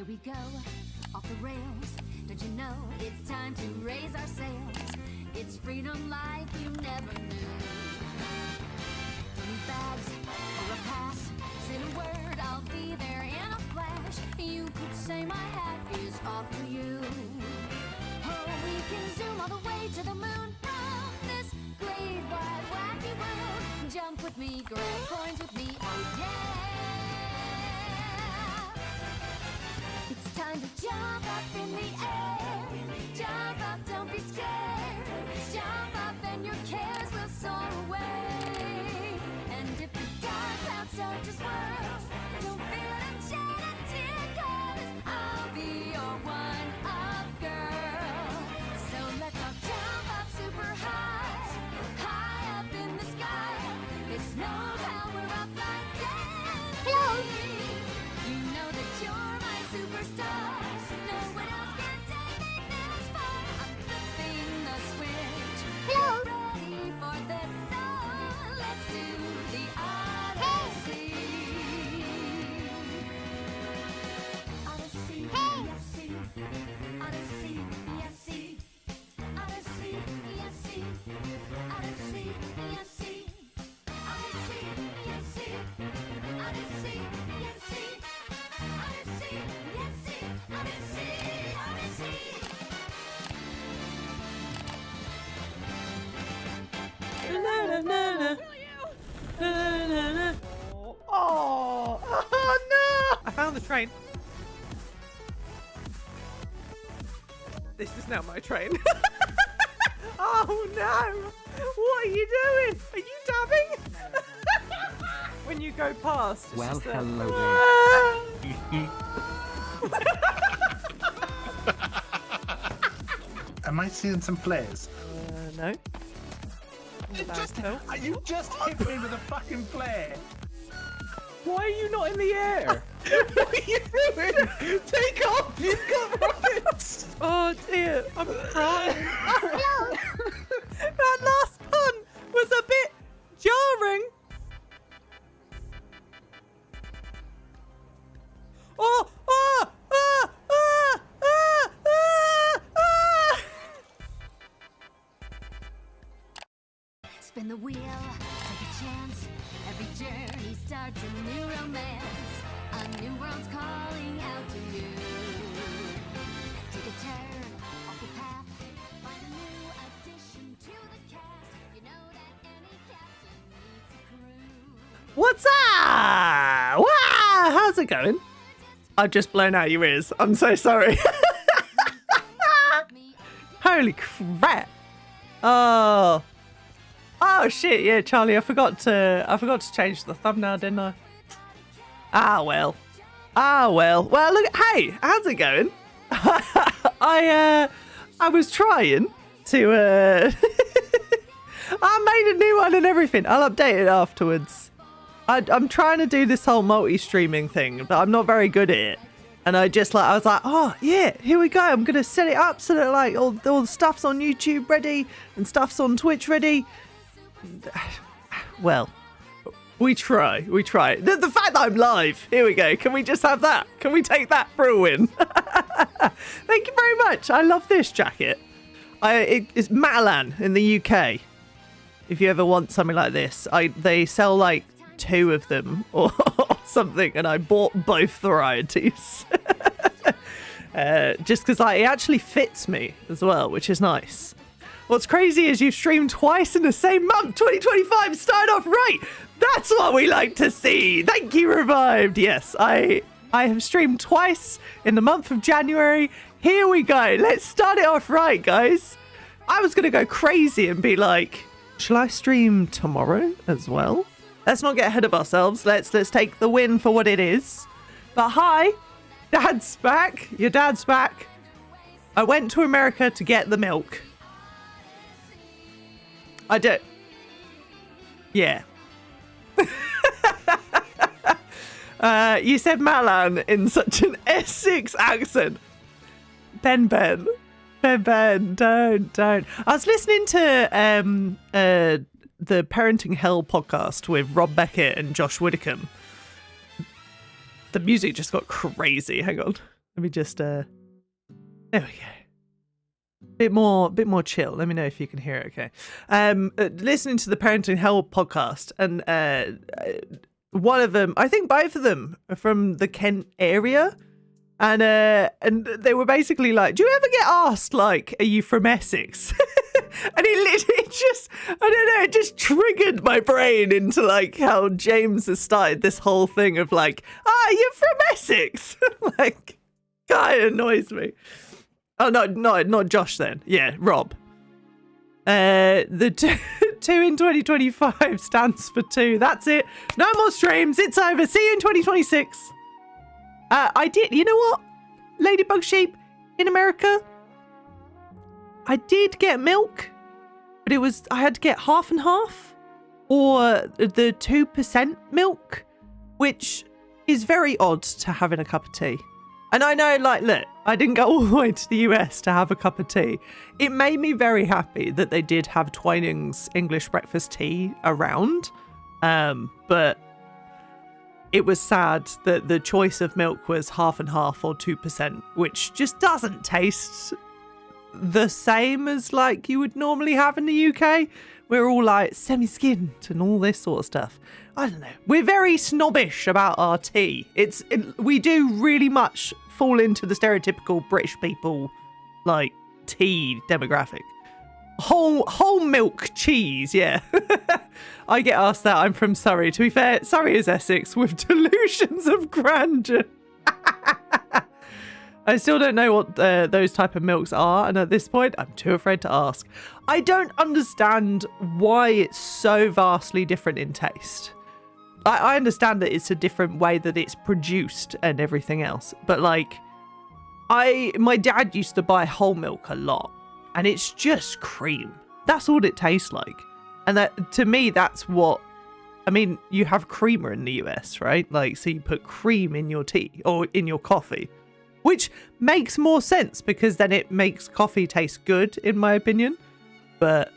Here we go, off the rails. Don't you know it's time to raise our sails? It's freedom like you never knew. Don't need bags or a pass. Say the word, I'll be there in a flash. You could say my hat is off to you. Oh, we can zoom all the way to the moon from this great wide wacky world. Jump with me, grab coins with me, oh yeah. It's time to jump up in the air. Jump up, don't be scared. Jump up and your cares will soar away. And if the dark clouds start to swirl, don't feel a shed a tear, 'cause I'll be your one-up girl. So let's all jump up super high, high up in the sky. There's no power up like dancing. You know that you're my superstar. No one else can take me this far. I'm flipping the switch. Get ready for this song. Let's do the Odyssey. Odyssey, yes-see. Odyssey, yes-see. Odyssey, yes-see. Odyssey, yes-see. Odyssey, yes-see. Odyssey, yes-see. Odyssey, yes-see. Odyssey, Odyssey. Oh no! I found the train. This is now my train. Oh no! What are you doing? Are you dabbing? When you go past. It's Well, just a- hello Am I seeing some flares? No. You just hit me with a fucking flare. Why are you not in the air? What are you doing? Take off! You've got rockets! Oh dear, I'm crying. That last pun was a bit jarring. Oh! Ah! Ah! Ah! Ah! Ah! Ah! Spin the wheel, take a chance. Every journey starts a new romance. A new world's calling out to you. Take a turn off the path. Find a new addition to the cast. You know that any captain needs a crew. What's up? Wow, how's it going? I've just blown out your ears. I'm so sorry. Holy crap. Oh. Oh shit, yeah, Charlie, I forgot to change the thumbnail, didn't I? Ah well. Ah well. Well look, hey, how's it going? I was trying to I made a new one and everything. I'll update it afterwards. I'm trying to do this whole multi-streaming thing, but I'm not very good at it. And I was like, oh yeah, here we go. I'm gonna set it up so that like all the stuff's on YouTube ready and stuff's on Twitch ready. Well, we try. The fact that I'm live, here we go. Can we just have that? Can we take that for a win? Thank you very much. I love this jacket. It's Matalan in the UK. If you ever want something like this, they sell like 2 of them or something, and I bought both varieties. Just because it actually fits me as well, which is nice. What's crazy is you've streamed twice in the same month. 2025 started off right. That's what we like to see. Thank you, Revived. Yes, I have streamed twice in the month of January. Here we go. Let's start it off right, guys. I was going to go crazy and be like, shall I stream tomorrow as well? Let's not get ahead of ourselves. Let's take the win for what it is. But hi, Dad's back. Your dad's back. I went to America to get the milk. I do. Yeah. You said Malan in such an Essex accent. Ben, don't. I was listening to the Parenting Hell podcast with Rob Beckett and Josh Widdicombe. The music just got crazy. Hang on. Let me just there we go. Bit more chill. Let me know if you can hear it okay. Listening to the Parenting Hell podcast, and one of them, I think both of them are from the Kent area. And they were basically like, do you ever get asked, like, are you from Essex? And it literally just, I don't know, it just triggered my brain into, like, how James has started this whole thing of, like, you're from Essex. Like, kind of annoys me. Oh, no, not Josh then. Yeah, Rob. The two in 2025 stands for 2. That's it. No more streams. It's over. See you in 2026. I did, you know what? Ladybug Sheep in America, I did get milk, but I had to get half and half, or the 2% milk, which is very odd to have in a cup of tea. And I know, like, look, I didn't go all the way to the US to have a cup of tea. It made me very happy that they did have Twinings English breakfast tea around, but it was sad that the choice of milk was half and half or 2%, which just doesn't taste the same as like you would normally have in the UK. We're all like semi-skimmed and all this sort of stuff. I don't know. We're very snobbish about our tea. We do really much fall into the stereotypical British people like tea demographic. Whole milk cheese, yeah. I get asked that. I'm from Surrey. To be fair, Surrey is Essex with delusions of grandeur. I still don't know what those type of milks are, and at this point, I'm too afraid to ask. I don't understand why it's so vastly different in taste. I understand that it's a different way that it's produced and everything else, but like, my dad used to buy whole milk a lot. And it's just cream. That's all it tastes like. And that, to me, that's what... I mean, you have creamer in the US, right? Like, so you put cream in your tea or in your coffee. Which makes more sense because then it makes coffee taste good, in my opinion. But,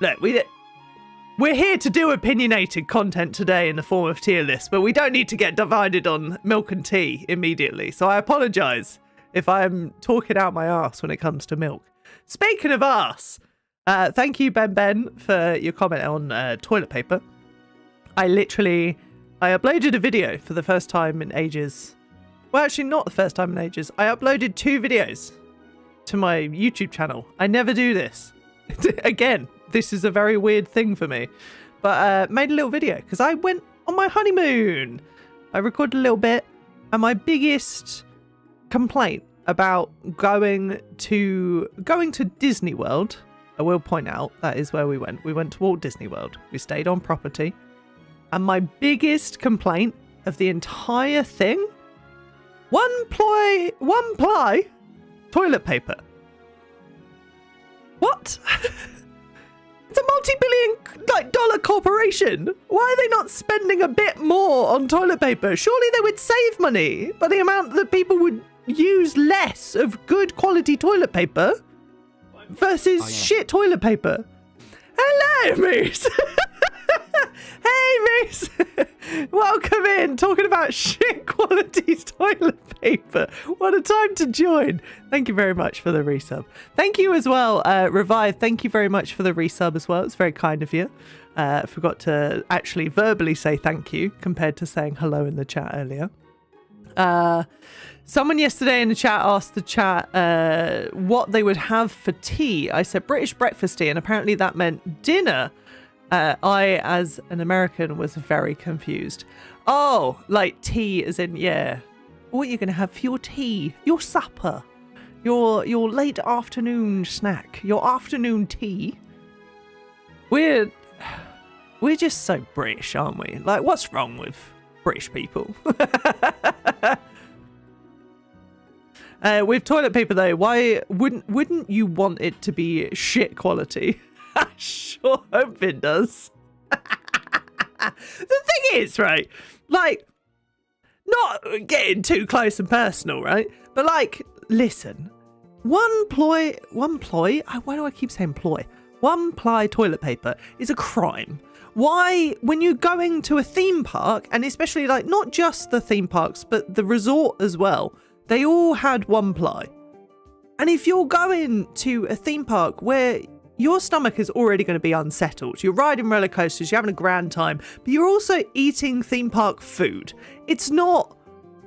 look, we're here to do opinionated content today in the form of tier lists, but we don't need to get divided on milk and tea immediately. So I apologise if I'm talking out my arse when it comes to milk. Speaking of arse, thank you, Ben, for your comment on toilet paper. I uploaded a video for the first time in ages. Well, actually, not the first time in ages. I uploaded 2 videos to my YouTube channel. I never do this. Again, this is a very weird thing for me. But made a little video because I went on my honeymoon. I recorded a little bit, and my biggest complaint about going to Disney World, I will point out that is where we went. We went to Walt Disney World. We stayed on property. And my biggest complaint of the entire thing, one ply toilet paper. What? It's a multi-billion dollar corporation. Why are they not spending a bit more on toilet paper? Surely they would save money by the amount that people would use less of good quality toilet paper versus shit toilet paper. Hello, Moose. Hey, Moose. Welcome in. Talking about shit quality toilet paper. What a time to join. Thank you very much for the resub. Thank you as well, Revive. Thank you very much for the resub as well. It's very kind of you. Forgot to actually verbally say thank you compared to saying hello in the chat earlier. Someone yesterday in the chat asked the chat what they would have for tea. I said British breakfast tea, and apparently that meant dinner. I, as an American, was very confused. Oh, like tea as in, yeah. What are you going to have for your tea? Your supper? Your late afternoon snack? Your afternoon tea? We're just so British, aren't we? Like, what's wrong with British people? With toilet paper though, why wouldn't you want it to be shit quality? I sure hope it does. The thing is, right, like, not getting too close and personal, right? But like, listen, one ply, why do I keep saying ploy? One ply toilet paper is a crime. Why, when you're going to a theme park, and especially like not just the theme parks, but the resort as well, they all had 1-ply. And if you're going to a theme park where your stomach is already going to be unsettled, you're riding roller coasters, you're having a grand time, but you're also eating theme park food. It's not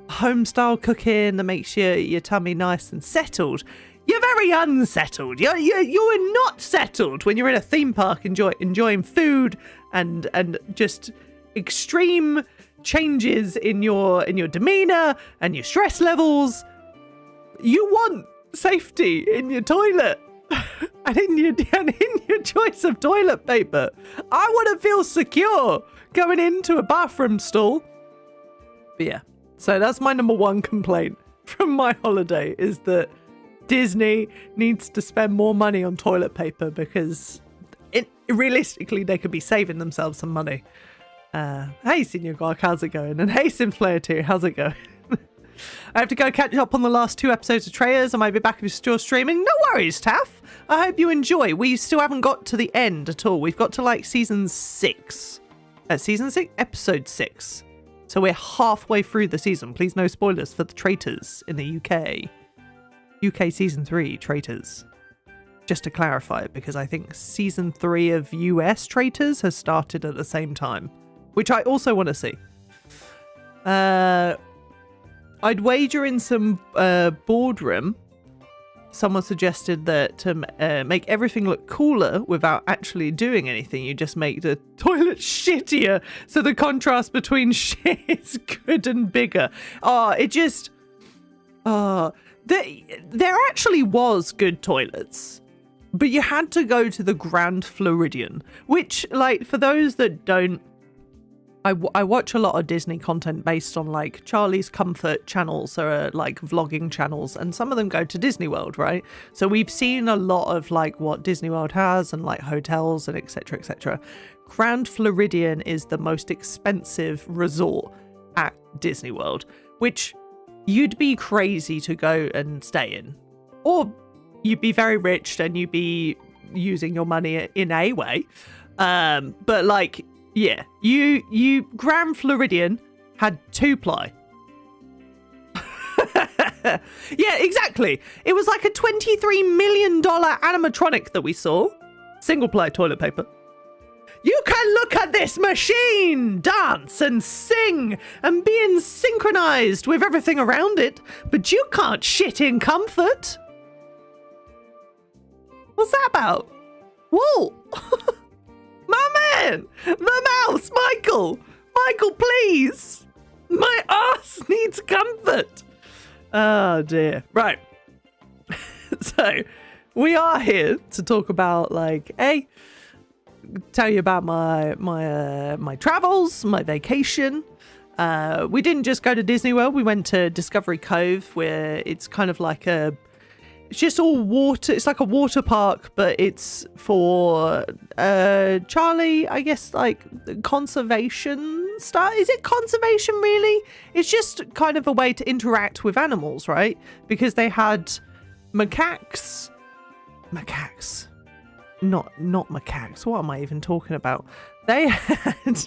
home style cooking that makes your tummy nice and settled. You're very unsettled. You're not settled when you're in a theme park enjoying food and just extreme changes in your demeanor and your stress levels. You want safety in your toilet and in your choice of toilet paper. I want to feel secure going into a bathroom stall. But yeah, so that's my number one complaint from my holiday, is that Disney needs to spend more money on toilet paper, because realistically they could be saving themselves some money. Hey Senior Gawk, how's it going? And hey Sims Player 2, how's it going? I have to go catch up on the last 2 episodes of Trailers. I might be back if you're still streaming. No worries, Taff. I hope you enjoy. We still haven't got to the end at all. We've got to like season 6. Season 6? Episode 6. So we're halfway through the season. Please no spoilers for the Traitors in the UK. UK season 3 Traitors. Just to clarify, because I think season 3 of US Traitors has started at the same time, which I also want to see. I'd wager in some boardroom, someone suggested that to make everything look cooler without actually doing anything, you just make the toilet shittier, so the contrast between shit is good and bigger. There actually was good toilets, but you had to go to the Grand Floridian, which, like, for those that don't, I watch a lot of Disney content based on like Charlie's Comfort channels, or like vlogging channels, and some of them go to Disney World, right? So we've seen a lot of like what Disney World has and like hotels and etc, etc. Grand Floridian is the most expensive resort at Disney World, which you'd be crazy to go and stay in, or you'd be very rich and you'd be using your money in a way, but like, yeah, you Grand Floridian had 2-ply. Yeah, exactly. It was like a $23 million animatronic that we saw. Single-ply toilet paper. You can look at this machine dance and sing and being synchronized with everything around it, but you can't shit in comfort. What's that about? Whoa! My man! The mouse! Michael! Michael, please! My ass needs comfort! Oh dear. Right. So, we are here to talk about, like, tell you about my travels, my vacation. We didn't just go to Disney World, we went to Discovery Cove, where it's kind of like it's just all water. It's like a water park, but it's for Charlie, I guess, like conservation stuff. Is it conservation, really? It's just kind of a way to interact with animals, right? Because they had macaques. Not macaques. What am I even talking about? They had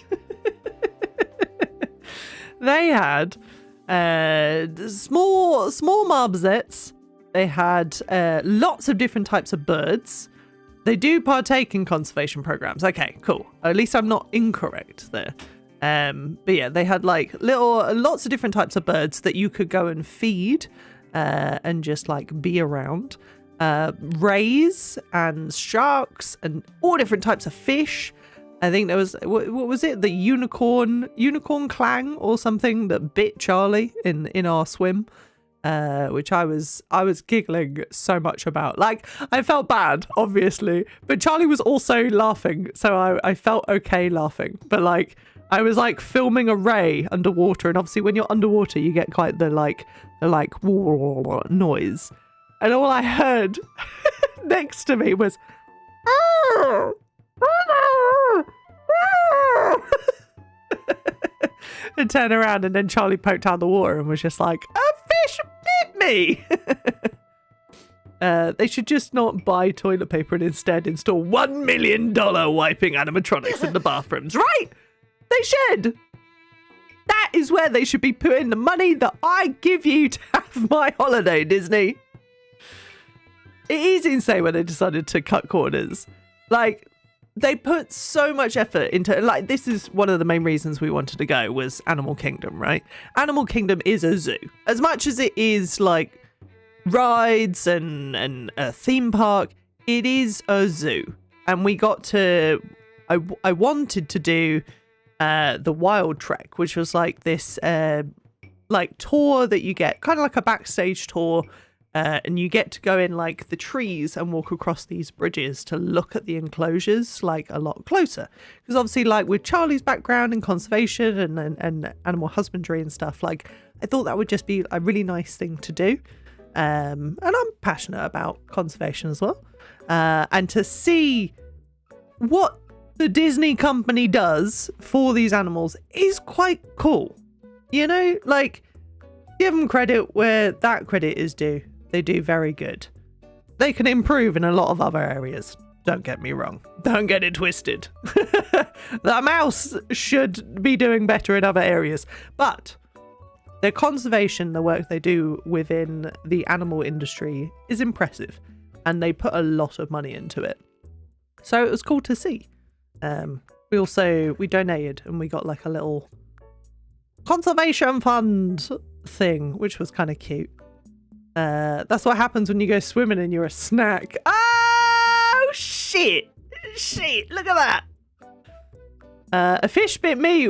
small marmosets. They had lots of different types of birds. They do partake in conservation programs. Okay, cool. At least I'm not incorrect there. But yeah, they had like lots of different types of birds that you could go and feed and just like be around. Rays and sharks and all different types of fish. I think there was, what was it? The unicorn clang or something that bit Charlie in our swim. Which I was giggling so much about. Like, I felt bad, obviously, but Charlie was also laughing, so I felt okay laughing. But like, I was like filming a ray underwater, and obviously when you're underwater, you get quite the noise, and all I heard next to me was, and turn around, and then Charlie poked out the water and was just like, a fish bit me. They should just not buy toilet paper and instead install $1 million wiping animatronics in the bathrooms, right? They should. That That is where they should be putting the money that I give you to have my holiday, Disney. It is insane when they decided to cut corners. Like, they put so much effort into, like, this is one of the main reasons we wanted to go was Animal Kingdom, right? Animal Kingdom is a zoo. As much as it is like rides and a theme park, it is a zoo. And we got to, I wanted to do the Wild Trek, which was like this like tour that you get, kind of like a backstage tour. And you get to go in like the trees and walk across these bridges to look at the enclosures like a lot closer. Because obviously, like with Charlie's background in conservation and animal husbandry and stuff, like I thought that would just be a really nice thing to do. And I'm passionate about conservation as well. And to see what the Disney company does for these animals is quite cool. You know, like, give them credit where that credit is due. They do very good. They can improve in a lot of other areas. Don't get me wrong. Don't get it twisted. The mouse should be doing better in other areas. But their conservation, the work they do within the animal industry is impressive. And they put a lot of money into it. So it was cool to see. We donated and we got like a little conservation fund thing, which was kind of cute. That's what happens when you go swimming and you're a snack. Oh, shit. Look at that. A fish bit me,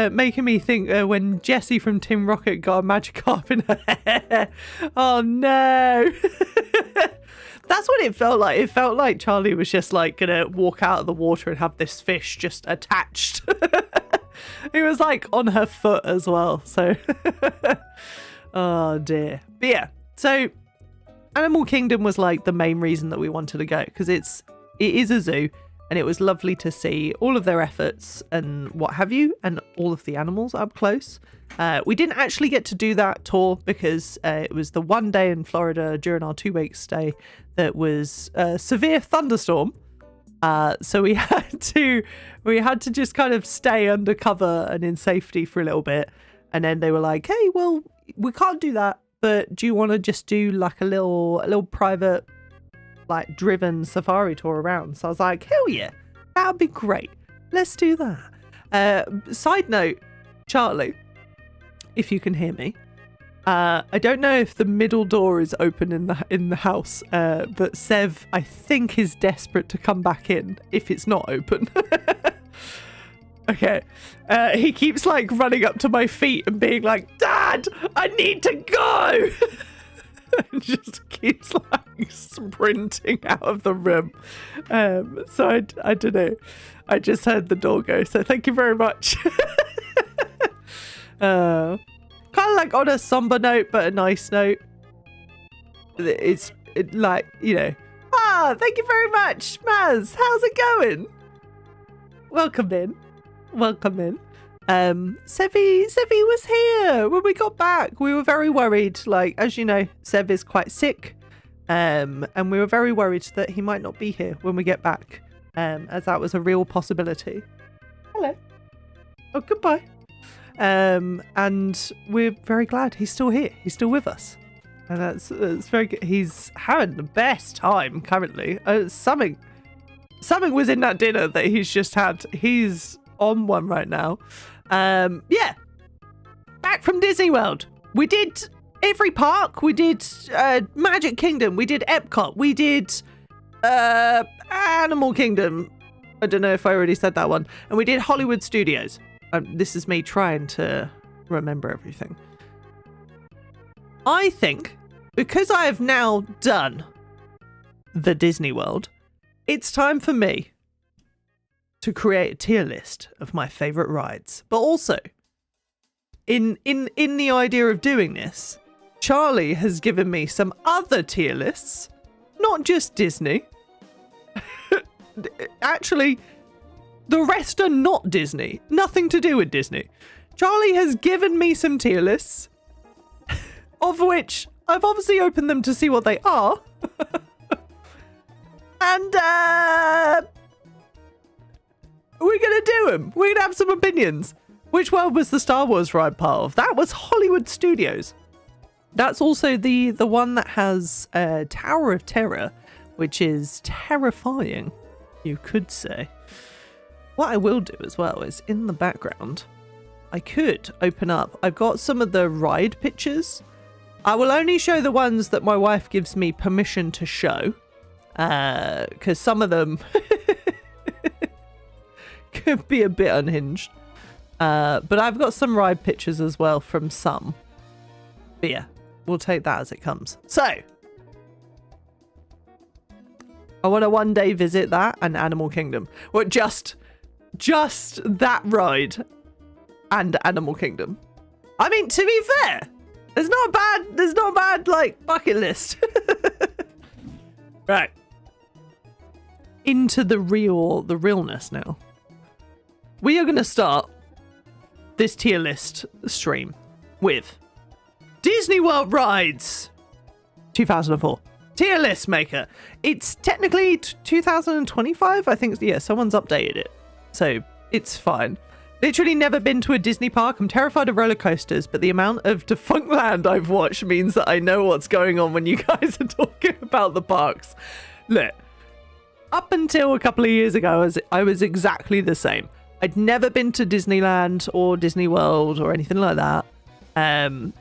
making me think when Jessie from Team Rocket got a Magikarp in her hair. Oh, no. That's what it felt like. It felt like Charlie was just like gonna walk out of the water and have this fish just attached. It was like on her foot as well. So, oh dear. But yeah. So, Animal Kingdom was like the main reason that we wanted to go because it is a zoo and it was lovely to see all of their efforts and what have you and all of the animals up close. We didn't actually get to do that tour because it was the one day in Florida during our 2-week stay that was a severe thunderstorm. So we had to just kind of stay undercover and in safety for a little bit. And then they were like, hey, well, we can't do that. But do you want to just do like a little private, like driven safari tour around? So I was like, hell yeah, that would be great. Let's do that. Side note, Charlie, if you can hear me, I don't know if the middle door is open in the house, but Sev, I think, is desperate to come back in if it's not open. Okay. He keeps like running up to my feet and being like, Dad, I need to go. And just keeps like sprinting out of the room. So I don't know. I just heard the door go. So thank you very much. Kind of like on a somber note, but a nice note. It's like, you know, thank you very much, Maz. How's it going? Welcome in. Sevi was here when we got back. We were very worried. Like, as you know, Sev is quite sick. And we were very worried that he might not be here when we get back. As that was a real possibility. Hello. Oh, goodbye. And we're very glad he's still here. He's still with us. And that's very good. He's having the best time currently. Something was in that dinner that he's just had. He's on one right now. Yeah. Back from Disney World. We did every park. We did Magic Kingdom. We did Epcot. We did Animal Kingdom. I don't know if I already said that one. And we did Hollywood Studios. This is me trying to remember everything. I think because I have now done the Disney World, it's time for me to create a tier list of my favorite rides. But also, in the idea of doing this, Charlie has given me some other tier lists, not just Disney. Actually, the rest are not Disney. Nothing to do with Disney. Charlie has given me some tier lists, of which I've obviously opened them to see what they are. And we're going to do them. We're going to have some opinions. Which world was the Star Wars ride part of? That was Hollywood Studios. That's also the one that has Tower of Terror, which is terrifying, you could say. What I will do as well is in the background, I could open up. I've got some of the ride pictures. I will only show the ones that my wife gives me permission to show, because some of them could be a bit unhinged. But I've got some ride pictures as well from some. But yeah, we'll take that as it comes. So, I want to one day visit that and Animal Kingdom. Well, just that ride and Animal Kingdom. I mean, to be fair, there's not a bad like bucket list. Right. Into the realness now. We are going to start this tier list stream with Disney World Rides 2004. Tier list maker. It's technically 2025. I think, yeah, someone's updated it. So it's fine. Literally never been to a Disney park. I'm terrified of roller coasters, but the amount of Defunctland I've watched means that I know what's going on when you guys are talking about the parks. Look, up until a couple of years ago, I was exactly the same. I'd never been to Disneyland or Disney World or anything like that. And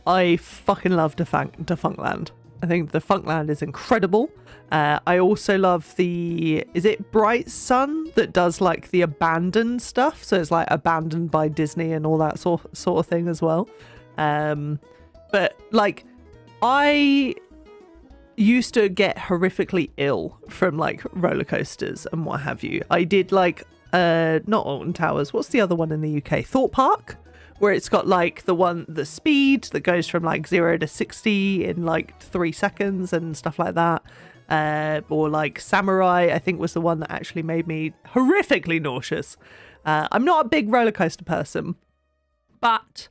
I fucking love Defunctland. I think Defunctland is incredible. I also love is it Bright Sun that does like the abandoned stuff? So it's like abandoned by Disney and all that sort of thing as well. But like I used to get horrifically ill from like roller coasters and what have you. I did like not Alton Towers. What's the other one in the UK? Thorpe Park, where it's got like the speed that goes from like 0 to 60 in like 3 seconds and stuff like that. Or like Samurai, I think was the one that actually made me horrifically nauseous. I'm not a big roller coaster person, but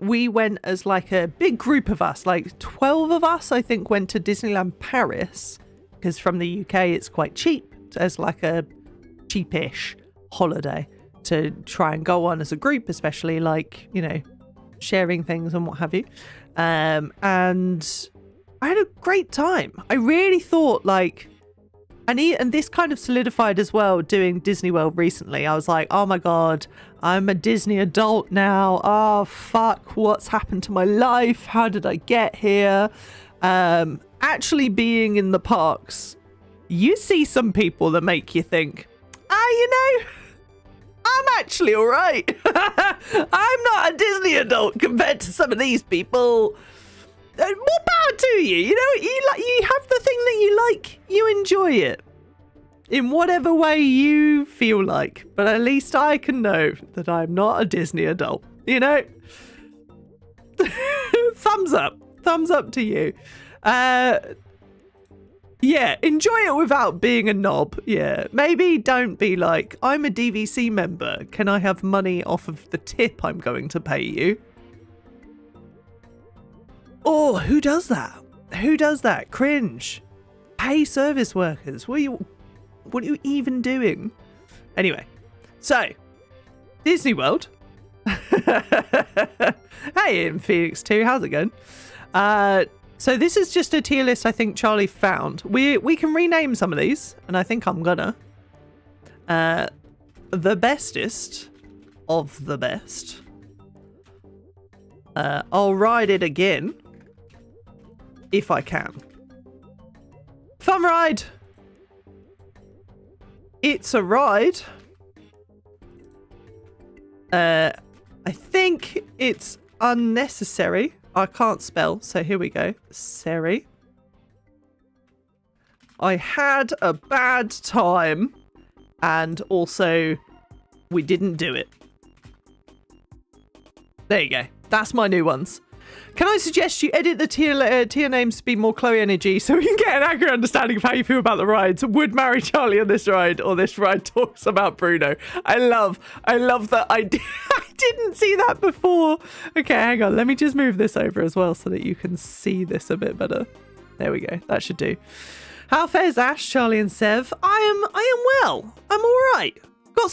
we went as like a big group of us, like 12 of us, I think, went to Disneyland Paris, because from the UK it's quite cheap as like a cheapish holiday to try and go on as a group, especially like, you know, sharing things and what have you. And I had a great time. I really thought like, and this kind of solidified as well doing Disney World recently. I was like, oh my God, I'm a Disney adult now. Oh fuck, what's happened to my life? How did I get here? Actually being in the parks, you see some people that make you think, you know, I'm actually all right. I'm not a Disney adult compared to some of these people. More power to you. You know, you have the thing that you like. You enjoy it in whatever way you feel like. But at least I can know that I'm not a Disney adult. You know, thumbs up to you. Yeah, enjoy it without being a knob. Yeah, maybe don't be like, I'm a DVC member. Can I have money off of the tip I'm going to pay you? Oh, who does that? Who does that? Cringe. Pay service workers. What are you even doing? Anyway, so Disney World. Hey, in Phoenix too. How's it going? So this is just a tier list I think Charlie found. We can rename some of these, and I think I'm gonna. The bestest of the best. I'll ride it again if I can. Fun ride. It's a ride. I think it's unnecessary. I can't spell, so here we go. Seri. I had a bad time, and also we didn't do it. There you go. That's my new ones. Can I suggest you edit the tier names to be more Chloe energy so we can get an accurate understanding of how you feel about the rides? Would marry Charlie on this ride, or this ride talks about Bruno? I love that I didn't see that before. Okay, hang on. Let me just move this over as well so that you can see this a bit better. There we go. That should do. How fares Ash, Charlie and Sev? I am well. I'm all right. got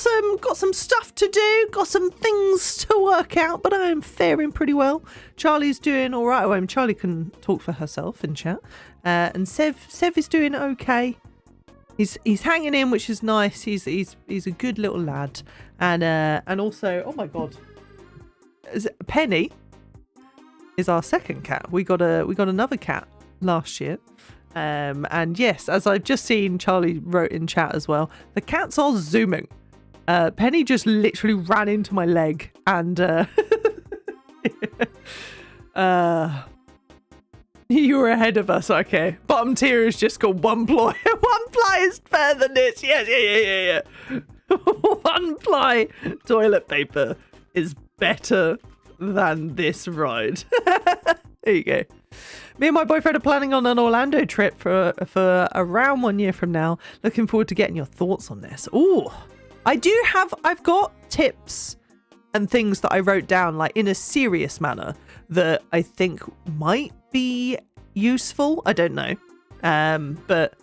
some stuff to do, got some things to work out, but I am faring pretty well. Charlie's doing all right. Well, Charlie can talk for herself in chat, and Sev is doing okay. He's hanging in, which is nice. He's a good little lad, and also, oh my god, Penny is our second cat. We got another cat last year. And yes, as I've just seen, Charlie wrote in chat as well, the cats are zooming. Penny just literally ran into my leg and you were ahead of us. Okay, bottom tier has just got one ply. One ply is better than this. Yes, yeah. One ply toilet paper is better than this ride. There you go. Me and my boyfriend are planning on an Orlando trip for around 1 year from now. Looking forward to getting your thoughts on this. Ooh, I've got tips and things that I wrote down like in a serious manner that I think might be useful. I don't know. But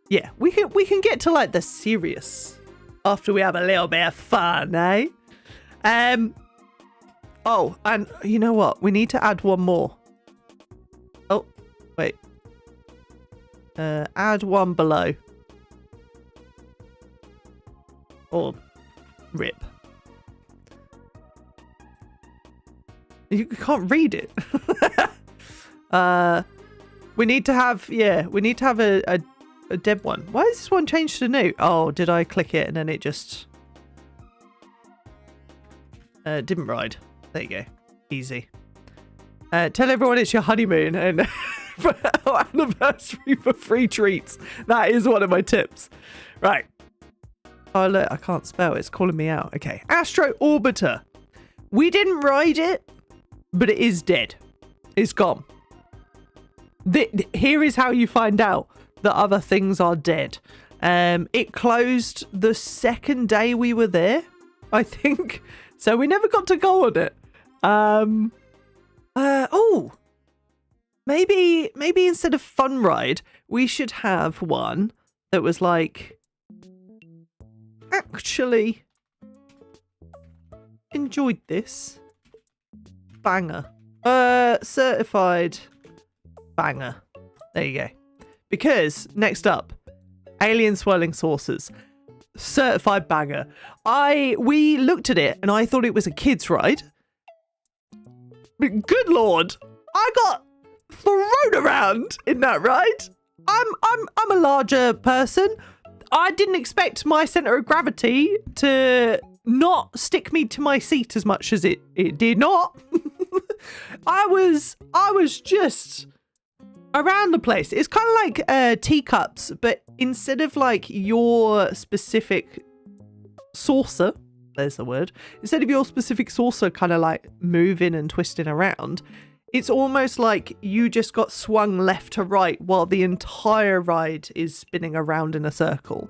yeah, we can get to like the serious after we have a little bit of fun, eh? Oh, and you know what? We need to add one more. Oh, wait. Add one below. Or rip. You can't read it. We need to have a dead one. Why is this one changed to new? Oh, did I click it and then it just didn't ride. There you go. Easy. Tell everyone it's your honeymoon and for our anniversary for free treats. That is one of my tips. Right. Oh, look, I can't spell. It's calling me out. Okay. Astro Orbiter. We didn't ride it, but it is dead. It's gone. Here is how you find out that other things are dead. It closed the second day we were there, I think. So we never got to go on it. Oh, maybe instead of fun ride, we should have one that was like actually enjoyed this. Banger. Certified banger. There you go. Because next up, alien swirling saucers. Certified banger. We looked at it and I thought it was a kid's ride. But good lord, I got thrown around in that ride. I'm a larger person. I didn't expect my center of gravity to not stick me to my seat as much as it did not. I was just around the place. It's kind of like teacups, but instead of like your specific saucer, there's the word, instead of your specific saucer kind of like moving and twisting around, it's almost like you just got swung left to right while the entire ride is spinning around in a circle.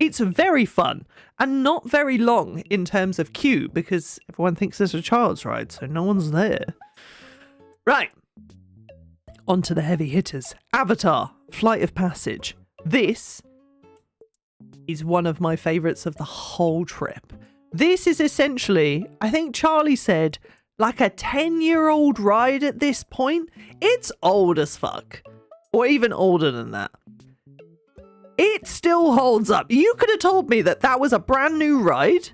It's very fun and not very long in terms of queue because everyone thinks it's a child's ride, so no one's there. Right. On to the heavy hitters. Avatar, Flight of Passage. This is one of my favourites of the whole trip. This is essentially, I think Charlie said, like a 10-year-old ride at this point. It's old as fuck. Or even older than that. It still holds up. You could have told me that was a brand new ride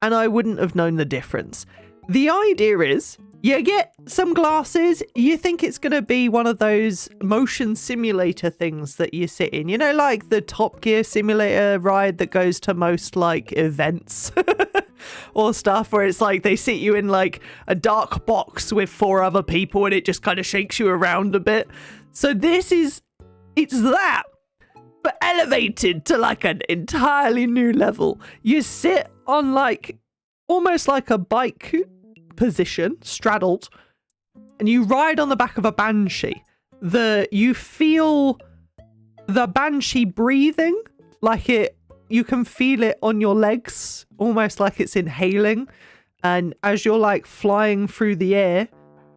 and I wouldn't have known the difference. The idea is, you get some glasses, you think it's going to be one of those motion simulator things that you sit in. You know, like the Top Gear simulator ride that goes to most like events or stuff where it's like they sit you in like a dark box with 4 other people and it just kind of shakes you around a bit. So it's that, but elevated to like an entirely new level. You sit on like almost like a bike position, straddled, and you ride on the back of a banshee. You feel the banshee breathing, like you can feel it on your legs, almost like it's inhaling. And as you're like flying through the air,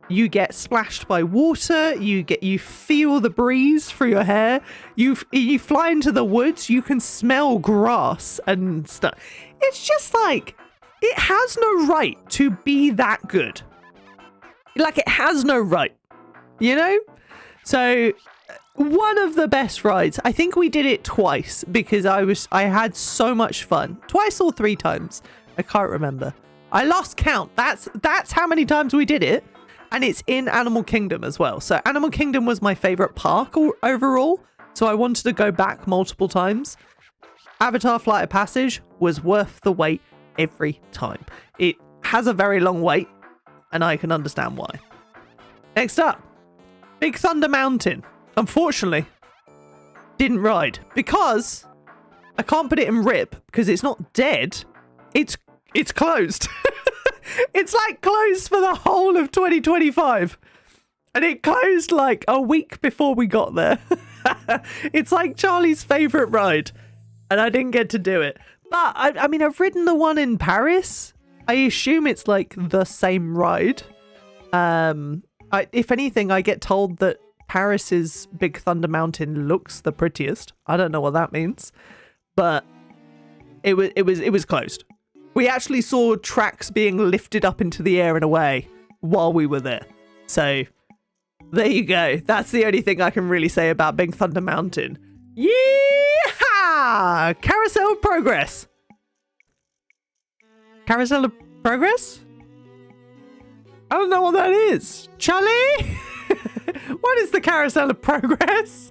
you get splashed by water, you feel the breeze through your hair, you fly into the woods, you can smell grass and stuff. It's just like, it has no right to be that good. Like, it has no right, you know? So one of the best rides. I think we did it twice because I had so much fun. Twice or 3 times. I can't remember. I lost count. That's how many times we did it. And it's in Animal Kingdom as well. So Animal Kingdom was my favorite park overall. So I wanted to go back multiple times. Avatar Flight of Passage was worth the wait every time. It has a very long wait, and I can understand why. Next up, Big Thunder Mountain. Unfortunately, didn't ride because I can't put it in RIP because it's not dead. It's closed. It's like closed for the whole of 2025. And it closed like a week before we got there. It's like Charlie's favorite ride. And I didn't get to do it. But I mean, I've ridden the one in Paris. I assume it's like the same ride. If anything, I get told that Paris's Big Thunder Mountain looks the prettiest. I don't know what that means. But it was closed. We actually saw tracks being lifted up into the air and away while we were there. So there you go. That's the only thing I can really say about Big Thunder Mountain. Yeehaw! Carousel of Progress. Carousel of Progress? I don't know what that is. Charlie? What is the Carousel of Progress?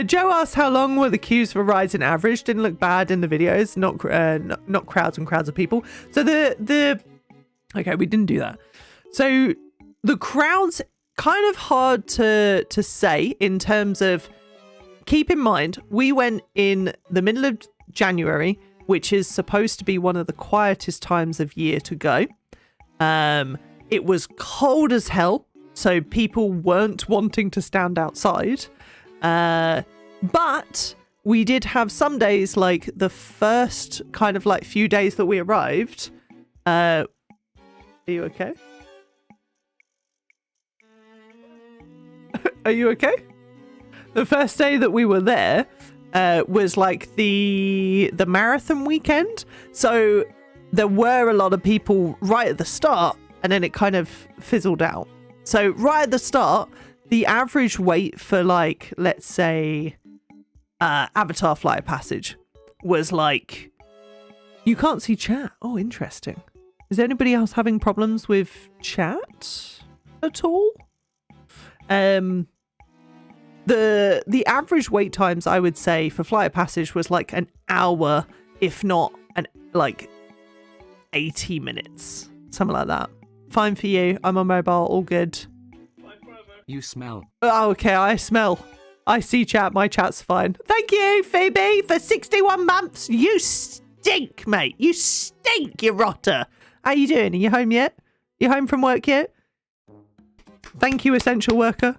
Joe asked how long were the queues for rides in average. Didn't look bad in the videos. Not crowds and crowds of people. So okay, we didn't do that. So the crowds, kind of hard to say in terms of, keep in mind, we went in the middle of January, which is supposed to be one of the quietest times of year to go. It was cold as hell, so people weren't wanting to stand outside. But we did have some days, like the first kind of like few days that we arrived. Are you okay? Are you okay? The first day that we were there was like the marathon weekend. So there were a lot of people right at the start, and then it kind of fizzled out. So right at the start, the average wait for, like, let's say, Avatar Flight of Passage was like, you can't see chat. Oh, interesting. Is anybody else having problems with chat at all? The average wait times, I would say, for Flight of Passage was like an hour, if not like 80 minutes, something like that. Fine for you. I'm on mobile. All good. You smell. Oh, okay, I smell. I see chat. My chat's fine. Thank you, Phoebe, for 61 months. You stink, mate. You stink, you rotter. How you doing? Are you home yet? You home from work yet? Thank you, essential worker.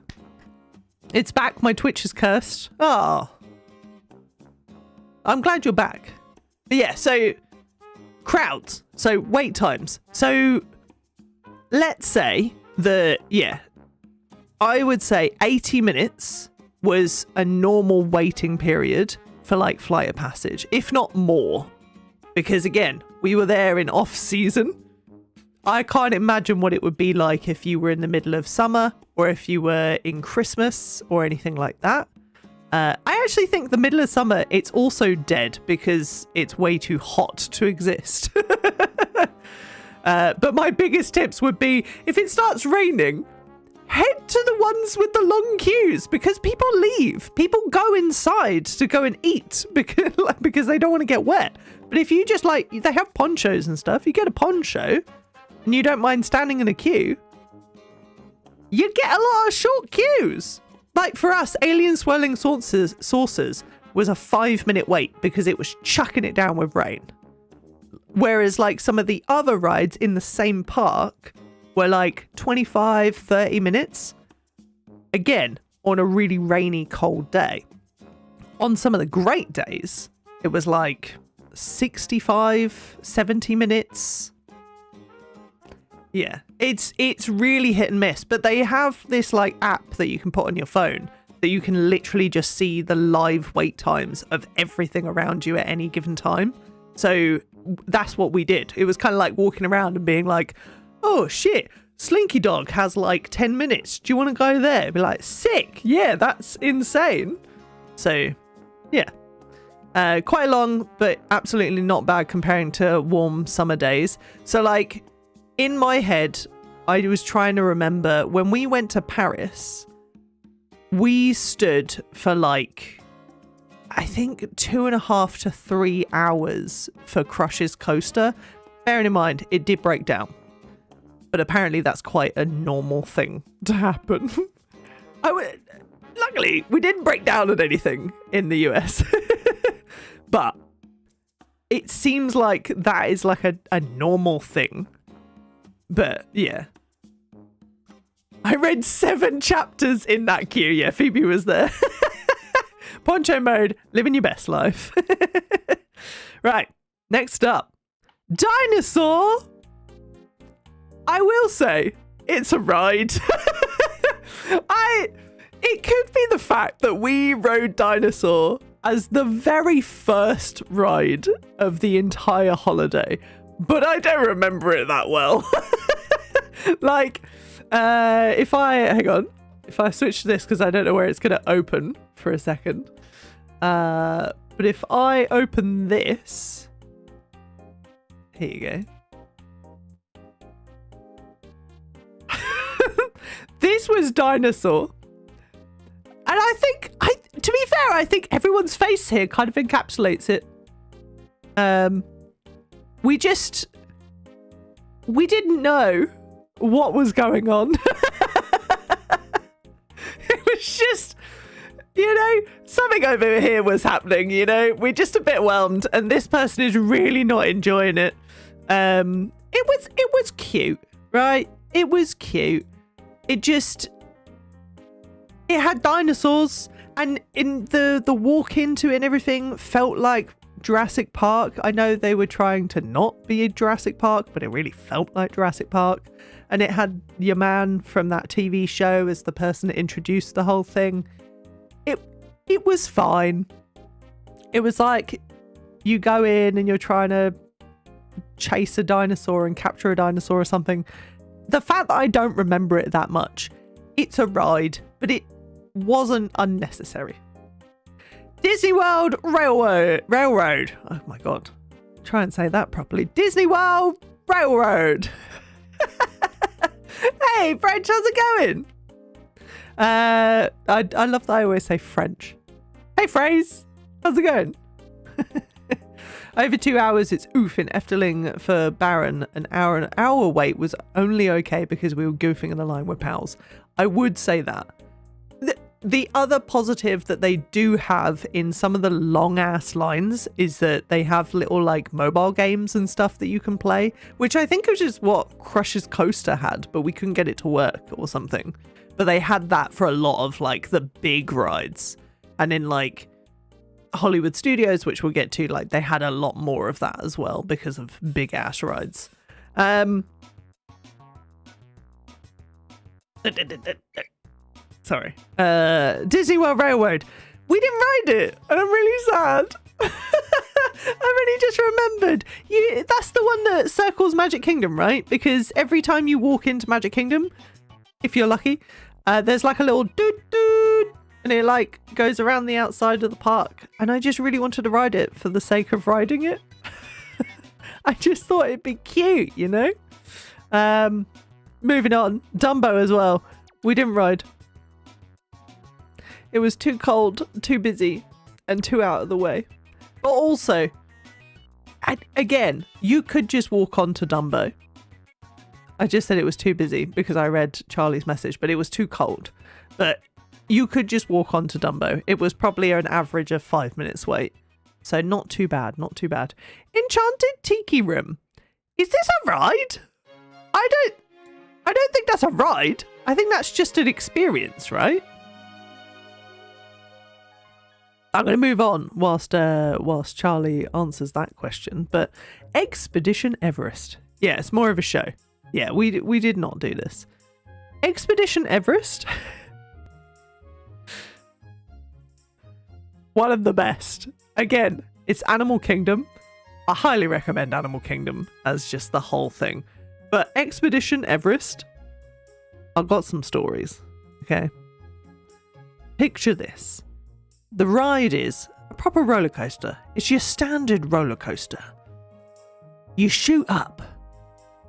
It's back. My Twitch is cursed. Oh. I'm glad you're back. But yeah, so crowds. So wait times. So let's say that, yeah, I would say 80 minutes was a normal waiting period for like Flight of Passage, if not more. Because again, we were there in off season. I can't imagine what it would be like if you were in the middle of summer or if you were in Christmas or anything like that. I actually think the middle of summer, it's also dead because it's way too hot to exist. But my biggest tips would be, if it starts raining, head to the ones with the long queues because people leave. People go inside to go and eat because they don't want to get wet. But if you just like, they have ponchos and stuff, you get a poncho and you don't mind standing in a queue, you get a lot of short queues. Like for us, Alien Swirling Saucers was a 5-minute wait because it was chucking it down with rain. Whereas like some of the other rides in the same park were like 25, 30 minutes. Again, on a really rainy, cold day. On some of the great days, it was like 65, 70 minutes. Yeah, it's really hit and miss, but they have this like app that you can put on your phone that you can literally just see the live wait times of everything around you at any given time. So that's what we did. It was kind of like walking around and being like, oh shit, Slinky Dog has like 10 minutes. Do you want to go there? Be like, sick. Yeah, that's insane. So yeah, quite long, but absolutely not bad comparing to warm summer days. So like in my head, I was trying to remember when we went to Paris, we stood for like, I think 2.5 to 3 hours for Crush's coaster. Bearing in mind, it did break down. But apparently that's quite a normal thing to happen. Luckily, we didn't break down at anything in the US. But it seems like that is like a normal thing. But yeah. I read 7 chapters in that queue. Yeah, Phoebe was there. Poncho mode, living your best life. Right, next up. Dinosaur. I will say, it's a ride. It could be the fact that we rode Dinosaur as the very first ride of the entire holiday, but I don't remember it that well. Like, if I switch to this, because I don't know where it's going to open for a second. But if I open this, here you go. This was Dinosaur. And I think, to be fair, I think everyone's face here kind of encapsulates it. We didn't know what was going on. It was just, something over here was happening, we're just a bit whelmed, and this person is really not enjoying it. It was cute, right? It was cute. It had dinosaurs, and in the walk into it and everything felt like Jurassic Park. I know they were trying to not be a Jurassic Park, but it really felt like Jurassic Park. And it had your man from that TV show as the person that introduced the whole thing. It was fine. It was like you go in and you're trying to chase a dinosaur and capture a dinosaur or something. The fact that I don't remember it that much, it's a ride, but it wasn't unnecessary. Disney World Railroad. Oh my god. Try and say that properly. Disney World Railroad. Hey, French, how's it going? I love that I always say French. Hey, Phrase, how's it going? Over 2 hours, it's oof in Efteling for Baron. An hour wait was only okay because we were goofing in the line with pals. I would say that. The other positive that they do have in some of the long ass lines is that they have little like mobile games and stuff that you can play, which I think is just what Crush's Coaster had, but we couldn't get it to work or something. But they had that for a lot of like the big rides. And in like Hollywood Studios, which we'll get to, like they had a lot more of that as well because of big ass rides. Sorry. Disney World Railroad. We didn't ride it, and I'm really sad. I've only just remembered. That's the one that circles Magic Kingdom, right? Because every time you walk into Magic Kingdom, if you're lucky, there's like a little doot, and it like goes around the outside of the park. And I just really wanted to ride it for the sake of riding it. I just thought it'd be cute, Moving on. Dumbo as well. We didn't ride. It was too cold, too busy, and too out of the way. But also, again, you could just walk on to Dumbo. I just said it was too busy because I read Charlie's message, but it was too cold. But you could just walk on to Dumbo. It was probably an average of 5 minutes wait. So not too bad, not too bad. Enchanted Tiki Room. Is this a ride? I don't think that's a ride. I think that's just an experience, right? I'm going to move on whilst Charlie answers that question. But Expedition Everest. Yeah, it's more of a show. Yeah, we did not do this. Expedition Everest. One of the best. Again, it's Animal Kingdom. I highly recommend Animal Kingdom as just the whole thing. But Expedition Everest, I've got some stories, okay? Picture this. The ride is a proper roller coaster. It's your standard roller coaster. You shoot up.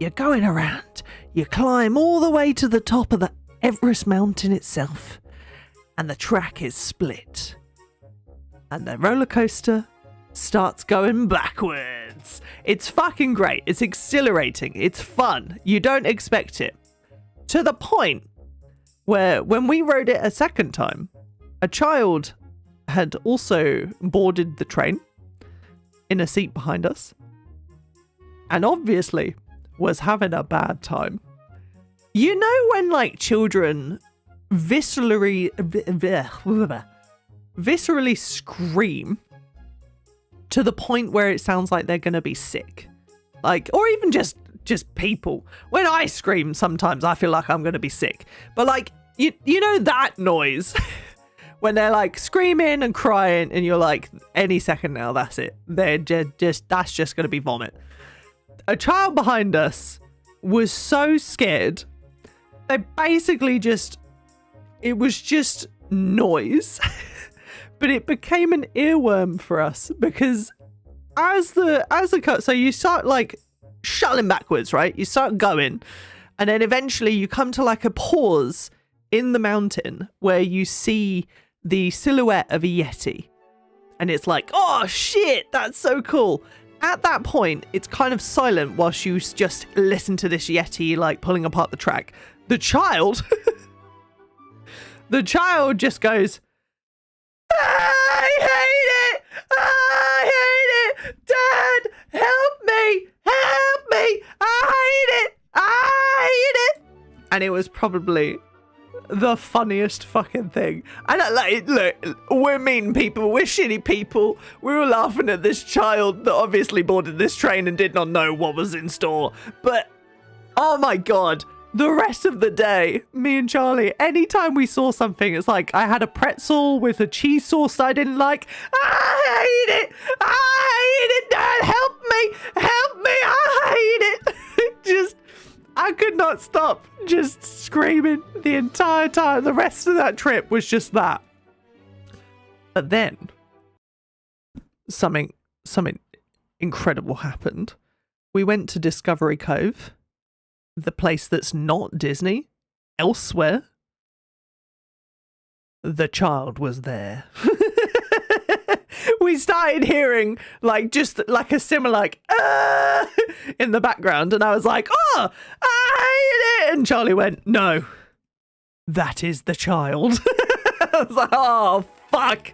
You're going around. You climb all the way to the top of the Everest mountain itself. And the track is split. And the roller coaster starts going backwards. It's fucking great. It's exhilarating. It's fun. You don't expect it. To the point where when we rode it a second time, a child had also boarded the train in a seat behind us. And obviously was having a bad time. You know when like children viscerally scream to the point where it sounds like they're gonna be sick, like, or even just people. When I scream, sometimes I feel like I'm gonna be sick. But like you know that noise when they're like screaming and crying, and you're like, any second now, that's it. They're that's just gonna be vomit. A child behind us was so scared. They basically it was just noise. But it became an earworm for us because as the cut, so you start like shuttling backwards, right? You start going, and then eventually you come to like a pause in the mountain where you see the silhouette of a Yeti. And it's like, oh shit, that's so cool. At that point, it's kind of silent whilst you just listen to this Yeti like pulling apart the track. The child just goes, I hate it! I hate it! Dad, help me! Help me! I hate it! I hate it! And it was probably the funniest fucking thing. And look, we're mean people, we're shitty people. We were laughing at this child that obviously boarded this train and did not know what was in store. But, oh my god. The rest of the day, me and Charlie, anytime we saw something, it's like I had a pretzel with a cheese sauce that I didn't like. I hate it! I hate it! Dad, help me! Help me! I hate it! I could not stop just screaming the entire time. The rest of that trip was just that. But then, something incredible happened. We went to Discovery Cove. The place that's not Disney, elsewhere. The child was there. We started hearing like just like a similar like in the background, and I was like, oh, I hate it. And Charlie went, no, that is the child. I was like, oh fuck.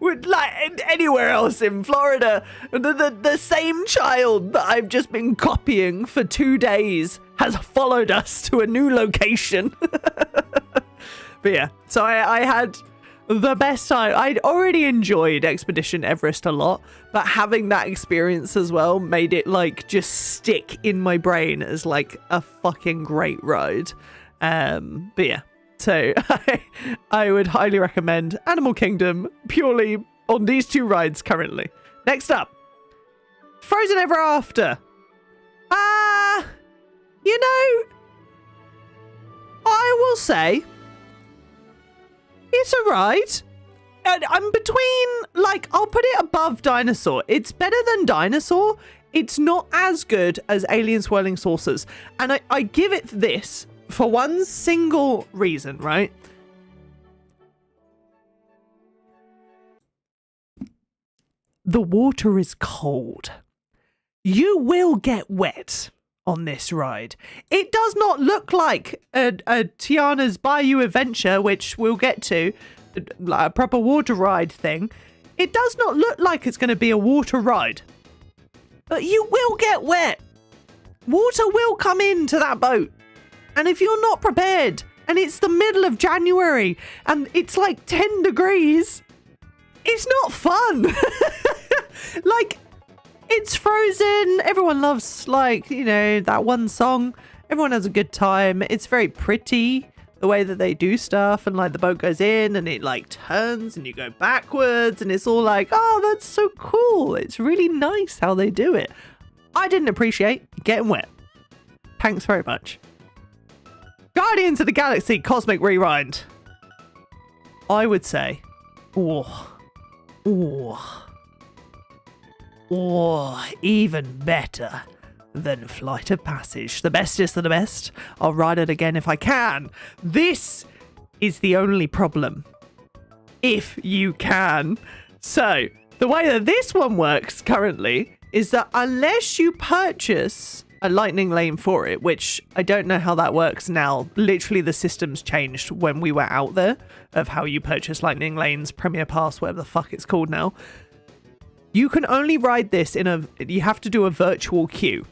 Would like anywhere else in Florida, the same child that I've just been copying for 2 days has followed us to a new location. But yeah, so I had the best time. I'd already enjoyed Expedition Everest a lot, but having that experience as well made it like just stick in my brain as like a fucking great ride. But yeah, so I would highly recommend Animal Kingdom purely on these 2 rides currently. Next up, Frozen Ever After. You know, I will say it's a ride. And I'm between, like, I'll put it above Dinosaur. It's better than Dinosaur. It's not as good as Alien Swirling Saucers. And I give it this for one single reason, right? The water is cold. You will get wet on this ride. It does not look like a Tiana's Bayou Adventure, which we'll get to, like a proper water ride thing. It does not look like it's going to be a water ride. But you will get wet. Water will come into that boat. And if you're not prepared, and it's the middle of January, and it's like 10 degrees, it's not fun. Like, it's Frozen. Everyone loves, like, you know, that one song. Everyone has a good time. It's very pretty, the way that they do stuff, and like the boat goes in and it like turns and you go backwards and it's all like, oh, that's so cool. It's really nice how they do it. I didn't appreciate getting wet. Thanks very much. Guardians of the Galaxy Cosmic Rewind. I would say, even better than Flight of Passage. The bestest of the best. I'll ride it again if I can. This is the only problem. If you can. So, the way that this one works currently is that unless you purchase a lightning lane for it, which I don't know how that works now. Literally the system's changed when we were out there of how you purchase lightning lanes, Premier Pass, whatever the fuck it's called now. You can only ride this you have to do a virtual queue.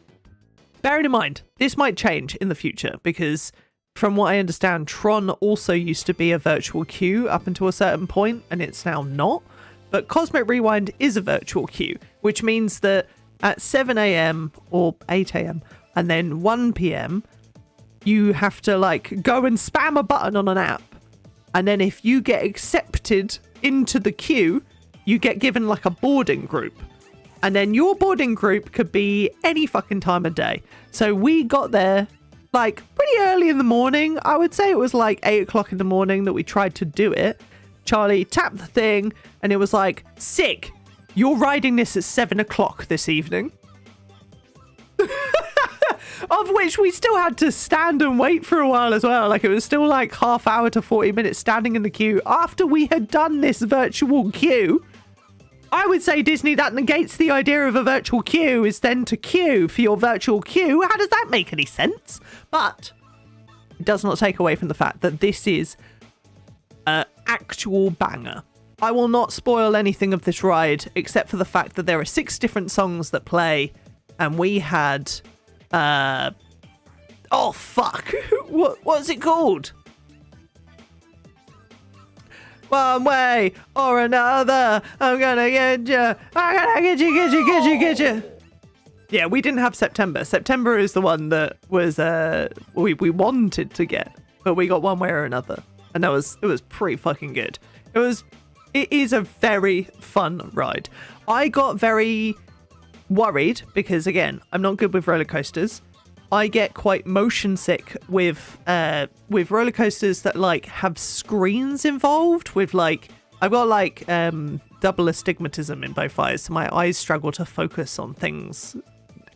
Bearing in mind, this might change in the future because from what I understand, Tron also used to be a virtual queue up until a certain point and it's now not. But Cosmic Rewind is a virtual queue, which means that at 7 a.m. or 8 a.m. and then 1 p.m. you have to like go and spam a button on an app. And then if you get accepted into the queue, you get given like a boarding group. And then your boarding group could be any fucking time of day. So we got there like pretty early in the morning. I would say it was like 8 o'clock in the morning that we tried to do it. Charlie tapped the thing and it was like, sick. You're riding this at 7 o'clock this evening. Of which we still had to stand and wait for a while as well. Like it was still like half hour to 40 minutes standing in the queue after we had done this virtual queue. I would say, Disney, that negates the idea of a virtual queue is then to queue for your virtual queue. How does that make any sense? But it does not take away from the fact that this is an actual banger. I will not spoil anything of this ride except for the fact that there are 6 different songs that play and we had oh fuck, what's it called? One way or another, I'm gonna get you, I'm gonna get you. Yeah, we didn't have September. September is the one that was we wanted to get, but we got One Way or Another, and it was pretty fucking good. It is a very fun ride. I got very worried because, again, I'm not good with roller coasters. I get quite motion sick with roller coasters that like have screens involved with like, I've got like double astigmatism in both eyes, so my eyes struggle to focus on things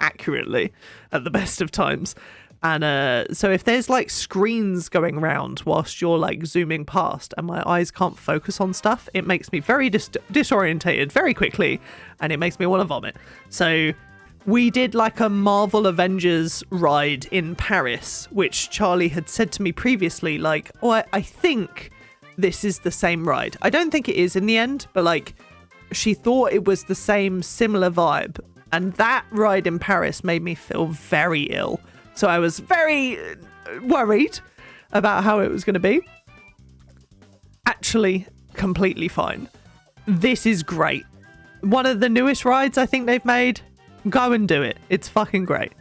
accurately at the best of times. And so if there's like screens going around whilst you're like zooming past and my eyes can't focus on stuff, it makes me very disorientated very quickly and it makes me want to vomit. So we did like a Marvel Avengers ride in Paris, which Charlie had said to me previously, like, oh, I think this is the same ride. I don't think it is in the end, but like she thought it was the same similar vibe. And that ride in Paris made me feel very ill. So I was very worried about how it was going to be. Actually, completely fine. This is great. One of the newest rides I think they've made. Go and do it. It's fucking great.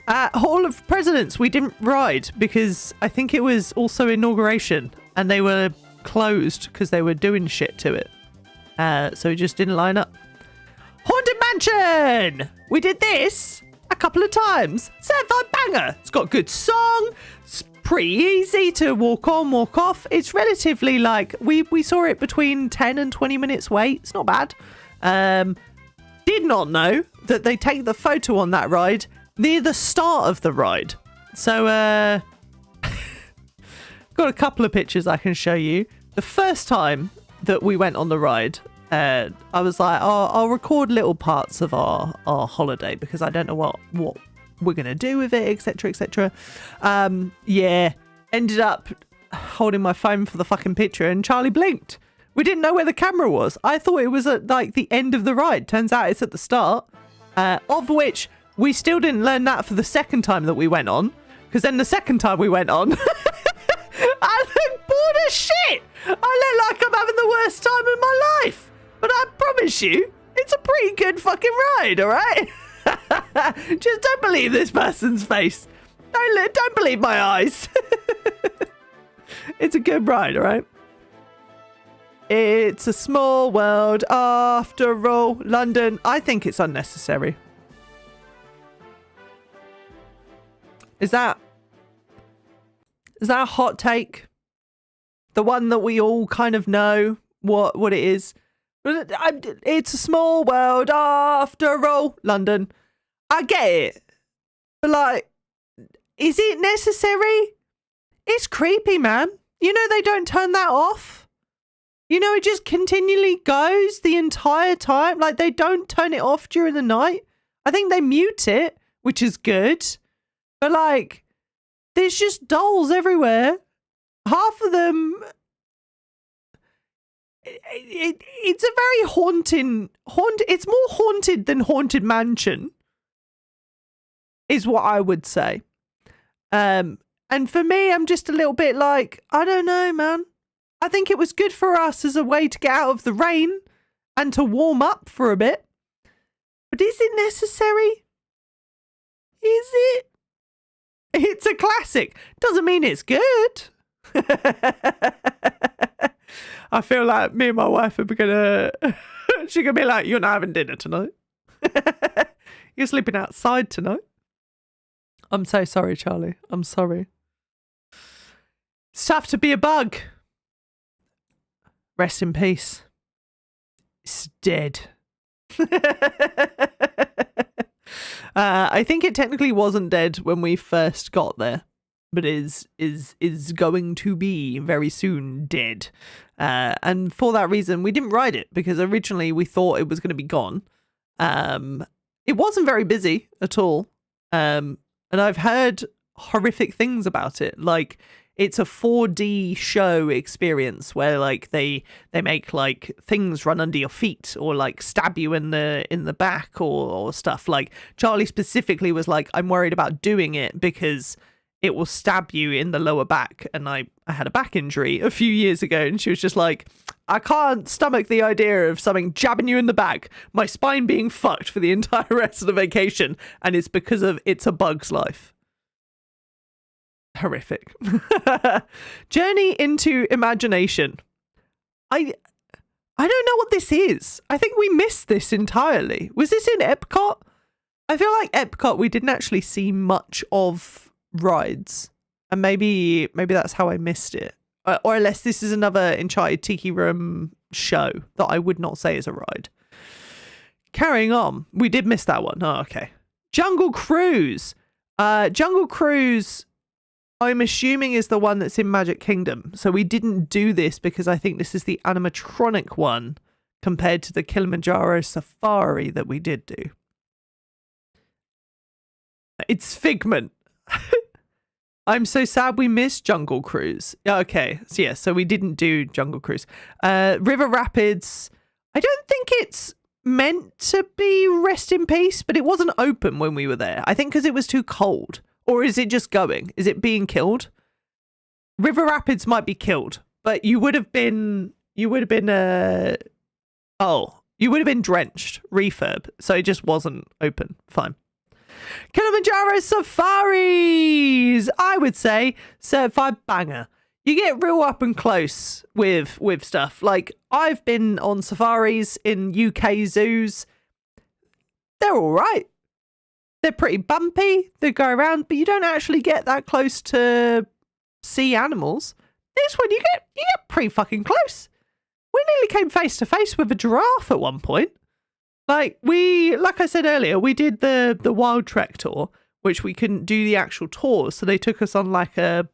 Hall of Presidents, we didn't ride because I think it was also inauguration and they were closed because they were doing shit to it. So it just didn't line up. Haunted Mansion! We did this a couple of times. Certified banger. It's got a good song. It's pretty easy to walk on, walk off. It's relatively like, we saw it between 10 and 20 minutes wait. It's not bad. Did not know that they take the photo on that ride near the start of the ride. So, got a couple of pictures I can show you. The first time that we went on the ride, I was like, oh, I'll record little parts of our holiday because I don't know what we're going to do with it, etc, etc. Yeah, ended up holding my phone for the fucking picture and Charlie blinked. We didn't know where the camera was. I thought it was at like the end of the ride. Turns out it's at the start, of which we still didn't learn that for the second time that we went on. Because then the second time we went on, I look bored as shit. I look like I'm having the worst time of my life. But I promise you, it's a pretty good fucking ride, all right? Just don't believe this person's face. Don't believe my eyes. It's a good ride, all right? It's a small world after all. London, I think it's unnecessary. Is that a hot take? The one that we all kind of know what it is. It's a small world after all. London. I get it. But like, is it necessary? It's creepy, man. You know they don't turn that off. You know it just continually goes the entire time. Like they don't turn it off during the night. I think they mute it, which is good. But like, there's just dolls everywhere. Half of them... It's a very haunting... It's more haunted than Haunted Mansion, is what I would say. And for me, I'm just a little bit like, I don't know, man. I think it was good for us as a way to get out of the rain and to warm up for a bit. But is it necessary? Is it? It's a classic. Doesn't mean it's good. I feel like me and my wife are gonna... She's gonna be like, you're not having dinner tonight. You're sleeping outside tonight. I'm so sorry, Charlie. I'm sorry. It's tough to be a bug. Rest in peace. It's dead. I think it technically wasn't dead when we first got there, but is going to be very soon dead. And for that reason, we didn't ride it because originally we thought it was going to be gone. It wasn't very busy at all. And I've heard horrific things about it. Like, it's a 4D show experience where like they make like things run under your feet or like stab you in the back or stuff. Like Charlie specifically was like, I'm worried about doing it because it will stab you in the lower back. And I had a back injury a few years ago, and she was just like, I can't stomach the idea of something jabbing you in the back, my spine being fucked for the entire rest of the vacation, and it's because of It's a Bug's Life. Horrific. Journey into Imagination. I don't know what this is. I think we missed this entirely. Was this in Epcot? I feel like Epcot we didn't actually see much of rides, and maybe that's how I missed it. Or unless this is another Enchanted Tiki Room show that I would not say is a ride. Carrying on, we did miss that one. Oh, okay. Jungle Cruise. Jungle Cruise, I'm assuming, is the one that's in Magic Kingdom. So we didn't do this because I think this is the animatronic one compared to the Kilimanjaro Safari that we did do. It's Figment. I'm so sad we missed Jungle Cruise. Okay, so yeah, so we didn't do Jungle Cruise. River Rapids, I don't think it's meant to be rest in peace, but it wasn't open when we were there. I think because it was too cold. Or is it just going? Is it being killed? River Rapids might be killed, but you would have been drenched, refurb. So it just wasn't open. Fine. Kilimanjaro Safaris, I would say certified banger. You get real up and close with stuff. Like, I've been on safaris in UK zoos. They're all right. They're pretty bumpy. They go around, but you don't actually get that close to see animals. This one, you get pretty fucking close. We nearly came face to face with a giraffe at one point. Like I said earlier, we did the Wild Trek tour, which we couldn't do the actual tour, so they took us on like a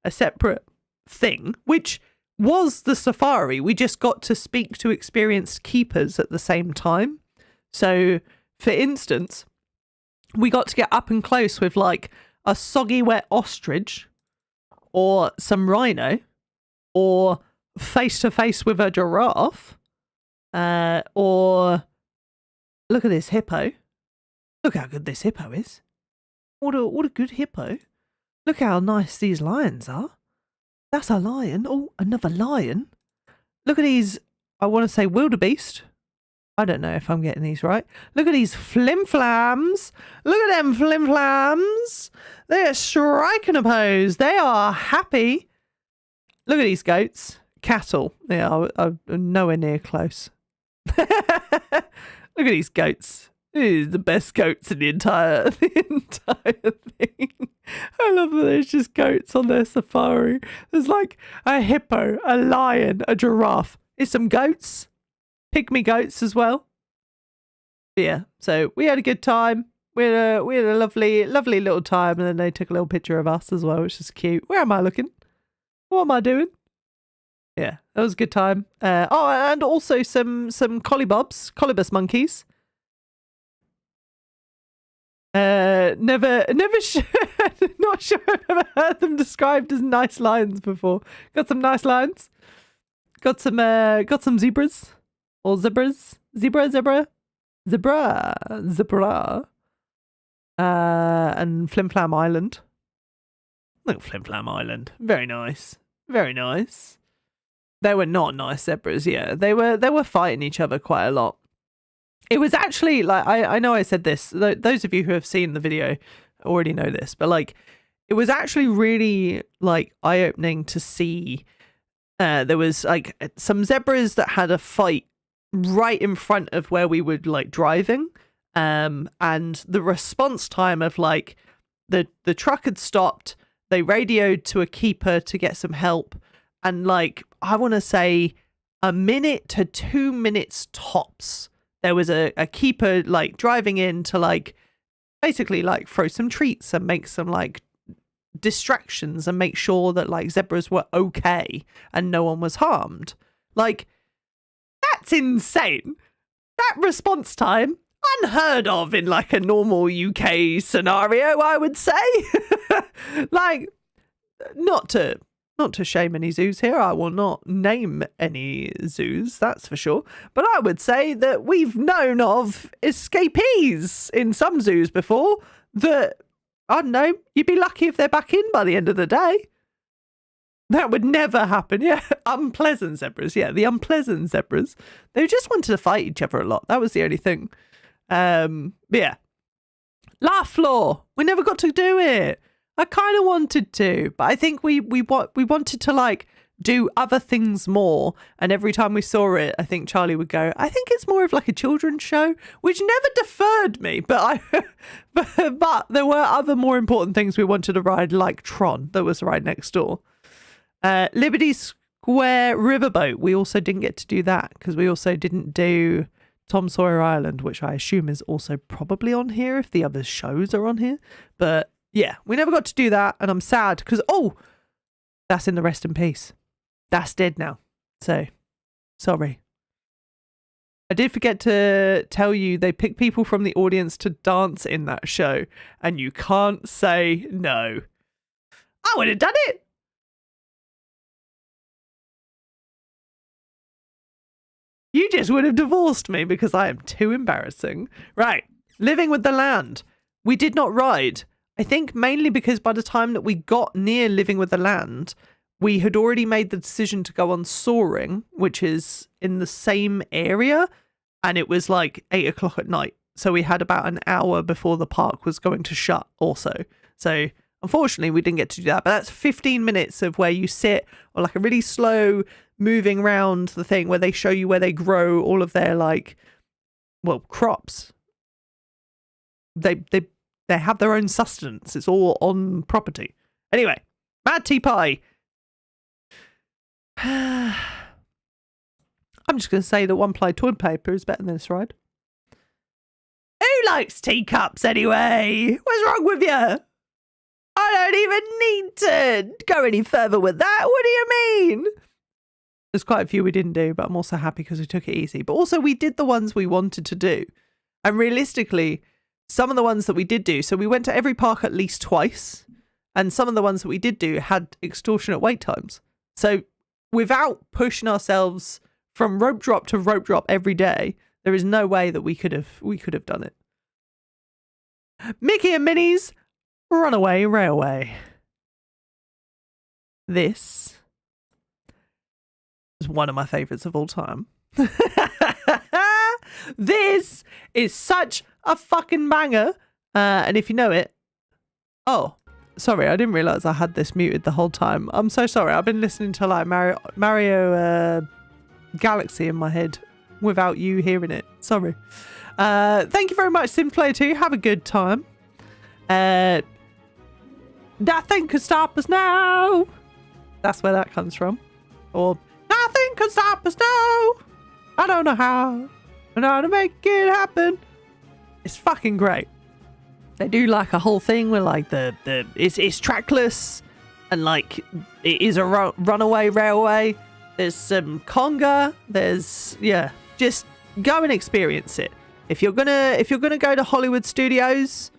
separate thing, which was the safari. We just got to speak to experienced keepers at the same time. So, for instance, we got to get up and close with like a soggy wet ostrich or some rhino or face to face with a giraffe or look at this hippo. Look how good this hippo is. What a good hippo. Look how nice these lions are. That's a lion. Oh, another lion. Look at these, I want to say wildebeest. I don't know if I'm getting these right. Look at these flim-flams. Look at them flim-flams. They are striking a pose. They are happy. Look at these goats. Cattle. They are nowhere near close. Look at these goats. These are the best goats in the entire thing. I love that there's just goats on their safari. There's like a hippo, a lion, a giraffe. There's some goats. Pygmy goats as well. But yeah, so we had a good time. We had a lovely little time, and then they took a little picture of us as well, which is cute. Where am I looking? What am I doing? Yeah, that was a good time. Oh, and also some colobus monkeys. Never not sure I've ever heard them described as nice lions before. Got some nice lions. Got some zebras. Or zebras. Zebra. And Flim Flam Island. Look, Flim Flam Island. Very nice. Very nice. They were not nice zebras, yeah. They were fighting each other quite a lot. It was actually, like, I know I said this. Those of you who have seen the video already know this. But, like, it was actually really, like, eye-opening to see. There was, like, some zebras that had a fight right in front of where we were, like, driving. And the response time of, like, the truck had stopped. They radioed to a keeper to get some help. And, like, I want to say a minute to 2 minutes tops. There was a keeper, like, driving in to, like, basically, like, throw some treats and make some, like, distractions and make sure that, like, zebras were okay and no one was harmed. Like, that's insane. That response time, unheard of in, like, a normal UK scenario, I would say. Like, not to shame any zoos here. I will not name any zoos, that's for sure. But I would say that we've known of escapees in some zoos before that, I don't know, you'd be lucky if they're back in by the end of the day. That would never happen. Yeah, unpleasant zebras. Yeah, the unpleasant zebras. They just wanted to fight each other a lot. That was the only thing. Yeah. Laugh floor. We never got to do it. I kind of wanted to, but I think we wanted to, like, do other things more. And every time we saw it, I think Charlie would go, I think it's more of like a children's show, which never deferred me. But but there were other more important things we wanted to ride, like Tron, that was right next door. Liberty Square Riverboat. We also didn't get to do that because we also didn't do Tom Sawyer Island, which I assume is also probably on here if the other shows are on here. But yeah, we never got to do that, and I'm sad because, oh, that's in the rest in peace. That's dead now. So, sorry. I did forget to tell you they picked people from the audience to dance in that show, and you can't say no. I would have done it. You just would have divorced me because I am too embarrassing. Right, Living with the Land. We did not ride. I think mainly because by the time that we got near Living with the Land, we had already made the decision to go on Soaring, which is in the same area, and it was like 8 o'clock at night. So we had about an hour before the park was going to shut also. So unfortunately, we didn't get to do that, but that's 15 minutes of where you sit on like a really slow moving around the thing where they show you where they grow all of their, like, well, crops. They have their own sustenance. It's all on property. Anyway, Mad Tea Pie. I'm just going to say that one-ply toilet paper is better than this ride. Who likes teacups anyway? What's wrong with you? I don't even need to go any further with that. What do you mean? There's quite a few we didn't do, but I'm also happy because we took it easy. But also we did the ones we wanted to do. And realistically, some of the ones that we did do, so we went to every park at least twice. And some of the ones that we did do had extortionate wait times. So without pushing ourselves from rope drop to rope drop every day, there is no way that we could have done it. Mickey and Minnie's Runaway Railway. This is one of my favourites of all time. This is such a fucking banger. And if you know it, oh, sorry, I didn't realize I had this muted the whole time. I'm so sorry. I've been listening to like Mario Galaxy in my head without you hearing it. Sorry. Thank you very much, Simplayer2. Have a good time. Nothing can stop us now. That's where that comes from. Or nothing can stop us now. I don't know how. I know how to make it happen. It's fucking great. They do like a whole thing where like it's trackless and like it is a runaway railway. There's some conga. There's just go and experience it. If you're gonna go to Hollywood Studios,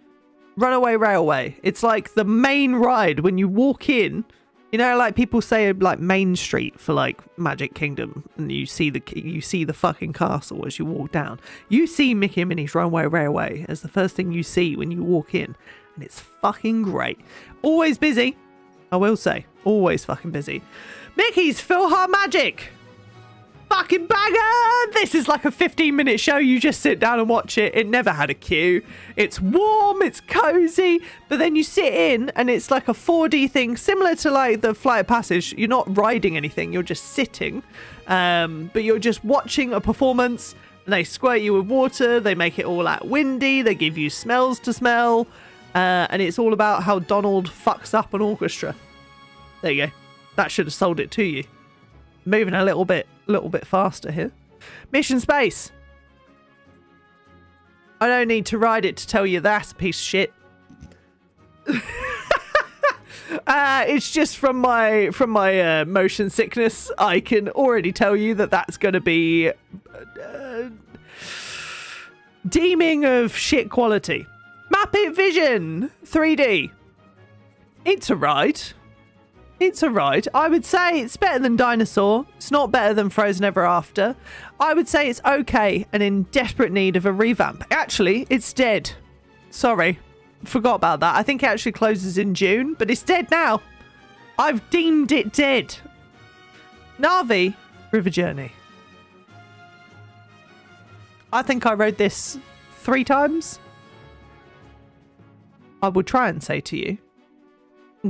Runaway Railway. It's like the main ride when you walk in. You know, like people say like Main Street for like Magic Kingdom, and you see the fucking castle as you walk down. You see Mickey and Minnie's Runaway Railway as the first thing you see when you walk in, and it's fucking great. Always busy, I will say, always fucking busy. Mickey's PhilharMagic. Fucking banger! This is like a 15-minute show. You just sit down and watch it. It never had a queue. It's warm, it's cozy, but then you sit in and it's like a 4D thing, similar to like the Flight of Passage. You're not riding anything, you're just sitting, but you're just watching a performance. And they squirt you with water, they make it all that windy, they give you smells to smell, and it's all about how Donald fucks up an orchestra. There you go. That should have sold it to you. Moving a little bit faster here. Mission Space. I don't need to ride it to tell you that's a piece of shit. It's just from my motion sickness. I can already tell you that that's going to be deeming of shit quality. Muppet Vision 3D. It's a ride. It's a ride. I would say it's better than Dinosaur. It's not better than Frozen Ever After. I would say it's okay and in desperate need of a revamp. Actually, it's dead. Sorry. Forgot about that. I think it actually closes in June, but it's dead now. I've deemed it dead. Na'vi River Journey. I think I rode this 3 times. I will try and say to you,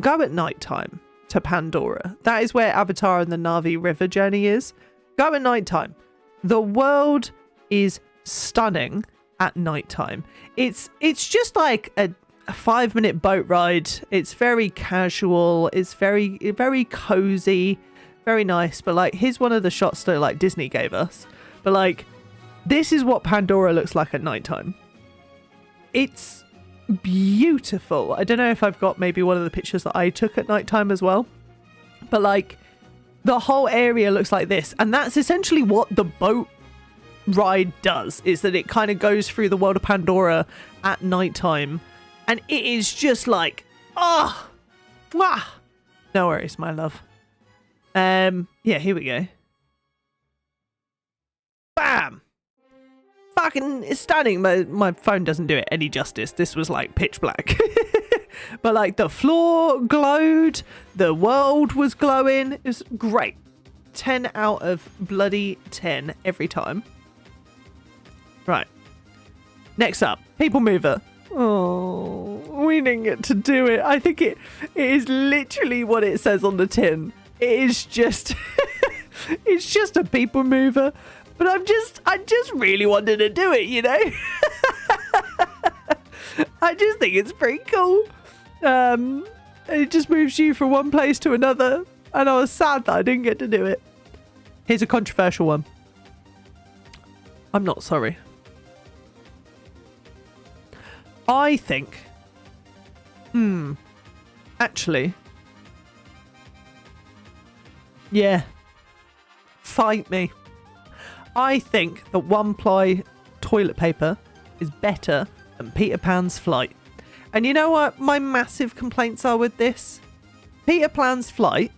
go at night time to Pandora. That is where Avatar and the Na'vi River Journey is. Go at night time. The world is stunning at night time. It's just like a 5-minute boat ride. It's very casual. It's very cozy, very nice. But like, here's one of the shots that like Disney gave us. But like, this is what Pandora looks like at night time. It's beautiful. I don't know if I've got maybe one of the pictures that I took at night time as well, but like the whole area looks like this, and that's essentially what the boat ride does, is that it kind of goes through the world of Pandora at night time, and it is just like no worries, my love. Yeah, here we go. Bam. Fucking it's stunning. My phone doesn't do it any justice. This was like pitch black. But like the floor glowed, the world was glowing. It was great. 10 out of bloody 10 every time. Right. Next up, People Mover. Oh, we didn't get to do it. I think it is literally what it says on the tin. It is just it's just a People Mover. But I just really wanted to do it, you know? I just think it's pretty cool. It just moves you from one place to another. And I was sad that I didn't get to do it. Here's a controversial one. I'm not sorry. I think... Actually... Yeah. Fight me. I think that one-ply toilet paper is better than Peter Pan's Flight. And you know what my massive complaints are with this? Peter Pan's Flight,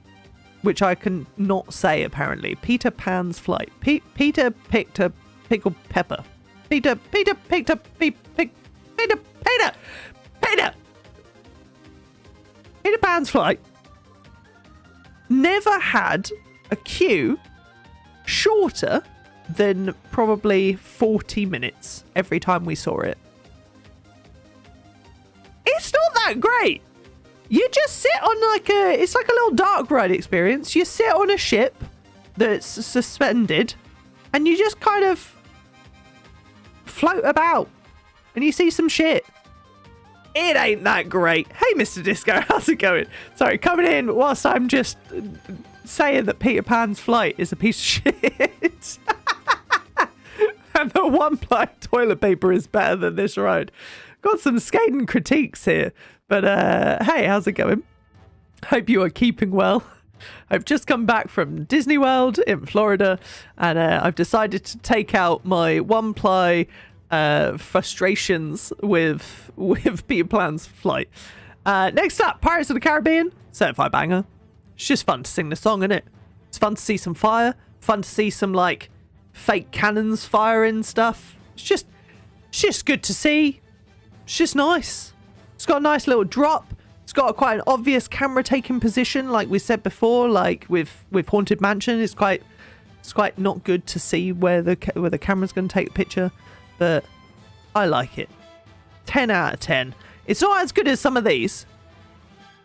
which I can not say apparently. Peter Pan's Flight. Peter picked a pickled pepper. Peter picked a Peter Pan's Flight never had a queue shorter than probably 40 minutes every time we saw it. It's not that great. You just sit on it's like a little dark ride experience. You sit on a ship that's suspended and you just kind of float about and you see some shit. It ain't that great. Hey, Mr. Disco, how's it going? Sorry, coming in whilst I'm just saying that Peter Pan's flight is a piece of shit. And the one-ply toilet paper is better than this ride. Got some scathing critiques here. But, hey, how's it going? Hope you are keeping well. I've just come back from Disney World in Florida. And I've decided to take out my one-ply frustrations with Peter Pan's flight. Next up, Pirates of the Caribbean. Certified banger. It's just fun to sing the song, isn't it? It's fun to see some fire. Fun to see some, like, fake cannons firing stuff. It's just good to see. It's just nice. It's got a nice little drop. It's got quite an obvious camera taking position, like we said before. Like with Haunted Mansion, it's quite not good to see where the camera's going to take the picture, but I like it. 10 out of 10. It's not as good as some of these,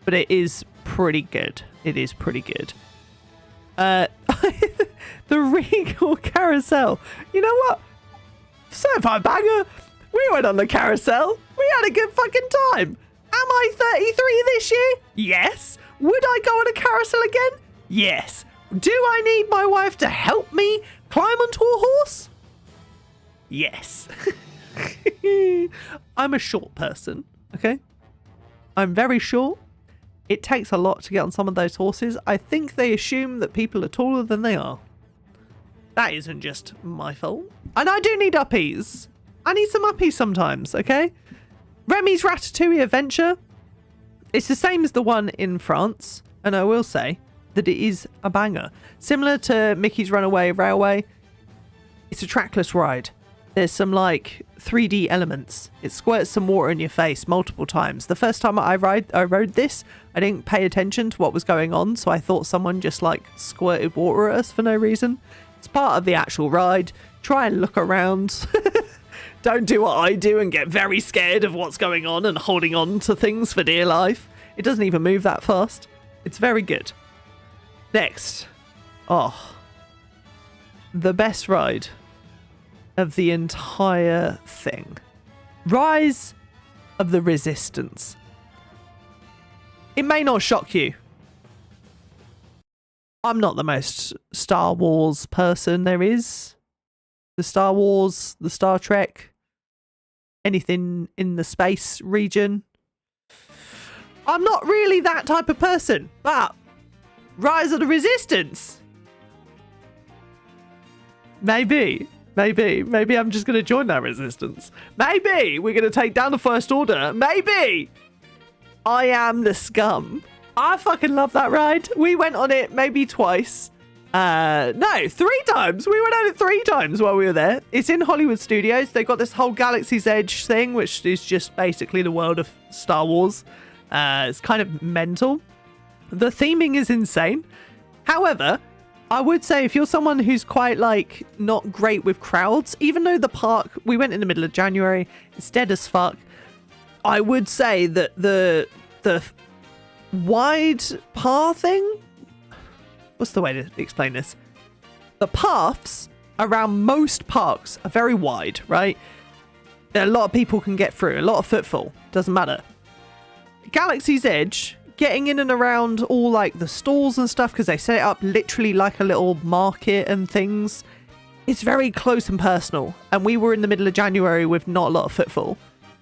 but it is pretty good. It is pretty good. The Regal Carousel. You know what? Certified banger. We went on the carousel. We had a good fucking time. Am I 33 this year? Yes. Would I go on a carousel again? Yes. Do I need my wife to help me climb onto a horse? Yes. I'm a short person, okay? I'm very short. It takes a lot to get on some of those horses. I think they assume that people are taller than they are. That isn't just my fault. And I do need uppies. I need some uppies sometimes, okay? Remy's Ratatouille Adventure. It's the same as the one in France. And I will say that it is a banger. Similar to Mickey's Runaway Railway. It's a trackless ride. There's some like 3D elements. It squirts some water in your face multiple times. The first time I rode this, I didn't pay attention to what was going on. So I thought someone just like squirted water at us for no reason. It's part of the actual ride. Try and look around. Don't do what I do and get very scared of what's going on and holding on to things for dear life. It doesn't even move that fast. It's very good. Next. Oh. The best ride of the entire thing. Rise of the Resistance. It may not shock you. I'm not the most Star Wars person there is. The Star Wars, the Star Trek, anything in the space region. I'm not really that type of person, but Rise of the Resistance. Maybe I'm just going to join that resistance. Maybe we're going to take down the First Order. Maybe I am the scum. I fucking love that ride. We went on it maybe twice. No, 3 times. We went on it 3 times while we were there. It's in Hollywood Studios. They've got this whole Galaxy's Edge thing, which is just basically the world of Star Wars. It's kind of mental. The theming is insane. However, I would say if you're someone who's quite like not great with crowds, even though the park, we went in the middle of January, it's dead as fuck. I would say that the wide pathing, what's the way to explain this? The paths around most parks are very wide, right? A lot of people can get through, a lot of footfall, doesn't matter. Galaxy's Edge, getting in and around all like the stalls and stuff, because they set it up literally like a little market and things, it's very close and personal. And we were in the middle of January with not a lot of footfall.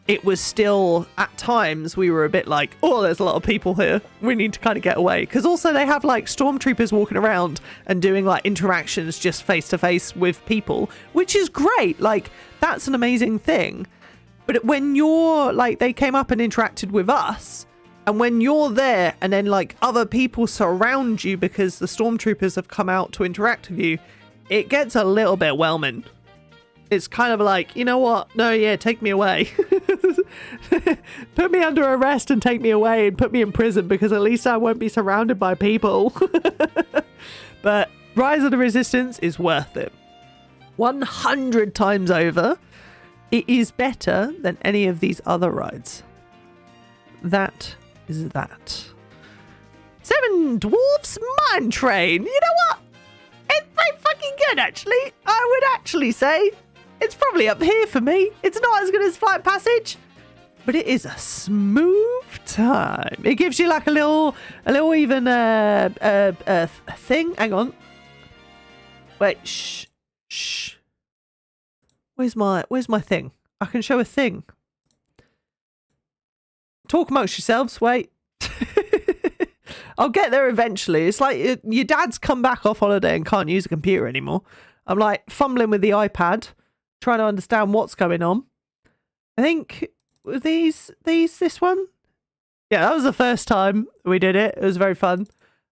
It was still, at times, we were a bit like, oh, there's a lot of people here. We need to kind of get away. Because also they have like stormtroopers walking around and doing like interactions just face to face with people, which is great. Like, that's an amazing thing. But when you're like, they came up and interacted with us, and when you're there and then like other people surround you because the stormtroopers have come out to interact with you, it gets a little bit whelming. It's kind of like, you know what? No, yeah, take me away. Put me under arrest and take me away and put me in prison, because at least I won't be surrounded by people. But Rise of the Resistance is worth it. 100 times over. It is better than any of these other rides. That is that. Seven Dwarfs Mine Train. You know what? It's pretty fucking good, actually. I would actually say it's probably up here for me. It's not as good as Flight Passage, but it is a smooth time. It gives you like a little even thing. Hang on. Wait, shh. Where's my thing? I can show a thing. Talk amongst yourselves. Wait. I'll get there eventually. It's like your dad's come back off holiday and can't use a computer anymore. I'm like fumbling with the iPad, trying to understand what's going on. I think this one. Yeah, that was the first time we did it. It was very fun.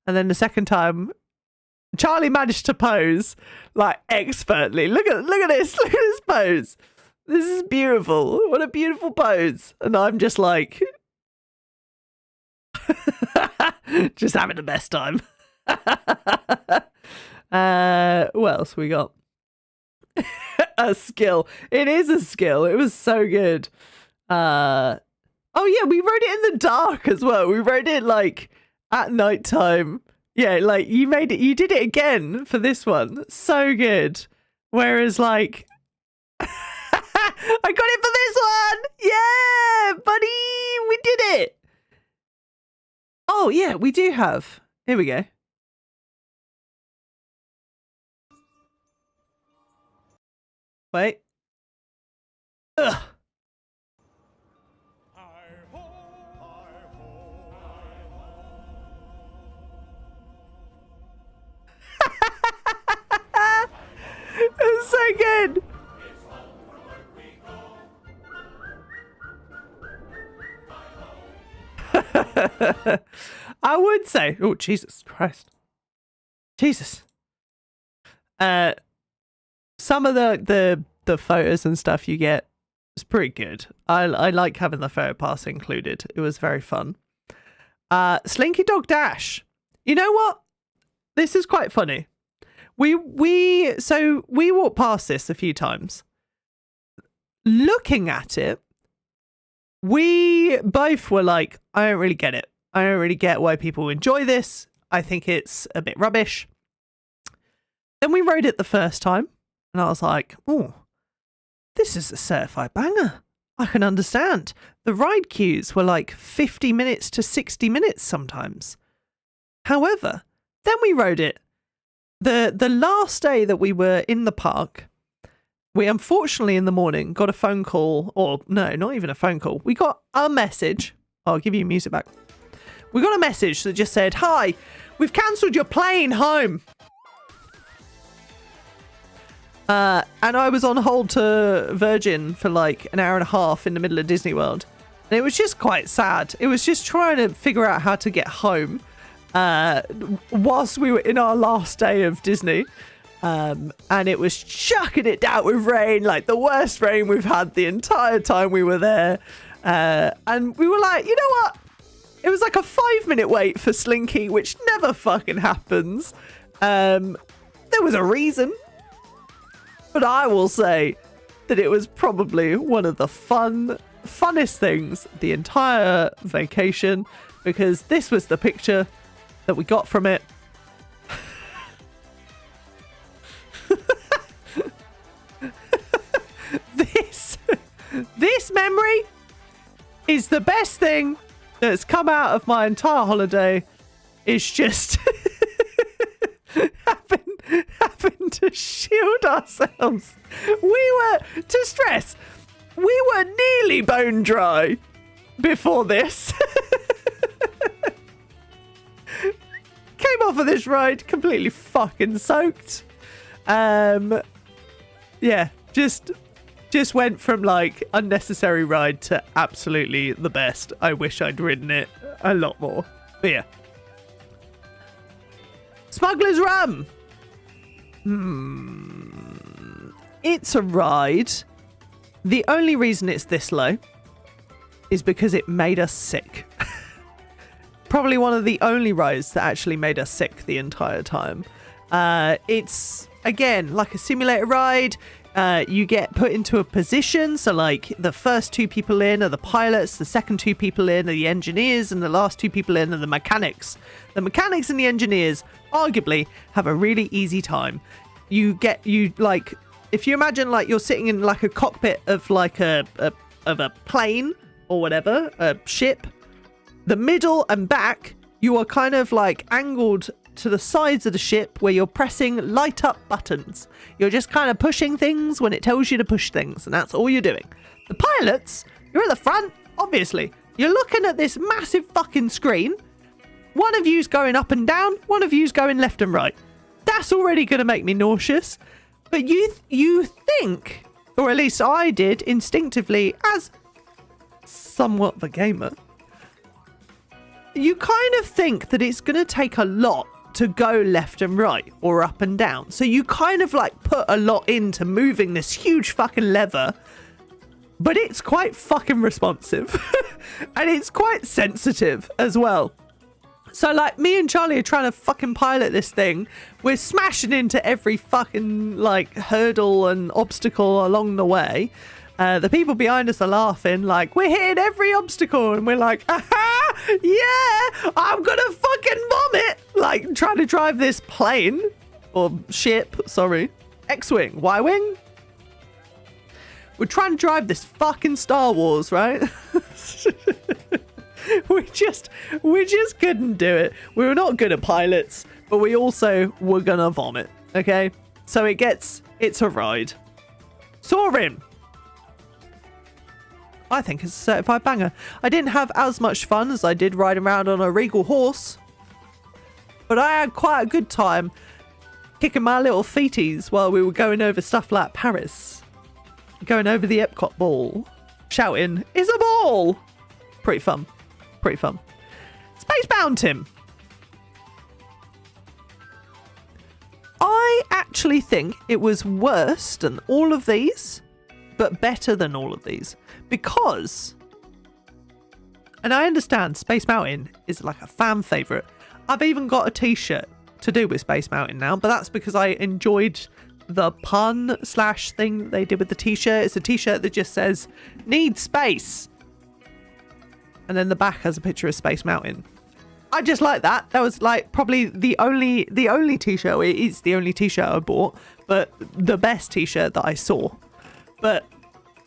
And then the second time, Charlie managed to pose like expertly. Look at this. Look at this pose. This is beautiful. What a beautiful pose. And I'm just like just having the best time. What else we got? A skill. It is a skill. It was so good. Oh yeah, we rode it in the dark as well. We rode it like at night time. Yeah, like you did it again for this one. So good. Whereas like I got it for this one. Yeah, buddy, we did it. Oh yeah, we do have. Here we go. Wait. Ugh. It's so good. I would say, oh Jesus Christ, Jesus. Some of the photos and stuff you get is pretty good. I like having the photo pass included. It was very fun. Slinky Dog Dash. You know what? This is quite funny. We walked past this a few times. Looking at it, we both were like, I don't really get it. I don't really get why people enjoy this. I think it's a bit rubbish. Then we rode it the first time, and I was like, oh, this is a certified banger. I can understand. The ride queues were like 50 minutes to 60 minutes sometimes. However, then we rode it. The last day that we were in the park, we unfortunately in the morning got a phone call, or no, not even a phone call. We got a message. I'll give you music back. We got a message that just said, hi, we've cancelled your plane home. And I was on hold to Virgin for like an hour and a half in the middle of Disney World. And it was just quite sad. It was just trying to figure out how to get home whilst we were in our last day of Disney. And it was chucking it down with rain, like the worst rain we've had the entire time we were there. And we were like, you know what? It was like a 5-minute wait for Slinky, which never fucking happens. There was a reason. But I will say that it was probably one of the funnest things the entire vacation, because this was the picture that we got from it. This memory is the best thing that's come out of my entire holiday. It's just having to shield ourselves. To stress, we were nearly bone dry before this. Came off of this ride completely fucking soaked. Yeah, just went from like unnecessary ride to absolutely the best. I wish I'd ridden it a lot more. But yeah. Smuggler's Run. It's a ride. The only reason it's this low is because it made us sick. Probably one of the only rides that actually made us sick the entire time. It's, again, like a simulator ride. You get put into a position. So, like, the first 2 people in are the pilots. The second 2 people in are the engineers. And the last 2 people in are the mechanics. The mechanics and the engineers, arguably, have a really easy time. If you imagine, like, you're sitting in, like, a cockpit of, like, of a plane or whatever, a ship, the middle and back, you are kind of, like, angled to the sides of the ship where you're pressing light up buttons. You're just kind of pushing things when it tells you to push things, and that's all you're doing. The pilots, you're at the front, obviously. You're looking at this massive fucking screen. One of you's going up and down, one of you's going left and right. That's already going to make me nauseous. But you think, or at least I did instinctively, as somewhat of a gamer, you kind of think that it's going to take a lot to go left and right or up and down. So you kind of like put a lot into moving this huge fucking lever, but it's quite fucking responsive and it's quite sensitive as well. So like me and Charlie are trying to fucking pilot this thing. We're smashing into every fucking like hurdle and obstacle along the way. The people behind us are laughing like, we're hitting every obstacle, and we're like, aha, yeah, I'm gonna fucking vomit, like trying to drive this plane or ship, sorry, X-Wing, Y-Wing. We're trying to drive this fucking Star Wars, right? we just couldn't do it. We were not good at pilots, but we also were gonna vomit, okay? So it's a ride. Saw him. I think it's a certified banger. I didn't have as much fun as I did riding around on a regal horse, but I had quite a good time kicking my little feeties while we were going over stuff like Paris, going over the Epcot ball, shouting, "It's a ball!" Pretty fun. Pretty fun. Space Mountain. I actually think it was worse than all of these, but better than all of these. Because, and I understand Space Mountain is like a fan favourite. I've even got a t-shirt to do with Space Mountain now, but that's because I enjoyed the pun slash thing that they did with the t-shirt. It's a t-shirt that just says, "Need space." And then the back has a picture of Space Mountain. I just like that. That was like probably the only t-shirt. It is the only t-shirt I bought, but the best t-shirt that I saw. But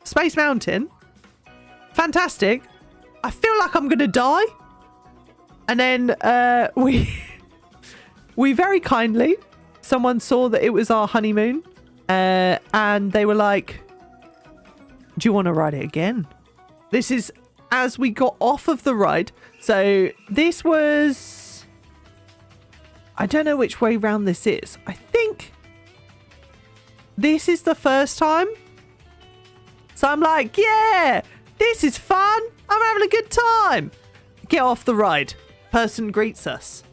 Space Mountain, fantastic. I feel like I'm gonna die. And then we very kindly, someone saw that it was our honeymoon, and they were like, "Do you want to ride it again?" This is as we got off of the ride. So this was, I don't know which way round this is. I think this is the first time. So I'm like, yeah, this is fun. I'm having a good time. Get off the ride. Person greets us.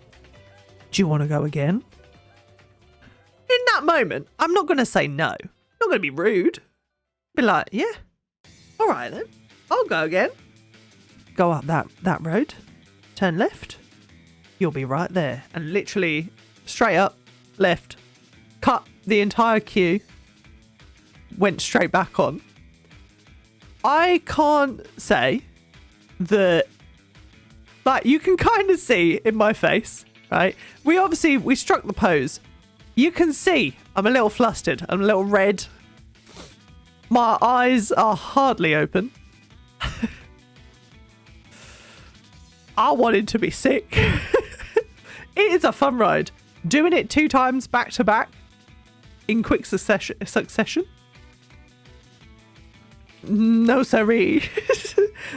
"Do you want to go again?" In that moment, I'm not going to say no. I'm not going to be rude. Be like, yeah, all right then. I'll go again. Go up that road. Turn left. You'll be right there. And literally straight up, left. Cut the entire queue. Went straight back on. I can't say that, like, you can kind of see in my face, right? We struck the pose. You can see I'm a little flustered. I'm a little red. My eyes are hardly open. I wanted to be sick. It is a fun ride. Doing it 2 times back to back in quick succession. No siree.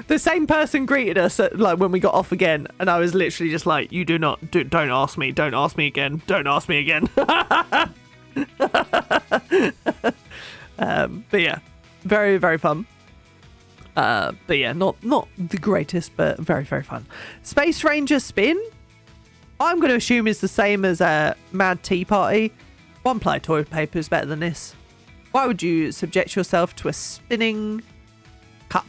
The same person greeted us at, like, when we got off again, and I was literally just like, don't ask me again, don't ask me again. But yeah, very, very fun. But yeah, not the greatest, but very, very fun. Space Ranger Spin, I'm going to assume is the same as a Mad Tea Party. 1-ply toilet paper is better than this. Why would you subject yourself to a spinning cup?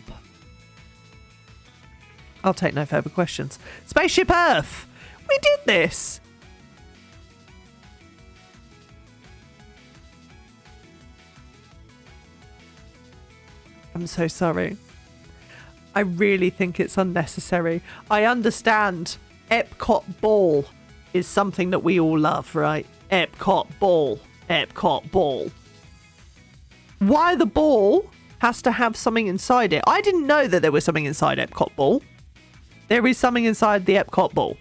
I'll take no further questions. Spaceship Earth. We did this. I'm so sorry. I really think it's unnecessary. I understand Epcot Ball is something that we all love, right? Epcot Ball. Epcot Ball. Why the ball has to have something inside it? I didn't know that there was something inside Epcot Ball. There is something inside the Epcot Ball.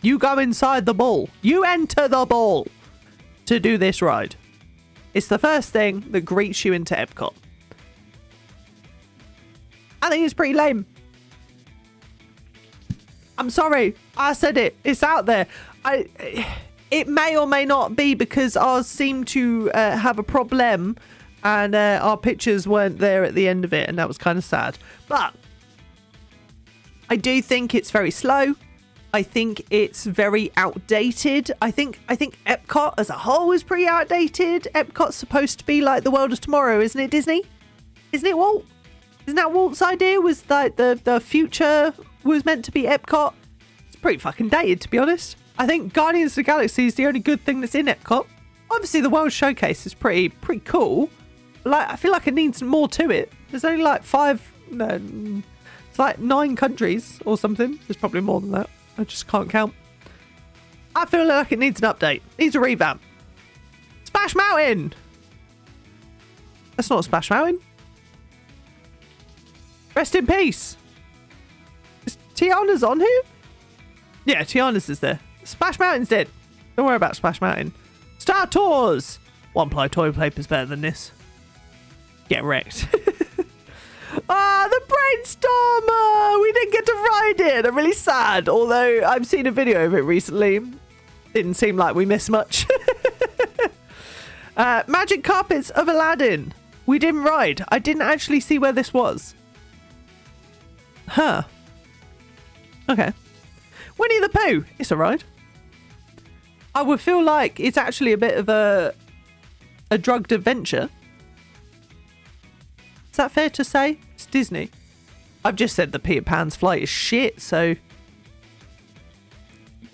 You go inside the ball. You enter the ball to do this ride. It's the first thing that greets you into Epcot. I think it's pretty lame. I'm sorry. I said it. It's out there. It may or may not be because ours seem to have a problem and our pictures weren't there at the end of it, and that was kind of sad. But I do think it's very slow. I think it's very outdated. I think Epcot as a whole is pretty outdated. Epcot's supposed to be like the world of tomorrow, isn't it, Disney? Isn't it, Walt? Isn't that Walt's idea? Was like the future was meant to be Epcot? It's pretty fucking dated, to be honest. I think Guardians of the Galaxy is the only good thing that's in Epcot. Obviously, the World Showcase is pretty cool. Like, I feel like it needs more to it. There's only like it's like 9 countries or something. There's probably more than that. I just can't count. I feel like it needs an update. Needs a revamp. Splash Mountain! That's not Splash Mountain. Rest in peace. Is Tiana's on here? Yeah, Tiana's is there. Splash Mountain's dead. Don't worry about Splash Mountain. Star Tours! One-ply toilet paper's better than this. Get wrecked. The Brainstormer! We didn't get to ride it. I'm really sad. Although I've seen a video of it recently. Didn't seem like we missed much. Magic Carpets of Aladdin. We didn't ride. I didn't actually see where this was. Huh. Okay. Winnie the Pooh. It's a ride. I would feel like it's actually a bit of a drugged adventure. Is that fair to say? It's Disney. I've just said that Peter Pan's flight is shit, so...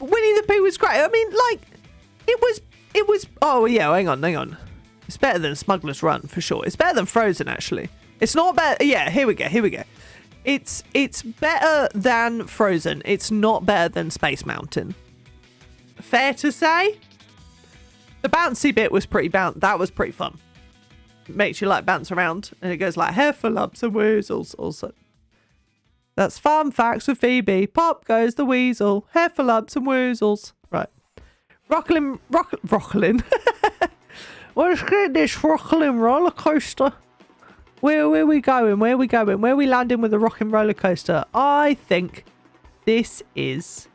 Winnie the Pooh was great. I mean, like, it was... Oh, yeah, hang on. It's better than Smuggler's Run, for sure. It's better than Frozen, actually. It's not better... Yeah, here we go. It's better than Frozen. It's not better than Space Mountain. Fair to say? The bouncy bit was that was pretty fun. It makes you like bounce around, and it goes like hair for lumps and woozles also. That's fun facts with Phoebe. Pop goes the weasel. Hair for lumps and woozles. Right. Rocklin. Let's get this rocklin roller coaster. Where are we going? Where are we landing with the rocking roller coaster? I think this is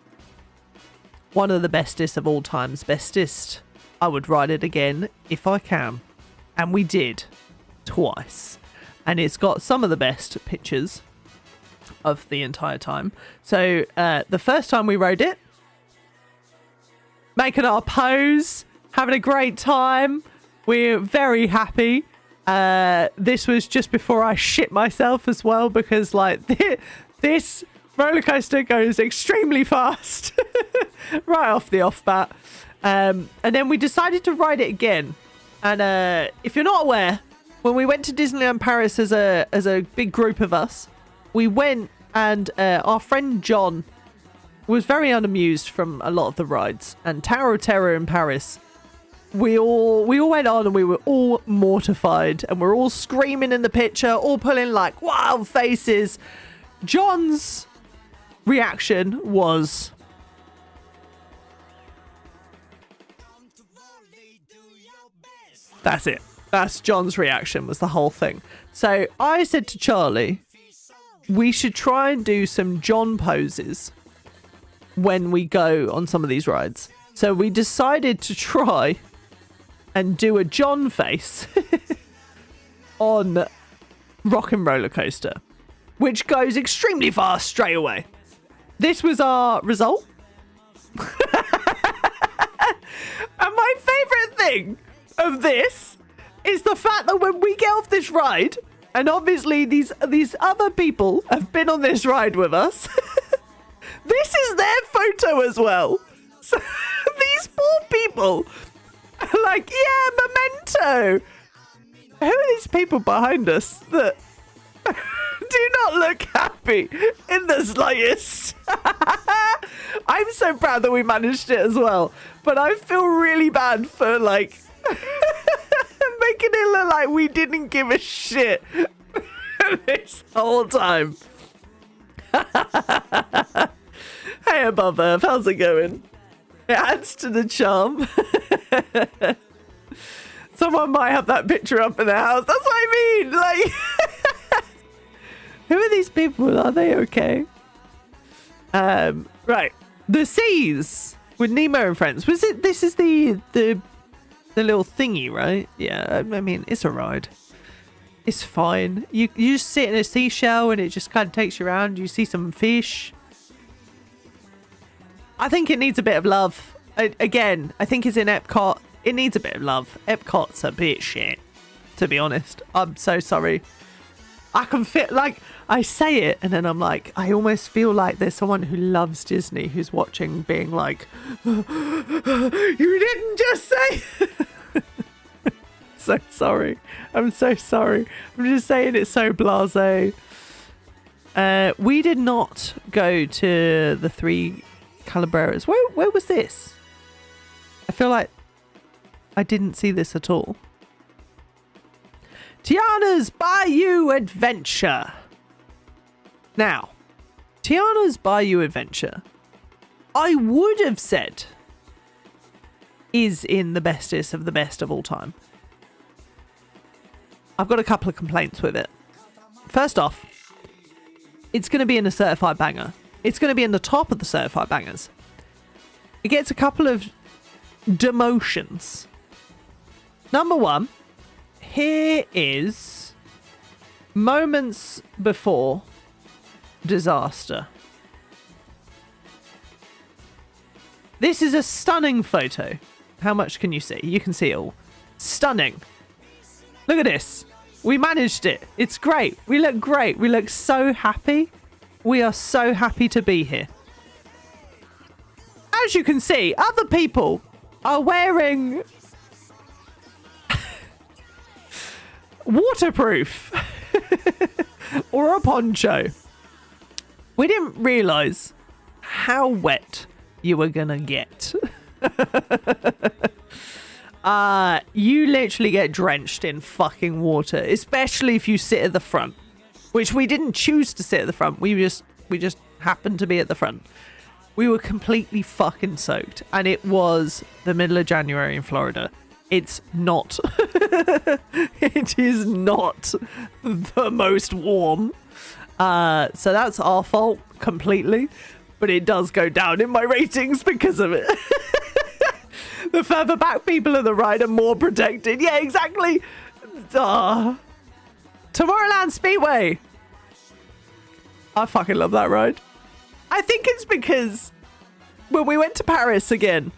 one of the bestest of all times. Bestest. I would ride it again if I can. And we did. Twice. And it's got some of the best pictures of the entire time. So the first time we rode it, making our pose, having a great time. We're very happy. This was just before I shit myself as well, because like this roller coaster goes extremely fast right off the bat. And then we decided to ride it again. And if you're not aware, when we went to Disneyland Paris as a big group of us, we went and our friend John was very unamused from a lot of the rides. And Tower of Terror in Paris, we all went on and we were all mortified, and we're all screaming in the picture, all pulling like wild faces. John's reaction was... That's it. That's John's reaction, was the whole thing. So I said to Charlie, we should try and do some John poses when we go on some of these rides. So we decided to try and do a John face on Rock and Roller Coaster, which goes extremely fast straight away. This was our result. And my favourite thing of this is the fact that when we get off this ride, and obviously these other people have been on this ride with us, this is their photo as well. So these poor people are like, yeah, memento. Who are these people behind us that Do not look happy in the slightest. I'm so proud that we managed it as well. But I feel really bad for, like, making it look like we didn't give a shit this whole time. Hey, Above Earth, how's it going? It adds to the charm. Someone might have that picture up in their house. That's what I mean. Like, who are these people? Are they okay? Right. The Seas with Nemo and friends. Was it? This is the little thingy, right? Yeah. I mean, it's a ride. It's fine. You just sit in a seashell and it just kind of takes you around. You see some fish. I think it needs a bit of love. Again, I think it's in Epcot. It needs a bit of love. Epcot's a bit shit, to be honest. I'm so sorry. I can fit, like, I say it and then I'm like, I almost feel like there's someone who loves Disney who's watching being like, you didn't just say. So sorry. I'm so sorry. I'm just saying it's so blasé. We did not go to the Three Calabreras. Where was this? I feel like I didn't see this at all. Tiana's Bayou Adventure. Now, Tiana's Bayou Adventure, I would have said, is in the bestest of the best of all time. I've got a couple of complaints with it. First off, it's going to be in a certified banger. It's going to be in the top of the certified bangers. It gets a couple of demotions. Number one, here is moments before disaster. This is a stunning photo. How much can you see? You can see it all. Stunning. Look at this. We managed it. It's great. We look great. We look so happy. We are so happy to be here. As you can see, other people are wearing waterproof or a poncho. We didn't realize how wet you were gonna get. You literally get drenched in fucking water, especially if you sit at the front, which we didn't choose to sit at the front. We just happened to be at the front. We were completely fucking soaked, and it was the middle of January in Florida. It's not. It is not the most warm. So that's our fault completely, but it does go down in my ratings because of it. The further back people of the ride are more protected. Yeah, exactly. Tomorrowland Speedway. I fucking love that ride. I think it's because when we went to Paris again,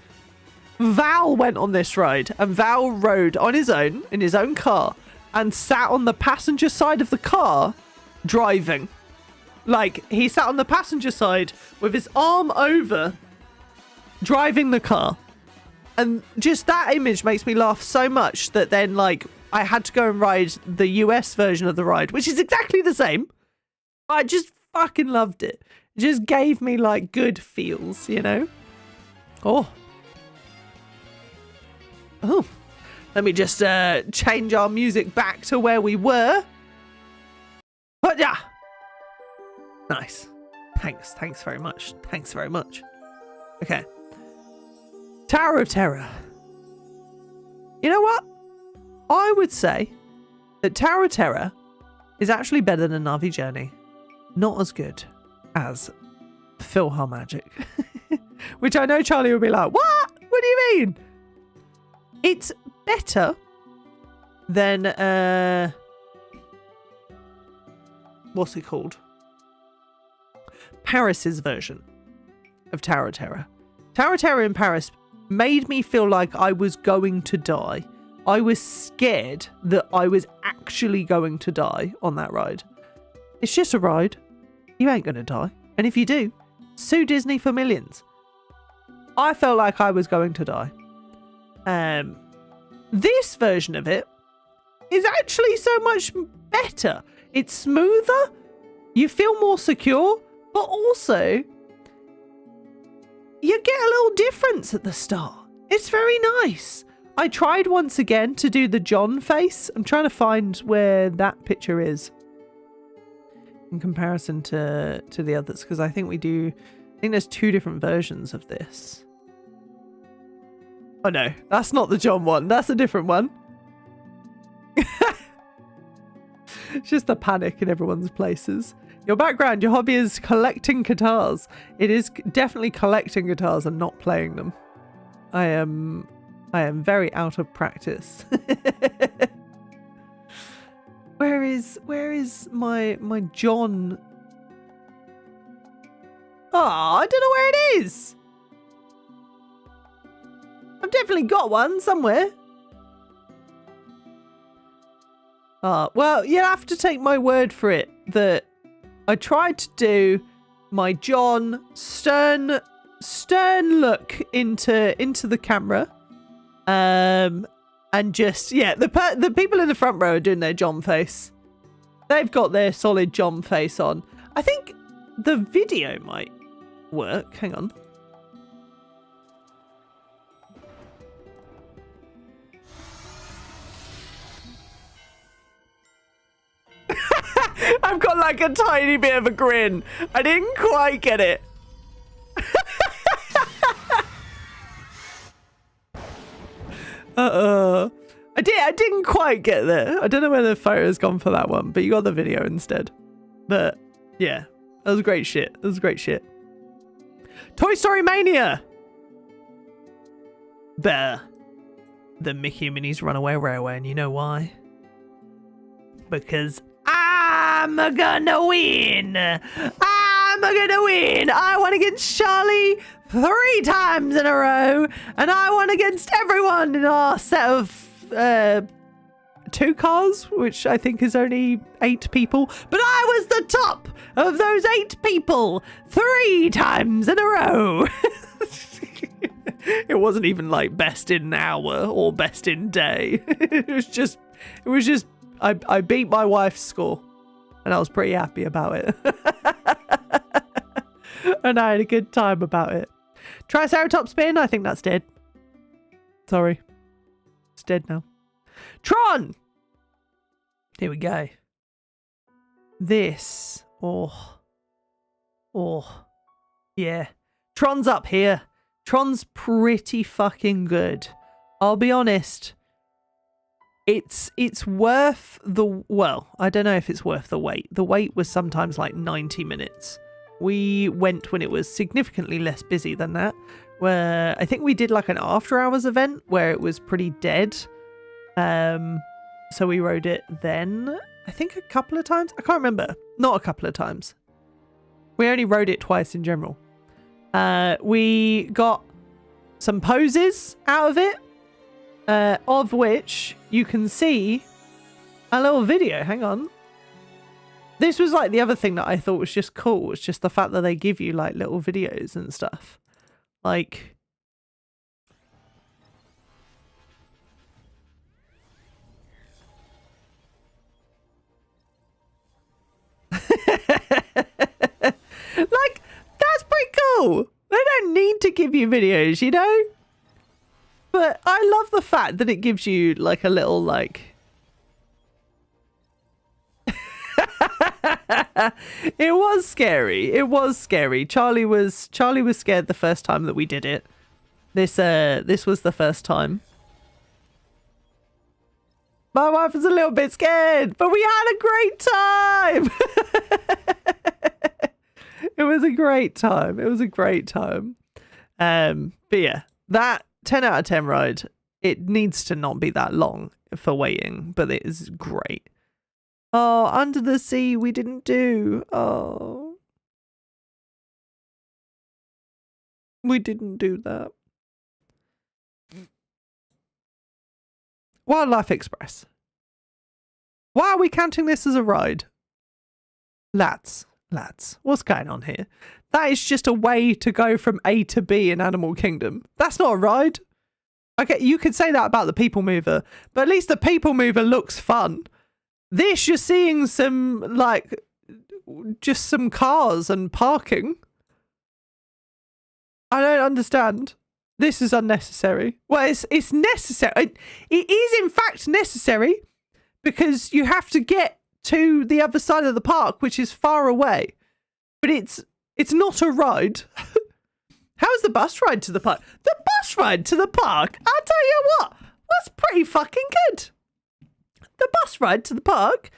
Val went on this ride and Val rode on his own in his own car and sat on the passenger side of the car driving. Like, he sat on the passenger side with his arm over driving the car. And just that image makes me laugh so much that then, like, I had to go and ride the US version of the ride, which is exactly the same. I just fucking loved it. It just gave me, like, good feels, you know? Oh. Let me just change our music back to where we were. But yeah. Nice. Thanks very much. Thanks very much. Okay. Tower of Terror. You know what? I would say that Tower of Terror is actually better than Navi Journey. Not as good as PhilharMagic. Which I know Charlie will be like, what? What do you mean? It's better than, what's it called? Paris's version of Tower of Terror. Tower of Terror in Paris made me feel like I was going to die. I was scared that I was actually going to die on that ride. It's just a ride. You ain't gonna die. And if you do, sue Disney for millions. I felt like I was going to die. This version of it is actually so much better. It's smoother. You feel more secure, but also you get a little difference at the start. It's very nice. I tried once again to do the John face. I'm trying to find where that picture is in comparison to the others, because I think there's 2 different versions of this. Oh no, that's not the John one. That's a different one. It's just the panic in everyone's places. Your background, your hobby is collecting guitars. It is definitely collecting guitars and not playing them. I am very out of practice. Where is my John? Oh, I don't know where it is. I've definitely got one somewhere. Well, you have to take my word for it that I tried to do my John stern look into the camera. And just, yeah, the people in the front row are doing their John face. They've got their solid John face on. I think the video might work. Hang on. I've got like a tiny bit of a grin. I didn't quite get it. I didn't quite get there. I don't know where the photo's gone for that one, but you got the video instead. But yeah, that was great shit. That was great shit. Toy Story Mania. Better than Mickey and Minnie's Runaway Railway, and you know why? Because I'm gonna win. I'm gonna win. I won against Charlie 3 times in a row, and I won against everyone in our set of 2 cars, which I think is only 8 people. But I was the top of those 8 people 3 times in a row. It wasn't even like best in hour or best in day. It was just I beat my wife's score, and I was pretty happy about it. And I had a good time about it. Triceratops spin, I think that's dead. Sorry. It's dead now. Tron! Here we go. This. Oh. Yeah. Tron's up here. Tron's pretty fucking good. I'll be honest. It's worth the... Well, I don't know if it's worth the wait. The wait was sometimes like 90 minutes. We went when it was significantly less busy than that. Where I think we did like an after hours event where it was pretty dead. So we rode it then. I think a couple of times. I can't remember. Not a couple of times. We only rode it twice in general. We got some poses out of it. Of which you can see a little video. Hang on. This was like the other thing that I thought was just cool. It's just the fact that they give you like little videos and stuff. Like... Like, that's pretty cool. They don't need to give you videos, you know? But I love the fact that it gives you like a little like... It was scary. It was scary. Charlie was scared the first time that we did it. This was the first time. My wife was a little bit scared, but we had a great time. It was a great time. It was a great time. But yeah, that 10 out of 10 ride, it needs to not be that long for waiting, but it is great. Oh, Under the Sea we didn't do. Oh. We didn't do that. Wildlife Express. Why are we counting this as a ride? Lads, what's going on here? That is just a way to go from A to B in Animal Kingdom. That's not a ride. Okay, you could say that about the People Mover, but at least the People Mover looks fun. This, you're seeing some, like, just some cars and parking. I don't understand. This is unnecessary. Well, it's necessary. It is, in fact, necessary because you have to get to the other side of the park, which is far away. But it's not a ride. How's the bus ride to the park? The bus ride to the park, I'll tell you what, was pretty fucking good. The bus ride to the park,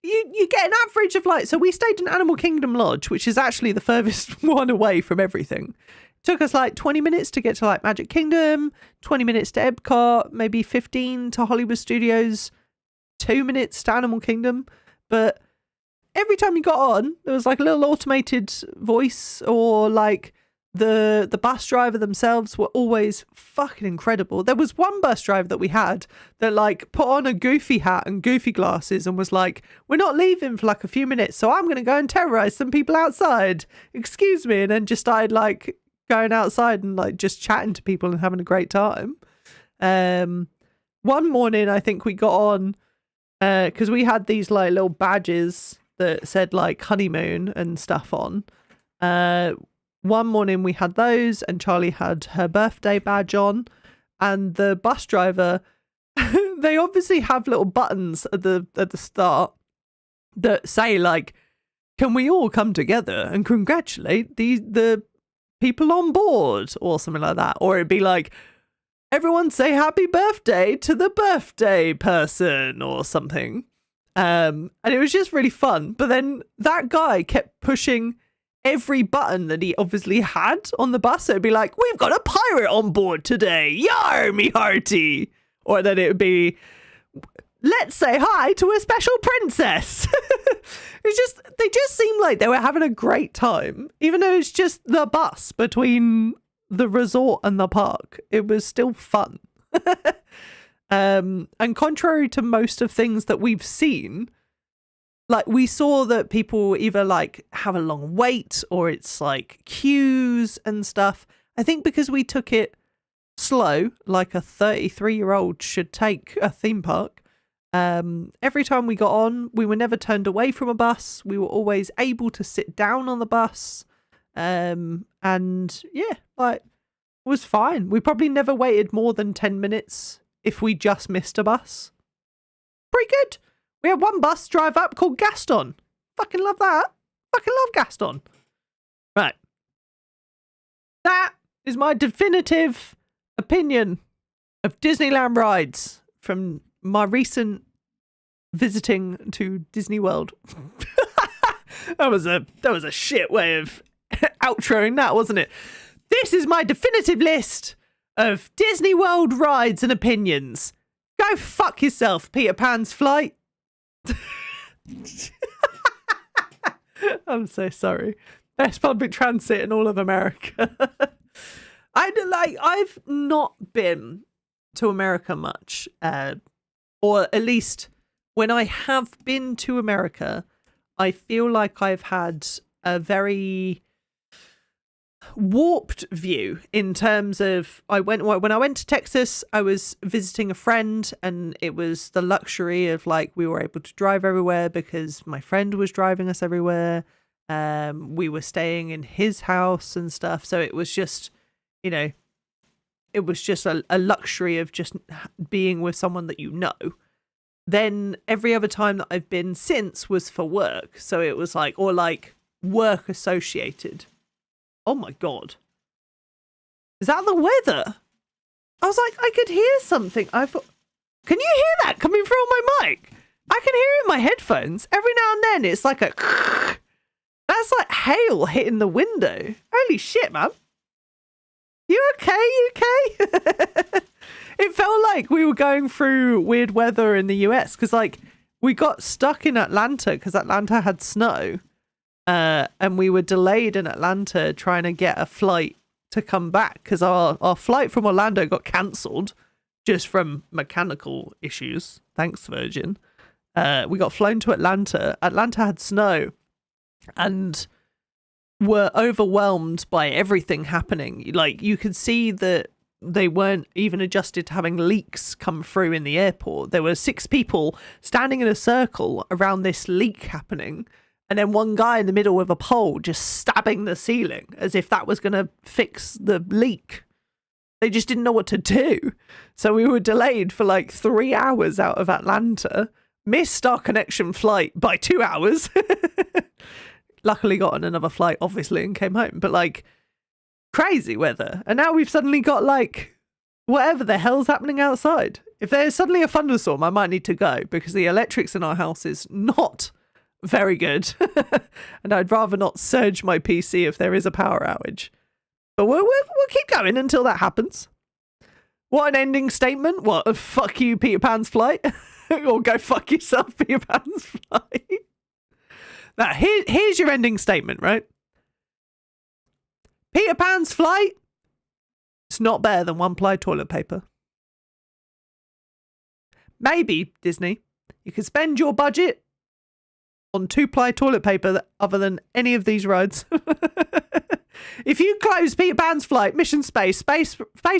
you get an average of like, so we stayed in Animal Kingdom Lodge, which is actually the furthest one away from everything. It took us like 20 minutes to get to like Magic Kingdom, 20 minutes to Epcot, maybe 15 to Hollywood Studios, 2 minutes to Animal Kingdom. But every time you got on, there was like a little automated voice, or like the bus driver themselves were always fucking incredible. There was one bus driver that we had that like put on a goofy hat and goofy glasses and was like, we're not leaving for like a few minutes, so I'm going to go and terrorize some people outside. Excuse me. And then just started like going outside and like just chatting to people and having a great time. One morning, I think we got on because we had these like little badges that said like honeymoon and stuff on. One morning we had those, and Charlie had her birthday badge on, and the bus driver, they obviously have little buttons at the start that say like, can we all come together and congratulate the people on board, or something like that. Or it'd be like, everyone say happy birthday to the birthday person, or something. And it was just really fun. But then that guy kept pushing every button that he obviously had on the bus. So it'd be like, we've got a pirate on board today, yar me hearty. Or then it would be, let's say hi to a special princess. They just seemed like they were having a great time, even though it's just the bus between the resort and the park. It was still fun. And contrary to most of things that we've seen, like we saw that people either like have a long wait or it's like queues and stuff. I think because we took it slow, like a 33-year-old should take a theme park. Every time we got on, we were never turned away from a bus. We were always able to sit down on the bus. And yeah, like it was fine. We probably never waited more than 10 minutes if we just missed a bus. Pretty good. We had one bus drive up called Gaston. Fucking love that. Fucking love Gaston. Right. That is my definitive opinion of Disneyland rides from my recent visiting to Disney World. That was a shit way of outroing that, wasn't it? This is my definitive list of Disney World rides and opinions. Go fuck yourself, Peter Pan's Flight. I'm so sorry. Best public transit in all of America. I've not been to America much, or at least when I have been to America, I feel like I've had a very warped view in terms of when I went to Texas, I was visiting a friend, and it was the luxury of like we were able to drive everywhere because my friend was driving us everywhere. We were staying in his house and stuff, so it was just, you know, it was just a luxury of just being with someone that you know. Then every other time that I've been since was for work, so it was like, or like work associated. Oh my God. Is that the weather? I was like, I could hear something. I thought, can you hear that coming through on my mic? I can hear it in my headphones. Every now and then it's like a that's like hail hitting the window. Holy shit, man. You okay? You okay? It felt like we were going through weird weather in the US because like we got stuck in Atlanta because Atlanta had snow. And we were delayed in Atlanta trying to get a flight to come back because our flight from Orlando got cancelled just from mechanical issues. Thanks, Virgin. We got flown to Atlanta. Atlanta had snow and were overwhelmed by everything happening. Like you could see that they weren't even adjusted to having leaks come through in the airport. There were 6 people standing in a circle around this leak happening, and then one guy in the middle with a pole just stabbing the ceiling as if that was going to fix the leak. They just didn't know what to do. So we were delayed for like 3 hours out of Atlanta, missed our connection flight by 2 hours. Luckily got on another flight, obviously, and came home. But like, crazy weather. And now we've suddenly got like, whatever the hell's happening outside. If there's suddenly a thunderstorm, I might need to go because the electrics in our house is not very good. And I'd rather not surge my PC if there is a power outage. But we'll keep going until that happens. What an ending statement. What? Fuck you, Peter Pan's flight? Or go fuck yourself, Peter Pan's flight. Now, here's your ending statement, right? Peter Pan's flight, it's not better than 1-ply toilet paper. Maybe, Disney, you could spend your budget on 2-ply toilet paper other than any of these rides. If you close Peter Pan's flight, Mission Space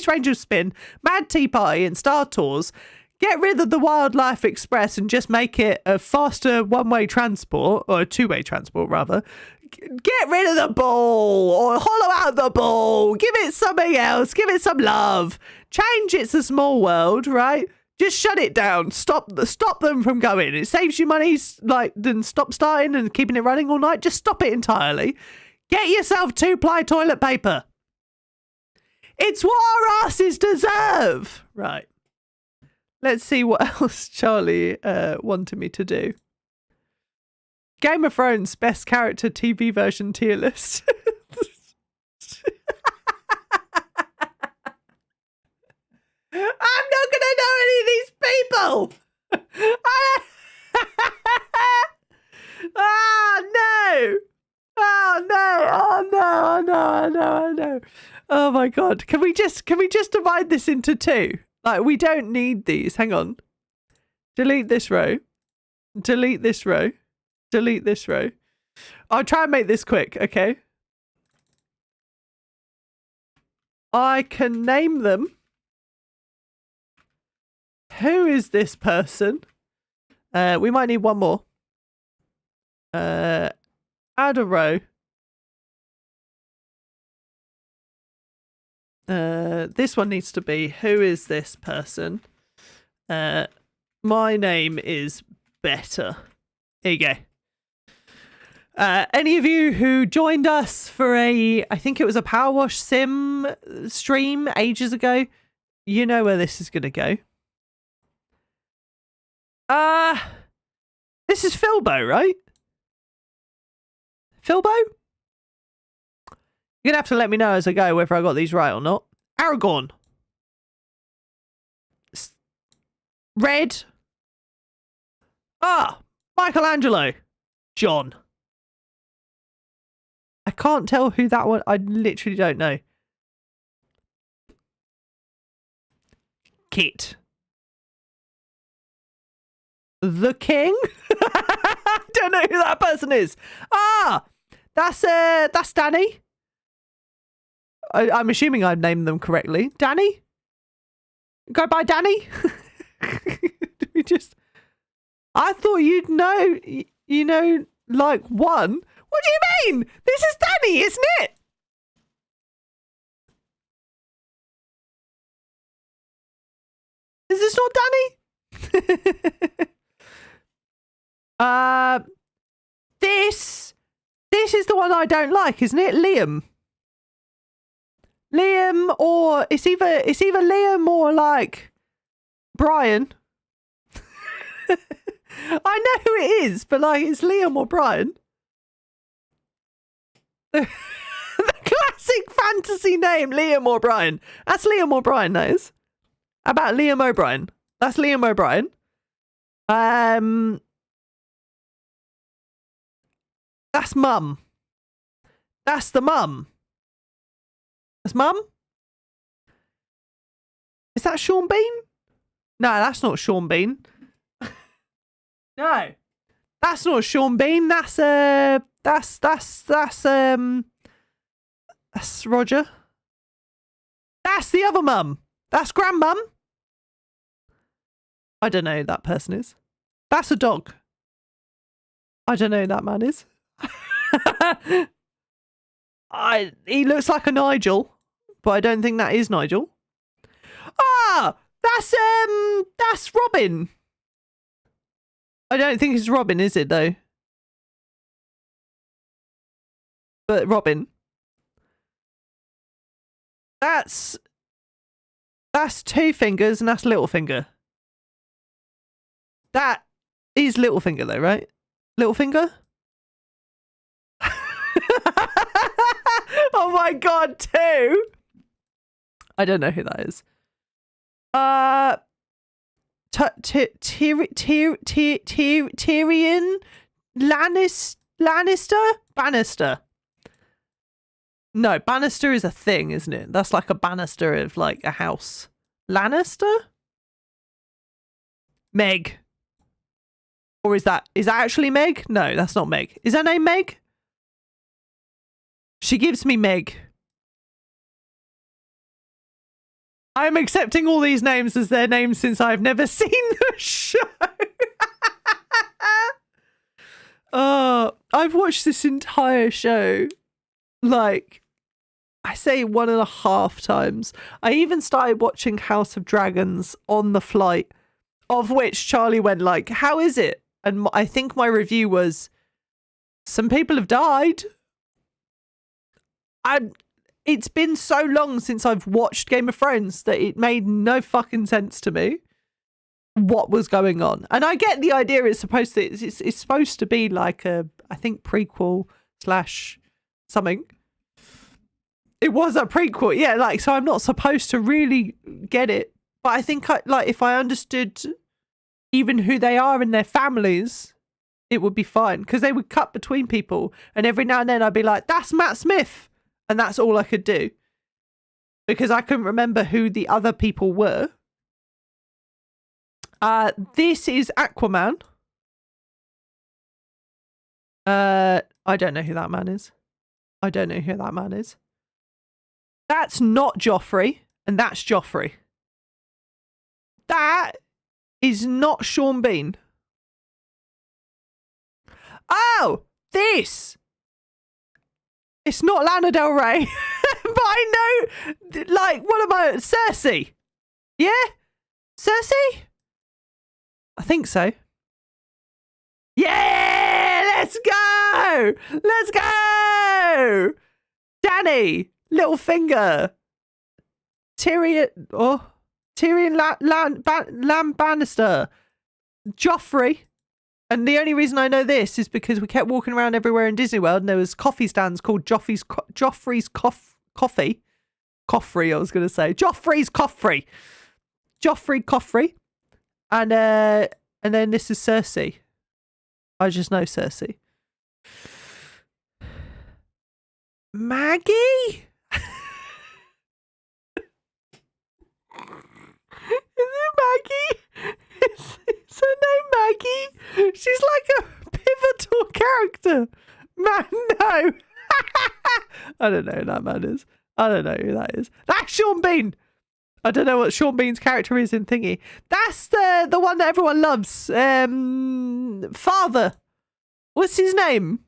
Ranger Spin, Mad Tea Party and Star Tours, get rid of the Wildlife Express and just make it a faster one-way transport, or a two-way transport rather, get rid of the ball or hollow out the ball, give it something else, give it some love, change It's a Small World, right? Just shut it down. Stop them from going. It saves you money, like, than stop starting and keeping it running all night. Just stop it entirely. Get yourself 2-ply toilet paper. It's what our asses deserve. Right. Let's see what else Charlie wanted me to do. Game of Thrones best character TV version tier list. I'm not going to know any of these people. Oh, no. Oh, no. Oh, no. Oh, my God. Can we just divide this into 2? Like, we don't need these. Hang on. Delete this row. Delete this row. Delete this row. I'll try and make this quick, okay? I can name them. Who is this person? We might need one more. Add a row. This one needs to be, who is this person? My name is Better. There you go. Any of you who joined us for I think it was a Power Wash Sim stream ages ago, you know where this is going to go. This is Philbo, right? Philbo? You're going to have to let me know as I go whether I got these right or not. Aragorn. Red. Michelangelo. John. I can't tell who that one... I literally don't know. Kit. The King? I don't know who that person is. That's Danny. I'm assuming I've named them correctly. Danny? Go by Danny? We just... I thought you'd know, you know, like one. What do you mean? This is Danny, isn't it? Is this not Danny? This is the one I don't like, isn't it? Liam. Liam, or it's either Liam or like Brian. I know who it is, but like it's Liam or Brian. The classic fantasy name, Liam O'Brien. That's Liam O'Brien, that is. How about Liam O'Brien? That's Liam O'Brien. That's Mum. That's the Mum. That's Mum? Is that Sean Bean? No, that's not Sean Bean. No. That's not Sean Bean. That's Roger. That's the other mum. That's grandmum. I don't know who that person is. That's a dog. I don't know who that man is. He looks like a Nigel, but I don't think that is Nigel. Ah, that's Robin. I don't think it's Robin, is it though? But Robin. That's Two Fingers and that's Littlefinger. That is Littlefinger though, right? Littlefinger? Oh my god, two. I don't know who that is. Tyrion Lannister? Bannister. No, Bannister is a thing, isn't it? That's like a banister of like a house. Lannister? Meg. Or is that actually Meg? No, that's not Meg. Is her name Meg? She gives me Meg. I'm accepting all these names as their names since I've never seen the show. I've watched this entire show like I say 1.5 times. I even started watching House of Dragons on the flight, of which Charlie went like, how is it? And I think my review was, some people have died. It's been so long since I've watched Game of Thrones that it made no fucking sense to me what was going on. And I get the idea it's supposed to be like a, I think, prequel / something. It was a prequel, yeah, like, so I'm not supposed to really get it. But I think if I understood even who they are and their families, it would be fine. Because they would cut between people. And every now and then I'd be like, that's Matt Smith. And that's all I could do. Because I couldn't remember who the other people were. This is Aquaman. I don't know who that man is. I don't know who that man is. That's not Joffrey. And that's Joffrey. That is not Sean Bean. Oh, this. It's not Lana Del Rey. But I know, like, what am I? Cersei. Yeah? Cersei? I think so. Yeah! Let's go! Let's go! Danny, Littlefinger, Tyrion Lannister, Joffrey. And the only reason I know this is because we kept walking around everywhere in Disney World and there was coffee stands called Joffrey's Coffee. Coffrey, I was going to say. Joffrey's Coffrey. Joffrey Coffrey. And then this is Cersei. I just know Cersei. Maggie? Is it Maggie? Is her name Maggie? She's like a pivotal character. Man, no. I don't know who that man is. I don't know who that is. That's Sean Bean. I don't know what Sean Bean's character is in Thingy. That's the one that everyone loves. Father. What's his name?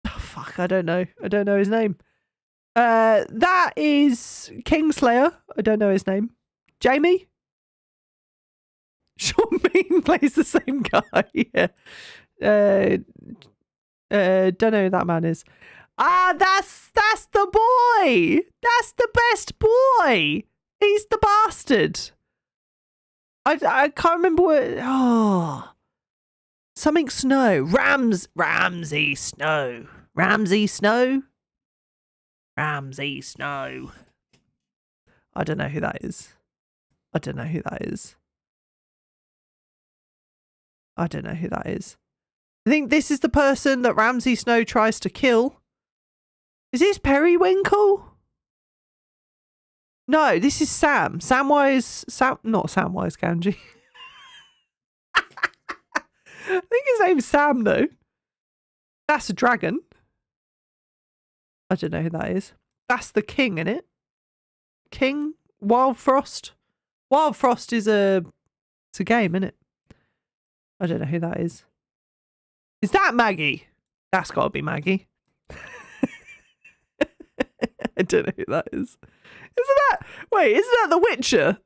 Oh, fuck, I don't know. I don't know his name. That is Kingslayer. I don't know his name. Jamie? Sean Bean plays the same guy. Yeah. Don't know who that man is. Ah, that's the boy. That's the best boy. He's the bastard. I can't remember what. Oh, something Snow. Ramsay Snow. Ramsay Snow. Ramsay Snow. I don't know who that is. I don't know who that is. I don't know who that is. I think this is the person that Ramsay Snow tries to kill. Is this Periwinkle? No, this is Sam. Not Samwise Gamgee. I think his name's Sam, though. That's a dragon. I don't know who that is. That's the king, innit? King? Wild Frost? Wild Frost is it's a game, isn't it? I don't know who that is. Is that Maggie? That's got to be Maggie. I don't know who that is. Isn't that The Witcher?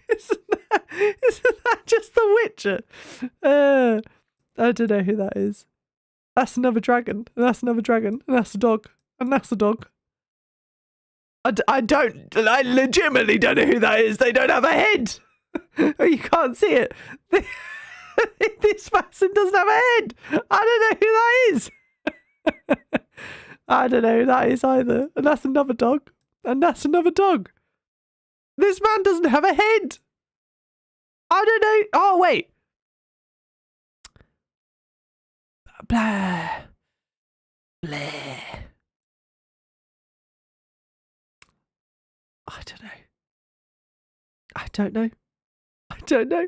Isn't that just The Witcher? I don't know who that is. That's another dragon. And that's another dragon. And that's a dog. And that's a dog. I legitimately don't know who that is. They don't have a head. You can't see it. This person doesn't have a head. I don't know who that is. I don't know who that is either. And that's another dog. And that's another dog. This man doesn't have a head. I don't know. Oh, wait. Blah. Blah. I don't know. I don't know. I don't know.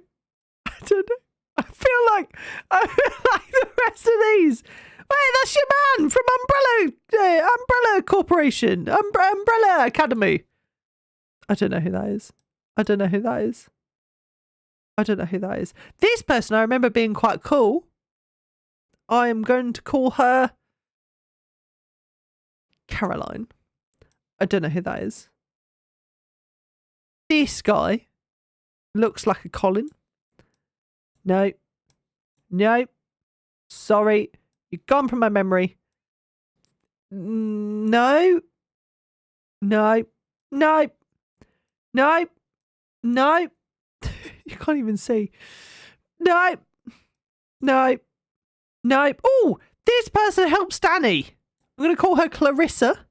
I don't know. I feel like the rest of these. Wait, that's your man from Umbrella Corporation, Umbrella Academy. I don't know who that is. I don't know who that is. I don't know who that is. This person I remember being quite cool. I am going to call her Caroline. I don't know who that is. This guy looks like a Colin. No. No. Sorry. You've gone from my memory. No. No. No. No. No. You can't even see. No. No. No. Oh, this person helps Danny. I'm going to call her Clarissa.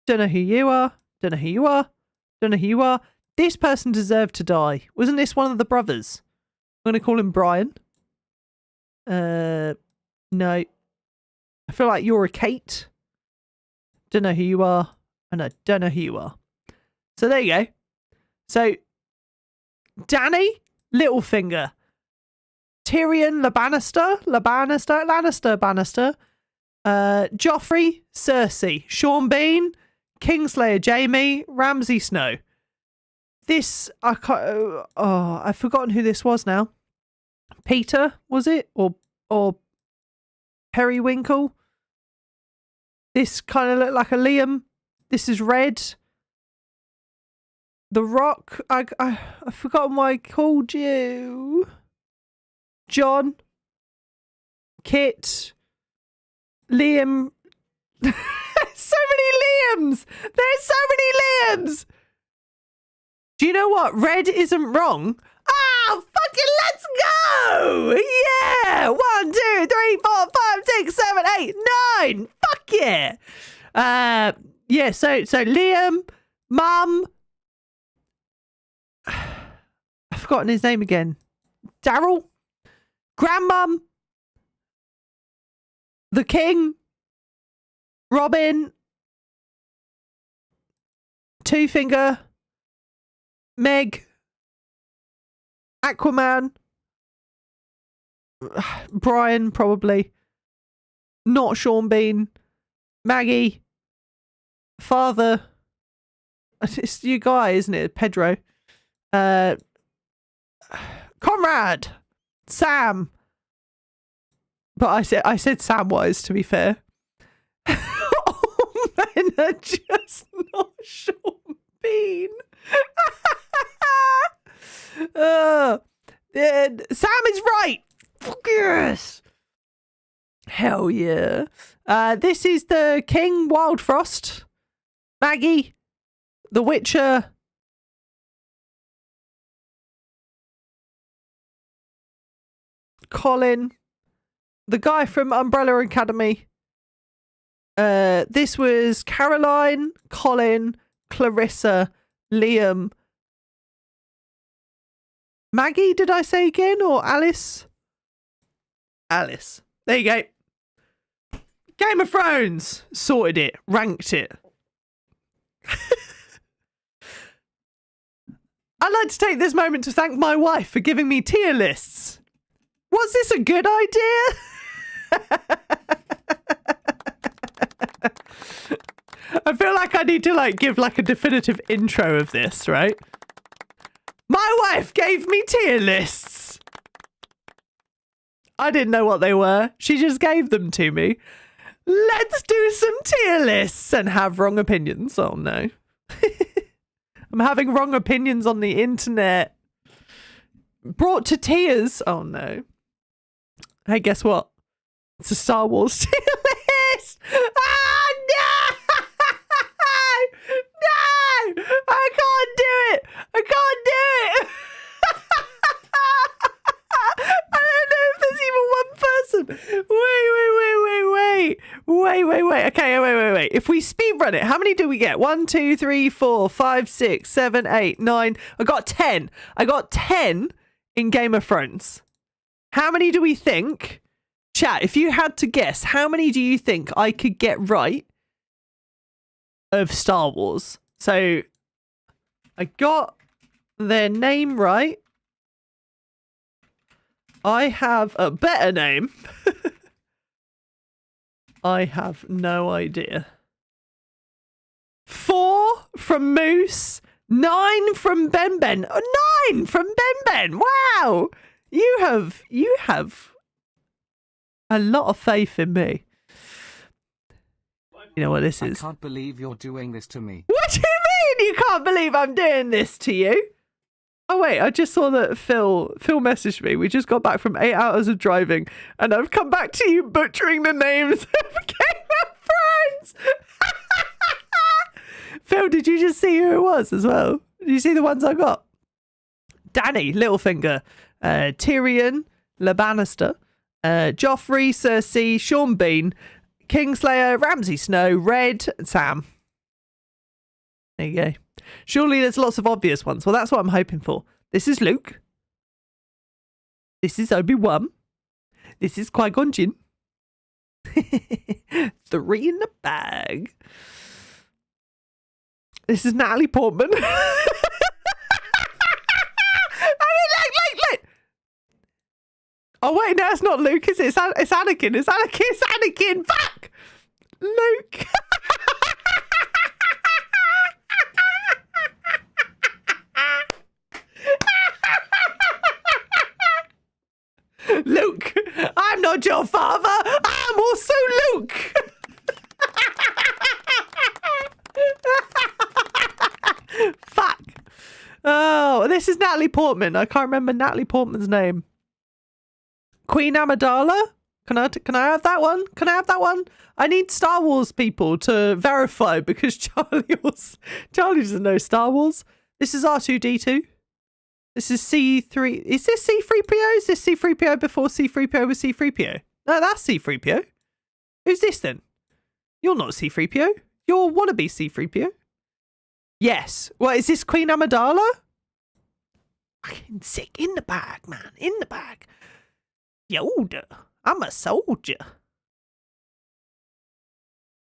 Don't know who you are. Don't know who you are. Don't know who you are. This person deserved to die. Wasn't this one of the brothers? I'm going to call him Brian. No. I feel like you're a Kate. Don't know who you are. And I don't know who you are. So there you go. So, Danny, Littlefinger. Tyrion, Lannister. Joffrey, Cersei. Sean Bean, Kingslayer, Jamie, Ramsay Snow. This, I can't, I've forgotten who this was now. Peter, was it? Or Periwinkle? This kind of looked like a Liam. This is Red. The Rock. I've forgotten what I called you. John. Kit. Liam. So many Liams. There's so many Liams. Do you know what? Red isn't wrong. Ah, fucking let's go! Yeah! 1, 2, 3, 4, 5, 6, 7, 8, 9! Fuck yeah! Yeah, so Liam, Mum. I've forgotten his name again. Daryl? Grandmum? The King? Robin? Two Finger? Meg? Aquaman? Brian, probably. Not Sean Bean. Maggie. Father. It's your guy, isn't it? Pedro. Conrad. Sam. But I said Samwise, to be fair. All men are just not Sean Bean. Sam is right. Fuck yes. Hell yeah. This is the King, Wildfrost, Maggie, The Witcher, Colin, the guy from Umbrella Academy. This was Caroline, Colin, Clarissa, Liam, Maggie, did I say again? Or Alice? Alice. There you go. Game of Thrones. Sorted it. Ranked it. I'd like to take this moment to thank my wife for giving me tier lists. Was this a good idea? I feel like I need to like give like a definitive intro of this, right? My wife gave me tier lists. I didn't know what they were. She just gave them to me. Let's do some tier lists and have wrong opinions. Oh no. I'm having wrong opinions on the internet. Brought to tears. Oh no. Hey, guess what? It's a Star Wars tier list. Ah, no! No! I can't do it. I can't do it. I don't know if there's even one person. Wait. Okay, wait. If we speed run it, how many do we get? 1, 2, 3, 4, 5, 6, 7, 8, 9. I got 10. I got 10 in Game of Thrones. How many do we think? Chat, if you had to guess, how many do you think I could get right of Star Wars? So I got their name right. I have a better name. I have no idea. 4 from Moose. 9 from Ben. Oh, 9 from Ben. Wow. You have a lot of faith in me. You know what this is? I can't believe you're doing this to me. What do you mean you can't believe I'm doing this to you? Oh wait, I just saw that Phil messaged me. We just got back from 8 hours of driving and I've come back to you butchering the names of Game of Thrones. Phil, did you just see who it was as well? Did you see the ones I got? Danny, Littlefinger, Tyrion, Labannister, Joffrey, Cersei, Sean Bean, Kingslayer, Ramsay Snow, Red, and Sam. There you go. Surely there's lots of obvious ones. Well, that's what I'm hoping for. This is Luke. This is Obi-Wan. This is Qui-Gon Jinn. 3 in the bag. This is Natalie Portman. I mean, look. Oh, wait, no, it's not Luke, is it? It's Anakin. It's Anakin. Fuck! Luke. Luke, I'm not your father. I'm also Luke. Fuck. Oh, this is Natalie Portman. I can't remember Natalie Portman's name. Queen Amidala? Can I have that one? Can I have that one? I need Star Wars people to verify because Charlie doesn't know Star Wars. This is R2-D2. This is C3. Is this C3PO? Is this C3PO before C3PO was C3PO? No, that's C3PO. Who's this then? You're not C3PO. You're wannabe C3PO. Yes. Well, is this Queen Amidala? Fucking sick. In the bag, man. In the bag. Yoda. I'm a soldier.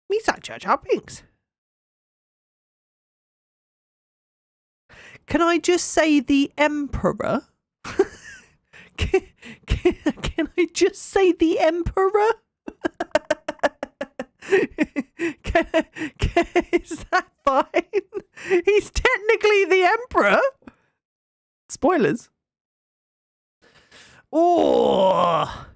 Me's like Jar Jar Binks. Can I just say the Emperor? Can I just say the Emperor? Is that fine? He's technically the Emperor. Spoilers. Oh.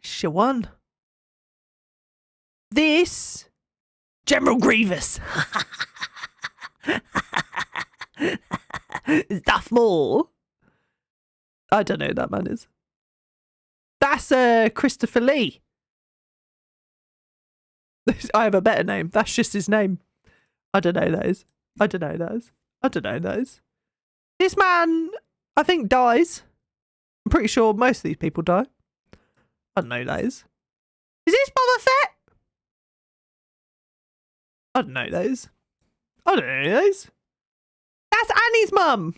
Shawan. This General Grievous. Darth Maul. I don't know who that man is. That's Christopher Lee. I have a better name. That's just his name. I don't know who that is. I don't know who that is. I don't know who that is. This man, I think, dies. I'm pretty sure most of these people die. I don't know who that is. Is this Boba Fett? I don't know who that is. I don't know who that is. That's Annie's mum.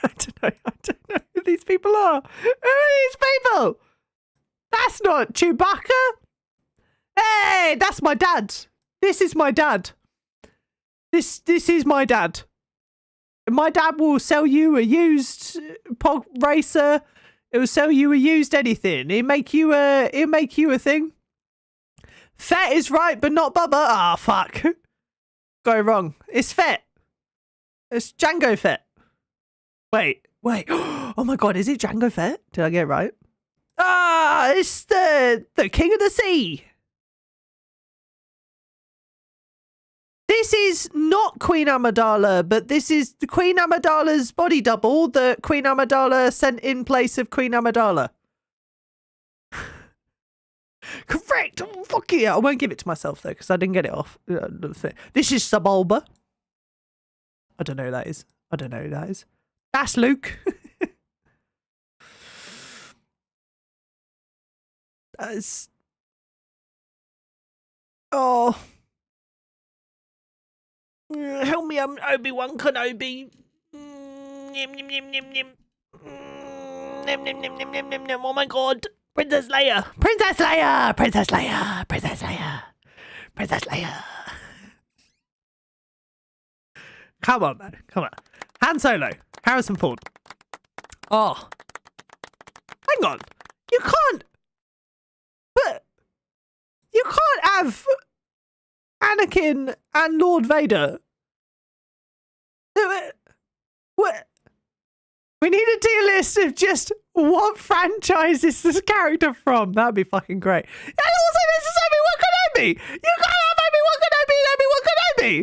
I don't know who these people are. Who are these people? That's not Chewbacca. Hey, that's my dad. This is my dad. This is my dad. My dad will sell you a used pod racer. It will sell you a used anything. It'll make you a thing. Fett is right, but not Bubba. Ah, fuck. Go wrong. It's Fett. It's Django Fett. Wait. Oh my god, is it Django Fett? Did I get it right? Ah, it's the King of the Sea. This is not Queen Amidala, but this is the Queen Amidala's body double that Queen Amidala sent in place of Queen Amidala. Correct. Oh, fuck yeah. I won't give it to myself though, because I didn't get it off. This is Sebulba. I don't know who that is. That's Luke. That's... Oh. Help me, I'm Obi-Wan Kenobi. Oh my god. Princess Leia. Come on, man. Come on. Han Solo. Harrison Ford. Oh. Hang on. You can't. But you can't have Anakin and Lord Vader. What? We need a tier list of just what franchise is this character from. That'd be fucking great. And also, this is Obi-Wan Kenobi. You can't have Obi-Wan Kenobi and Obi-Wan Kenobi.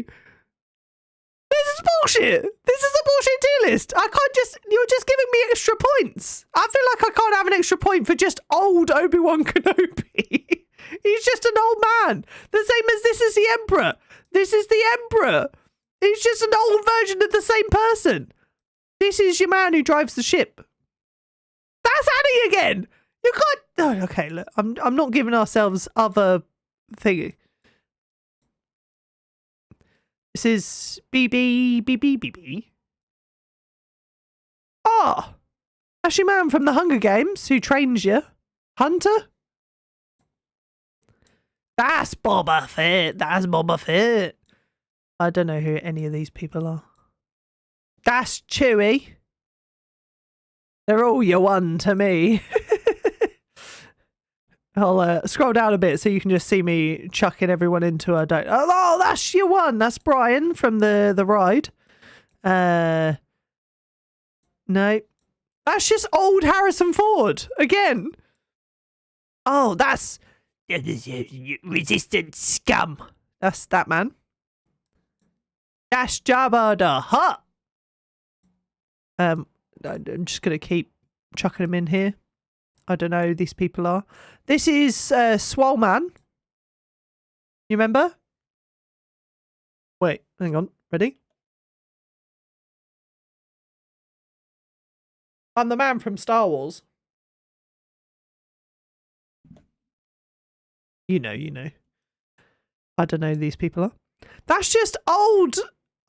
This is bullshit. This is a bullshit tier list. I can't just... You're just giving me extra points. I feel like I can't have an extra point for just old Obi-Wan Kenobi. He's just an old man. The same as this is the Emperor. This is the Emperor. He's just an old version of the same person. This is your man who drives the ship. That's Annie again. You can't... Oh, okay, look. I'm not giving ourselves other thingy. This is BB. Oh, that's your man from the Hunger Games who trains you. Hunter? That's Boba Fett. I don't know who any of these people are. That's Chewie. They're all your one to me. I'll scroll down a bit so you can just see me chucking everyone into a... Oh, that's your one. That's Brian from the ride. No. That's just old Harrison Ford. Again. Oh, that's... Resistance scum. That's that man. That's Jabba the Hutt. I'm just going to keep chucking them in here. I don't know who these people are. This is Swole Man. You remember? Wait, hang on. Ready? I'm the man from Star Wars. You know. I don't know who these people are. That's just old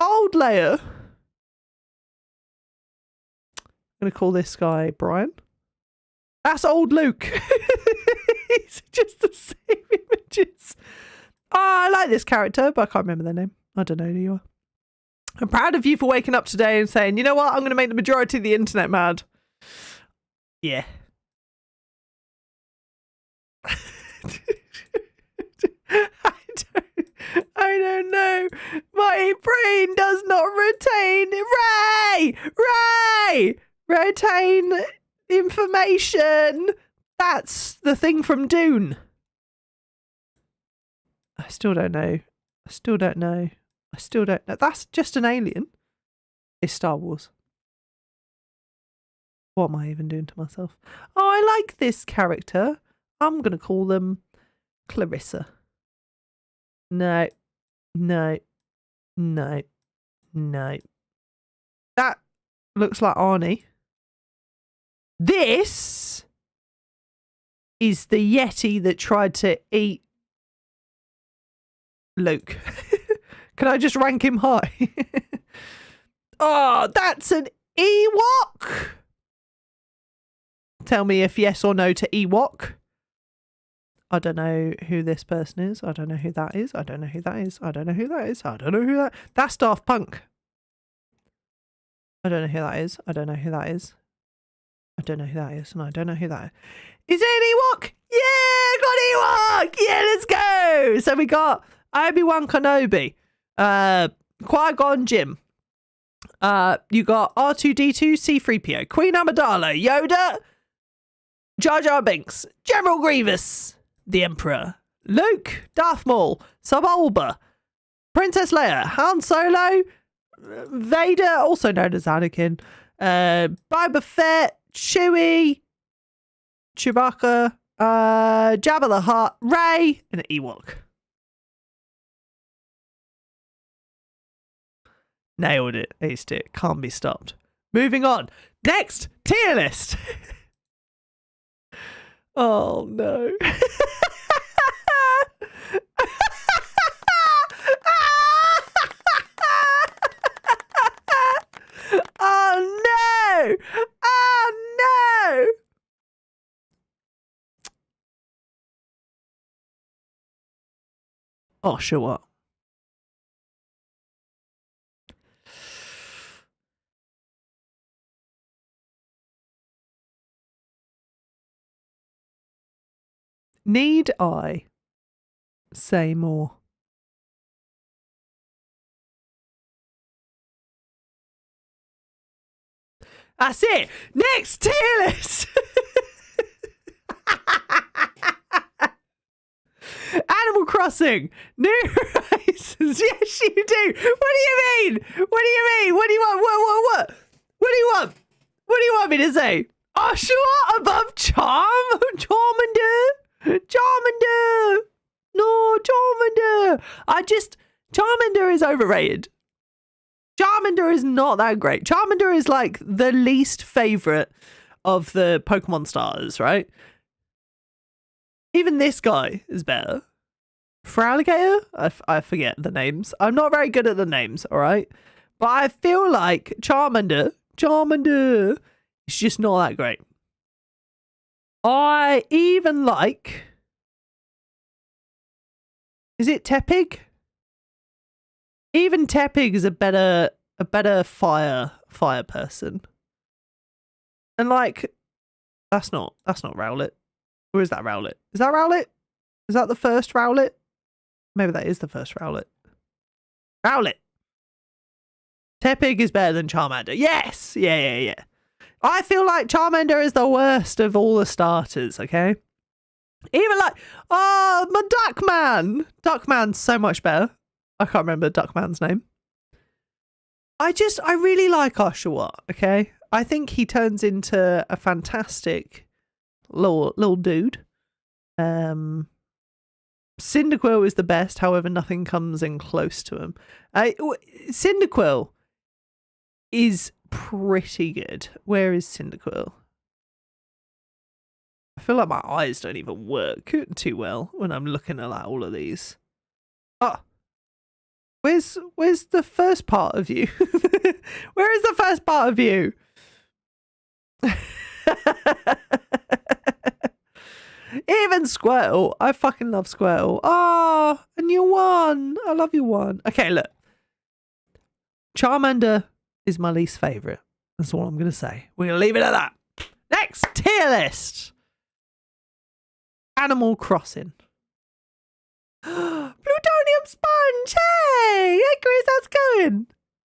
Leia. I'm going to call this guy Brian. That's old Luke. He's just the same images. Oh, I like this character, but I can't remember their name. I don't know who you are. I'm proud of you for waking up today and saying, you know what? I'm going to make the majority of the internet mad. Yeah. I don't know. My brain does not retain. Ray! Retain information. That's the thing from Dune. I still don't know. That's just an alien. It's Star Wars. What am I even doing to myself? Oh, I like this character. I'm going to call them Clarissa. No. That looks like Arnie. This is the Yeti that tried to eat Luke. Can I just rank him high? Oh, that's an Ewok. Tell me if yes or no to Ewok. I don't know who this person is. I don't know who that is. That's Daft Punk. I don't know who that is. I don't know who that is. I don't know who that is. And I don't know who that is. Is it an Ewok? Yeah, got Ewok! Yeah, let's go! So we got Obi-Wan Kenobi, Qui-Gon Jinn. You got R2-D2, C-3PO, Queen Amidala, Yoda, Jar Jar Binks, General Grievous, the Emperor, Luke, Darth Maul, Sebulba, Princess Leia, Han Solo, Vader, also known as Anakin, Boba Fett, Chewie, Chewbacca, Jabba the Hutt, Rey, and Ewok. Nailed it. Aced it. Can't be stopped. Moving on. Next, tier list. Oh no. Oh no! Oh no! Oh, sure what? Need I say more? That's it. Next tier list. Animal Crossing. New Horizons. Yes, you do. What do you mean? What do you mean? What do you want? What? What do you want? What do you want me to say? Oshawott above Charmander? Charmander. No, Charmander. Charmander is overrated. Charmander is not that great. Charmander is like the least favorite of the Pokemon starters, right? Even this guy is better. Feraligatr? I forget the names. I'm not very good at the names, all right? But I feel like Charmander is just not that great. I even like... Is it Tepig? Even Tepig is a better fire person. And like, that's not Rowlet. Or is that Rowlet? Is that Rowlet? Is that the first Rowlet? Maybe that is the first Rowlet. Rowlet! Tepig is better than Charmander. Yes! Yeah. I feel like Charmander is the worst of all the starters, okay? Even like, oh, my Duckman! Duckman's so much better. I can't remember Duckman's name. I really like Oshawott, okay? I think he turns into a fantastic little dude. Cyndaquil is the best, however, nothing comes in close to him. Cyndaquil is pretty good. Where is Cyndaquil? I feel like my eyes don't even work too well when I'm looking at like, all of these. Oh. Where's the first part of you? Where is the first part of you? Even Squirtle. I fucking love Squirtle. Oh, and you won. I love you one. Okay, look. Charmander is my least favourite. That's all I'm going to say. We're going to leave it at that. Next tier list. Animal Crossing. Plutonium Sponge. Hey, Chris, how's it going?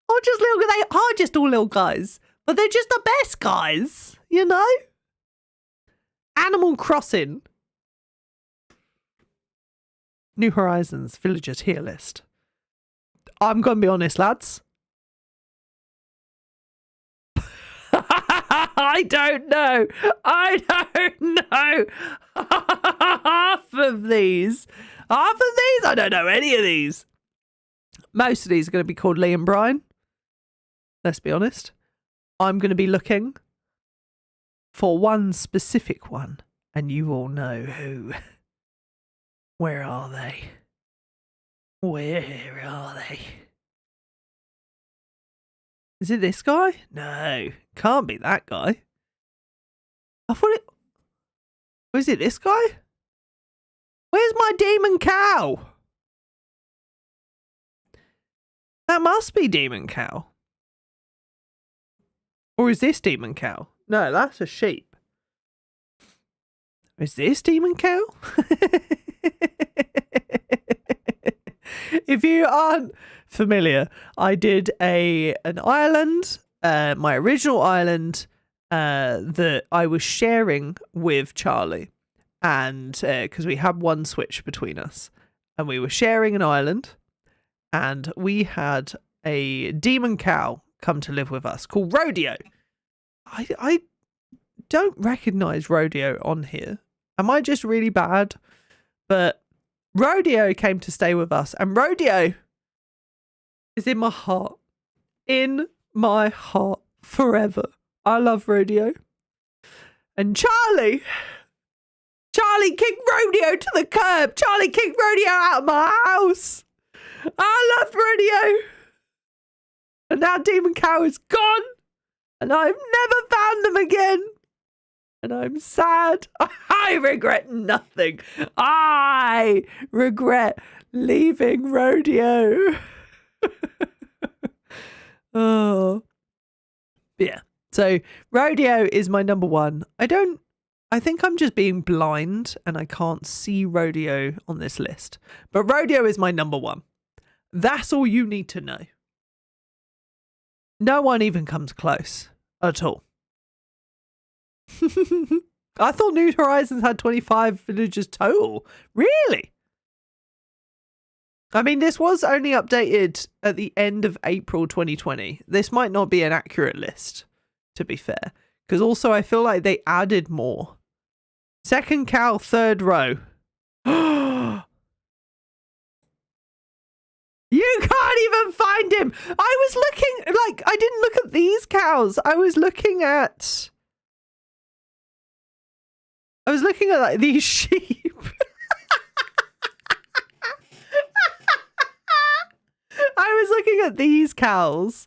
They are just all little guys, but they're just the best guys, you know? Animal Crossing. New Horizons villager tier list. I'm gonna be honest, lads. I don't know. Half of these. I don't know any of these. Most of these are going to be called Lee and Brian. Let's be honest. I'm going to be looking for one specific one, and you all know who. Where are they? Where are they? Is it this guy? No, can't be that guy. I thought it... Or is it this guy? Where's my demon cow? That must be Demon Cow. Or is this demon cow? No, that's a sheep. Is this demon cow? If you aren't familiar, I did an island, my original island, that I was sharing with Charlie, and because we had one switch between us, and we were sharing an island, and we had a demon cow come to live with us called Rodeo. I don't recognize Rodeo on here. Am I just really bad? But Rodeo came to stay with us, and Rodeo is in my heart. In my heart forever. I love Rodeo. And Charlie kicked Rodeo to the curb. Charlie kicked Rodeo out of my house. I love Rodeo. And now Demon Cow is gone. And I've never found them again. And I'm sad. I regret nothing. I regret leaving Rodeo. Oh. Yeah. So Rodeo is my number one. I think I'm just being blind and I can't see Rodeo on this list. But Rodeo is my number one. That's all you need to know. No one even comes close at all. I thought New Horizons had 25 villagers total. Really? I mean, this was only updated at the end of April 2020. This might not be an accurate list, to be fair. Because also I feel like they added more. Second cow, third row. You can't even find him. I was looking, like, I didn't look at these cows. I was looking at like these sheep. I was looking at these cows.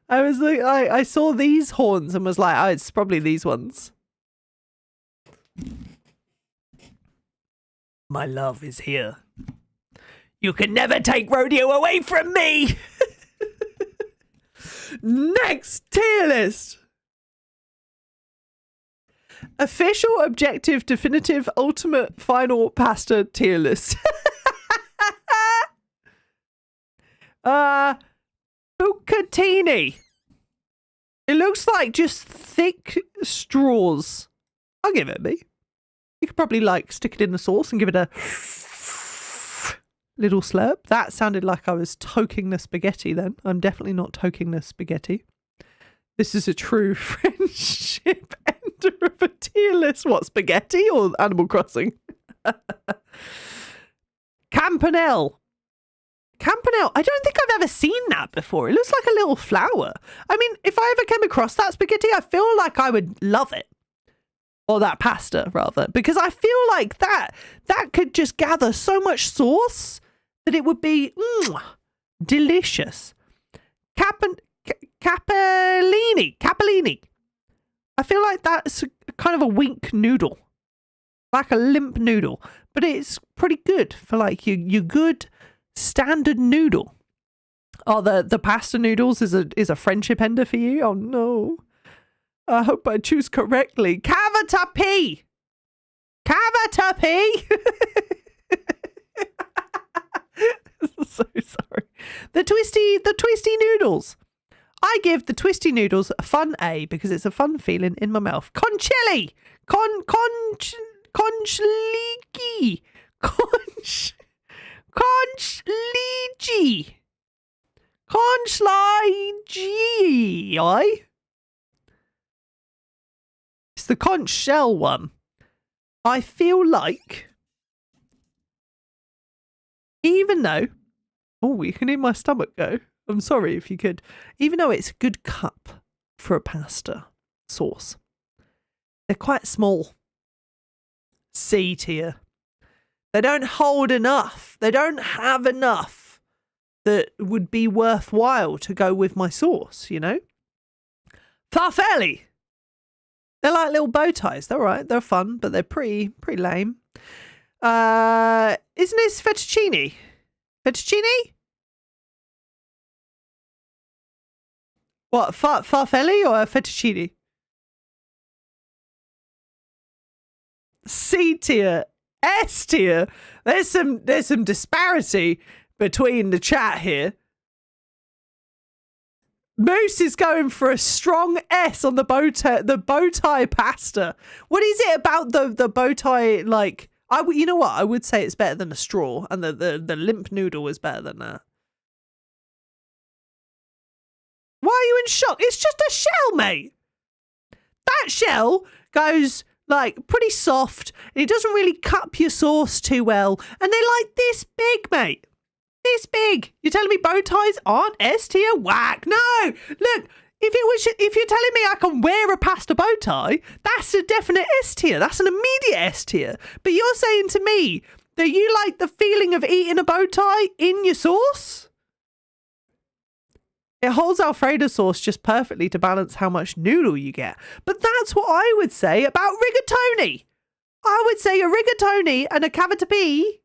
I saw these horns and was like, oh, it's probably these ones. My love is here. You can never take Rodeo away from me. Next tier list. Official, objective, definitive, ultimate, final pasta tier list. Bucatini. It looks like just thick straws. I'll give it a B. You could probably like stick it in the sauce and give it a little slurp. That sounded like I was toking the spaghetti then. I'm definitely not toking the spaghetti. This is a true friendship ender of a tier list. What, spaghetti or Animal Crossing? Campanelle. Campanelle. I don't think I've ever seen that before. It looks like a little flower. I mean, if I ever came across that spaghetti, I feel like I would love it. Or that pasta, rather. Because I feel like that could just gather so much sauce that it would be delicious. Capellini. I feel like that's kind of a wink noodle. Like a limp noodle. But it's pretty good for like your good standard noodle. Oh, the pasta noodles is a friendship ender for you? Oh no. I hope I choose correctly. Cavatappi! Cavatappi! So sorry. The twisty noodles. I give the twisty noodles a fun A because it's a fun feeling in my mouth. Conchilli! Conchliki! Conchligi! Conchligi! It's the conch shell one. I feel like, even though, oh, you can hear my stomach go. I'm sorry if you could. Even though it's a good cup for a pasta sauce, they're quite small. C tier. They don't hold enough. They don't have enough that would be worthwhile to go with my sauce, you know? Farfalle. They're like little bow ties. They're all right. They're fun, but they're pretty lame. Isn't this fettuccine? Fettuccine? What, farfalle or fettuccine? C tier, S tier. There's some disparity between the chat here. Moose is going for a strong S on the bow tie pasta. What is it about the bow tie? Like, you know what? I would say it's better than a straw, and the limp noodle is better than that. Why are you in shock? It's just a shell, mate. That shell goes like pretty soft. And it doesn't really cup your sauce too well, and they're like this big, mate. This big. You're telling me bow ties aren't S tier? Whack. No. Look, if you're telling me I can wear a pasta bow tie, that's a definite S tier. That's an immediate S tier. But you're saying to me that you like the feeling of eating a bow tie in your sauce? It holds Alfredo sauce just perfectly to balance how much noodle you get. But that's what I would say about rigatoni. I would say a rigatoni and a cavatappi.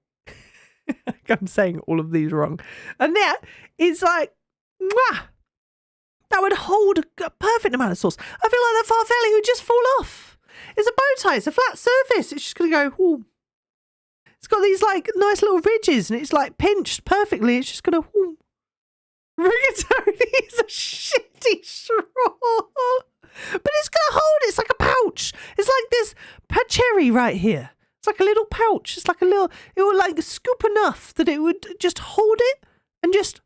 I'm saying all of these wrong. And that is like, mwah, that would hold a perfect amount of sauce. I feel like that farfalle would just fall off. It's a bow tie. It's a flat surface. It's just going to go, ooh. It's got these like nice little ridges and it's like pinched perfectly. It's just going to, ooh. Rigatoni is a shitty straw. But it's going to hold it. It's like a pouch. It's like this cherry right here. It's like a little pouch. It's like a little, it would like scoop enough that it would just hold it and just,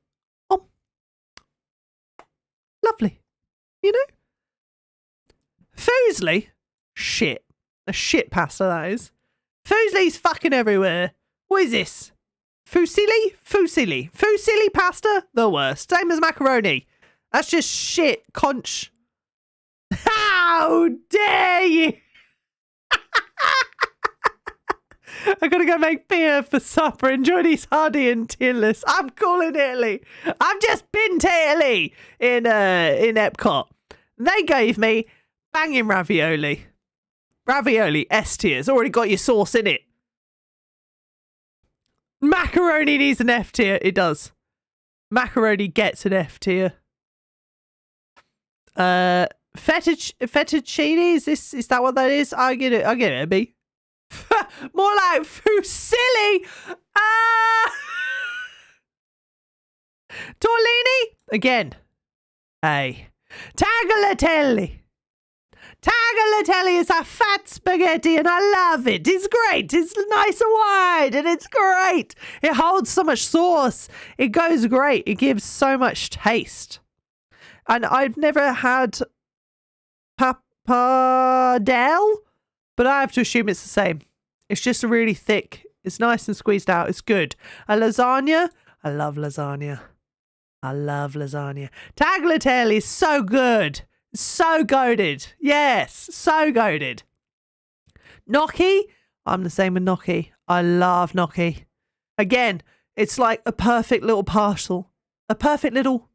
oh, lovely. You know? Fusilli, shit. A shit pasta, that is. Fusilli's fucking everywhere. What is this? Fusilli? Fusilli. Fusilli pasta? The worst. Same as macaroni. That's just shit, conch. How dare you? I'm going to go make beer for supper. Enjoy these Hardy and Tierlists. I'm calling Italy. I've just been to Italy in Epcot. They gave me banging ravioli. Ravioli, S tier. It's already got your sauce in it. Macaroni needs an F tier. It does. Macaroni gets an F tier. Fettuccine, is that what that is? I get it a B. More like fusilli. Tortellini again. A. Tagliatelle. Tagliatelle is a fat spaghetti and I love it. It's great. It's nice and wide and it's great. It holds so much sauce. It goes great. It gives so much taste. And I've never had pappardelle, but I have to assume it's the same. It's just really thick. It's nice and squeezed out. It's good. A lasagna. I love lasagna. I love lasagna. Tagliatelle is so good. So goated. Yes. So goated. Gnocchi. I'm the same with gnocchi. I love gnocchi. Again, it's like a perfect little parcel. A perfect little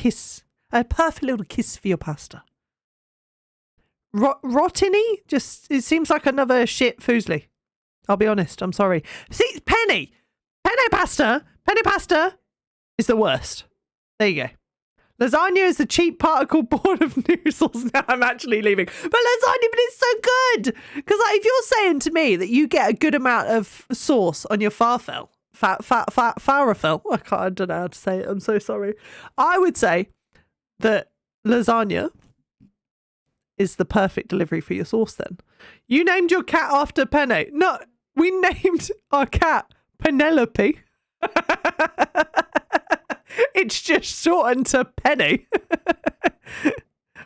kiss. A perfect little kiss for your pasta. Rotini? Just, it seems like another shit fusilli. I'll be honest. I'm sorry. See, penne pasta is the worst. There you go. Lasagna is the cheap particle board of noodles. Now I'm actually leaving. But lasagna, but it's so good. Because like, if you're saying to me that you get a good amount of sauce on your farfalle, I don't know how to say it. I'm so sorry. I would say that lasagna is the perfect delivery for your sauce then. You named your cat after Penne. No, we named our cat Penelope. It's just shortened to Penny.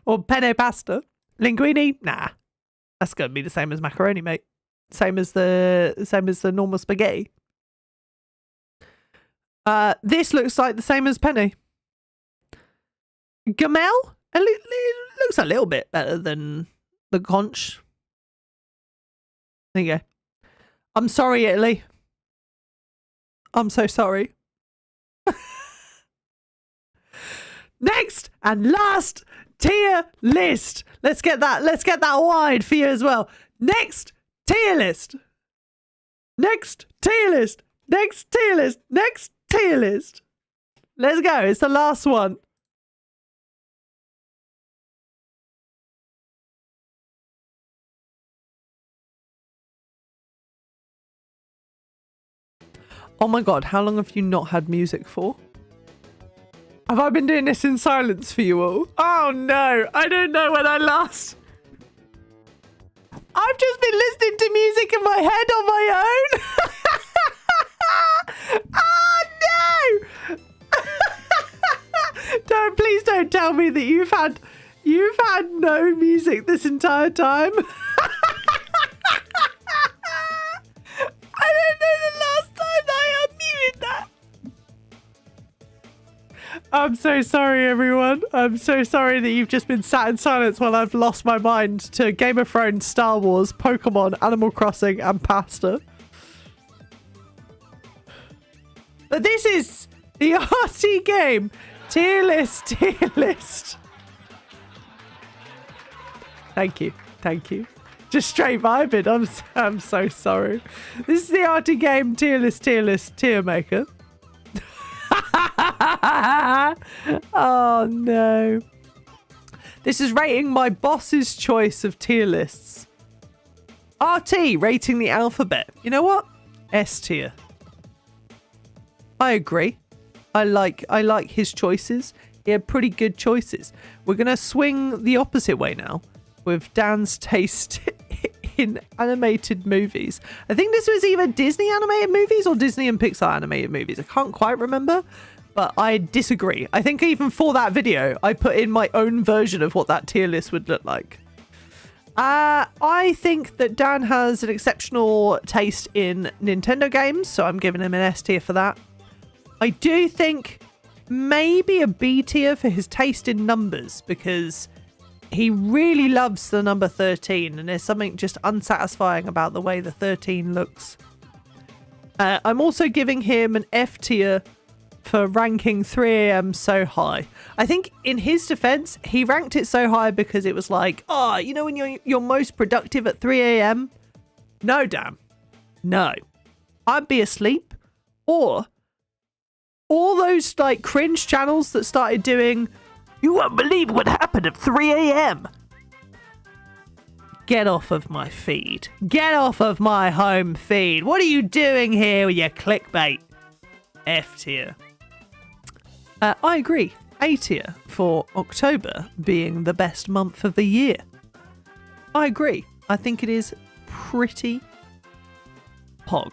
Or penne pasta. Linguine? Nah. That's going to be the same as macaroni, mate. Same as the normal spaghetti. This looks like the same as penne. Gamel? It looks a little bit better than the conch. There you go. I'm sorry, Italy. I'm so sorry. Next and last tier list. Let's get that wide for you as well. Next tier list. Next tier list. Next tier list. Next tier list. Let's go. It's the last one. Oh my god, how long have you not had music for? Have I been doing this in silence for you all? Oh no, I don't know when I last... I've just been listening to music in my head on my own. Oh no! Don't, please don't tell me that you've had no music this entire time. I don't know the last time that I unmuted that. I'm so sorry, everyone. I'm so sorry that you've just been sat in silence while I've lost my mind to Game of Thrones, Star Wars, Pokemon, Animal Crossing, and pasta. But this is the RTGame tier list. Thank you. Thank you. Just straight vibing. I'm so sorry. This is the RTGame tier list tier maker. Oh no. This is rating my boss's choice of tier lists. RT rating the alphabet. You know what? S tier. I agree. I like his choices. He had pretty good choices. We're gonna swing the opposite way now with Dan's taste in animated movies. I think this was either Disney animated movies or Disney and Pixar animated movies. I can't quite remember, but I disagree. I think even for that video, I put in my own version of what that tier list would look like. I think that Dan has an exceptional taste in Nintendo games, so I'm giving him an S tier for that. I do think maybe a B tier for his taste in numbers, because he really loves the number 13, and there's something just unsatisfying about the way the 13 looks. I'm also giving him an F tier for ranking 3am so high. I think in his defense, he ranked it so high because it was like, oh, you know when you're most productive at 3am? No, damn. No. I'd be asleep. Or all those like cringe channels that started doing, you won't believe what happened at 3am. Get off of my feed. Get off of my home feed. What are you doing here with your clickbait? F tier. I agree. A tier for October being the best month of the year. I agree. I think it is pretty pog.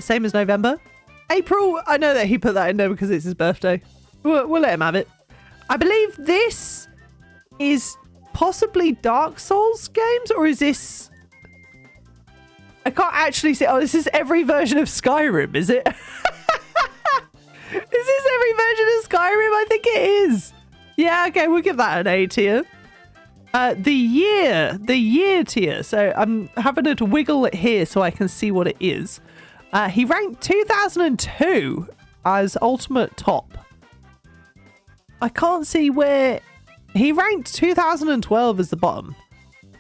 Same as November. April, I know that he put that in there because it's his birthday. We'll let him have it. I believe this is possibly Dark Souls games, or is this... I can't actually see... Oh, this is every version of Skyrim, is it? Is this every version of Skyrim? I think it is. Yeah, okay, we'll give that an A tier. The year tier. So I'm having to wiggle it here so I can see what it is. He ranked 2002 as ultimate top. I can't see where... He ranked 2012 as the bottom.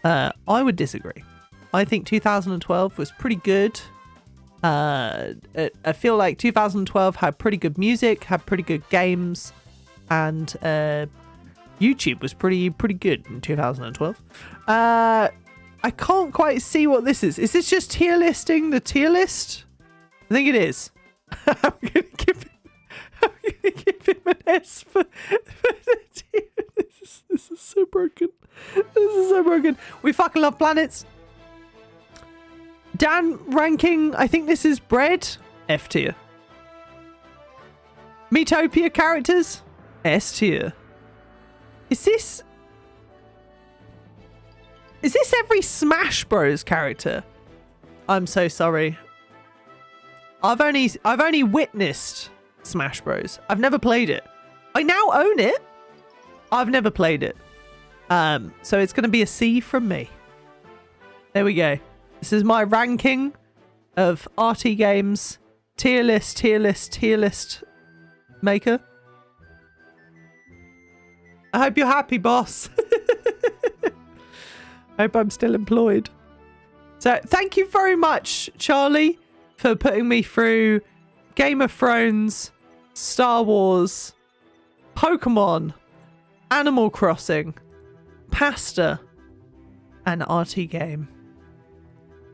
I would disagree. I think 2012 was pretty good. I feel like 2012 had pretty good music, had pretty good games, and YouTube was pretty good in 2012. I can't quite see what this is. Is this just tier listing the tier list? I think it is. I'm gonna give him an S for the tier. This is so broken. This is so broken. We fucking love planets. Dan ranking, I think this is bread. F tier. Metopia characters. S tier. Is this every Smash Bros character? I'm so sorry. I've only witnessed Smash Bros. I've never played it. I now own it. I've never played it. So it's going to be a C from me. There we go. This is my ranking of RT Games tier list maker. I hope you're happy, boss. I hope I'm still employed. So thank you very much, Charlie, for putting me through Game of Thrones, Star Wars, Pokemon, Animal Crossing, Pasta, and RTGame.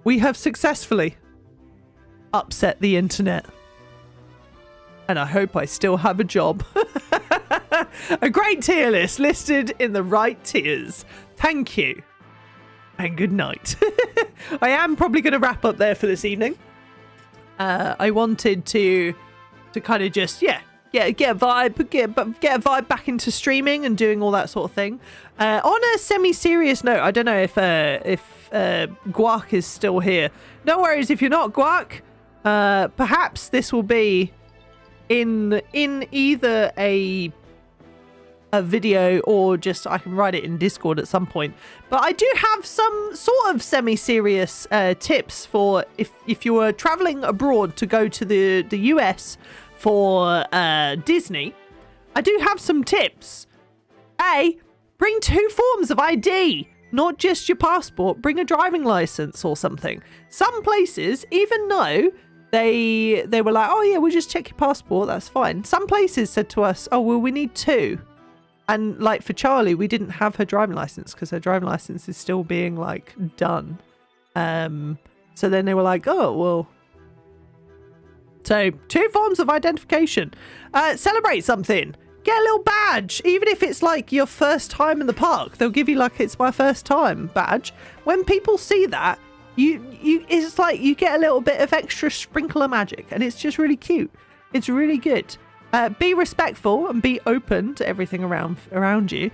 We have successfully upset the internet And I hope I still have a job. A great tier list listed in the right tiers. Thank you. And good night. I am probably going to wrap up there for this evening. I wanted to kind of just, get a vibe back into streaming and doing all that sort of thing. On a semi-serious note, I don't know if Guac is still here. No worries if you're not, Guac. Perhaps this will be in either a video or just I can write it in Discord at some point. But I do have some sort of semi-serious tips for if you were traveling abroad to go to the US for Disney. I do have some tips. A, bring 2 forms of ID, not just your passport. Bring a driving license or something. Some places, even though they were like, oh yeah, we'll just check your passport, that's fine. Some places said to us, oh well, we need 2. And like for Charlie, we didn't have her driving license because her driving license is still being like done. So then they were like, oh well. So 2 forms of identification. Celebrate something. Get a little badge, even if it's like your first time in the park. They'll give you like it's my first time badge. When people see that, it's like you get a little bit of extra sprinkle of magic, and it's just really cute. It's really good. Be respectful and be open to everything around you.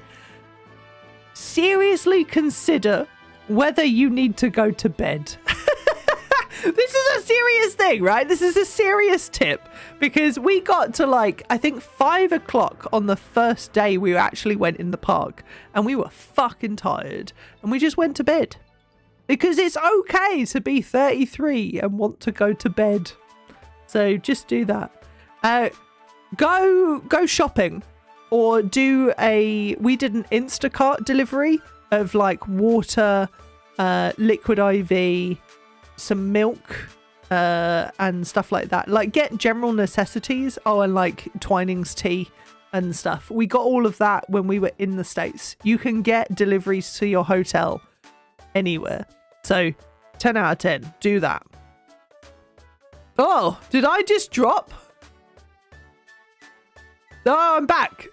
Seriously consider whether you need to go to bed. This is a serious thing, right? This is a serious tip because we got to like, I think 5 o'clock on the first day we actually went in the park and we were fucking tired and we just went to bed because it's okay to be 33 and want to go to bed. So just do that. Go shopping or we did an Instacart delivery of like water, liquid IV, some milk, and stuff like that. Like get general necessities. Oh, and like Twining's tea and stuff. We got all of that when we were in the States. You can get deliveries to your hotel anywhere. So 10 out of 10. Do that. Oh, did I just drop? Oh, I'm back.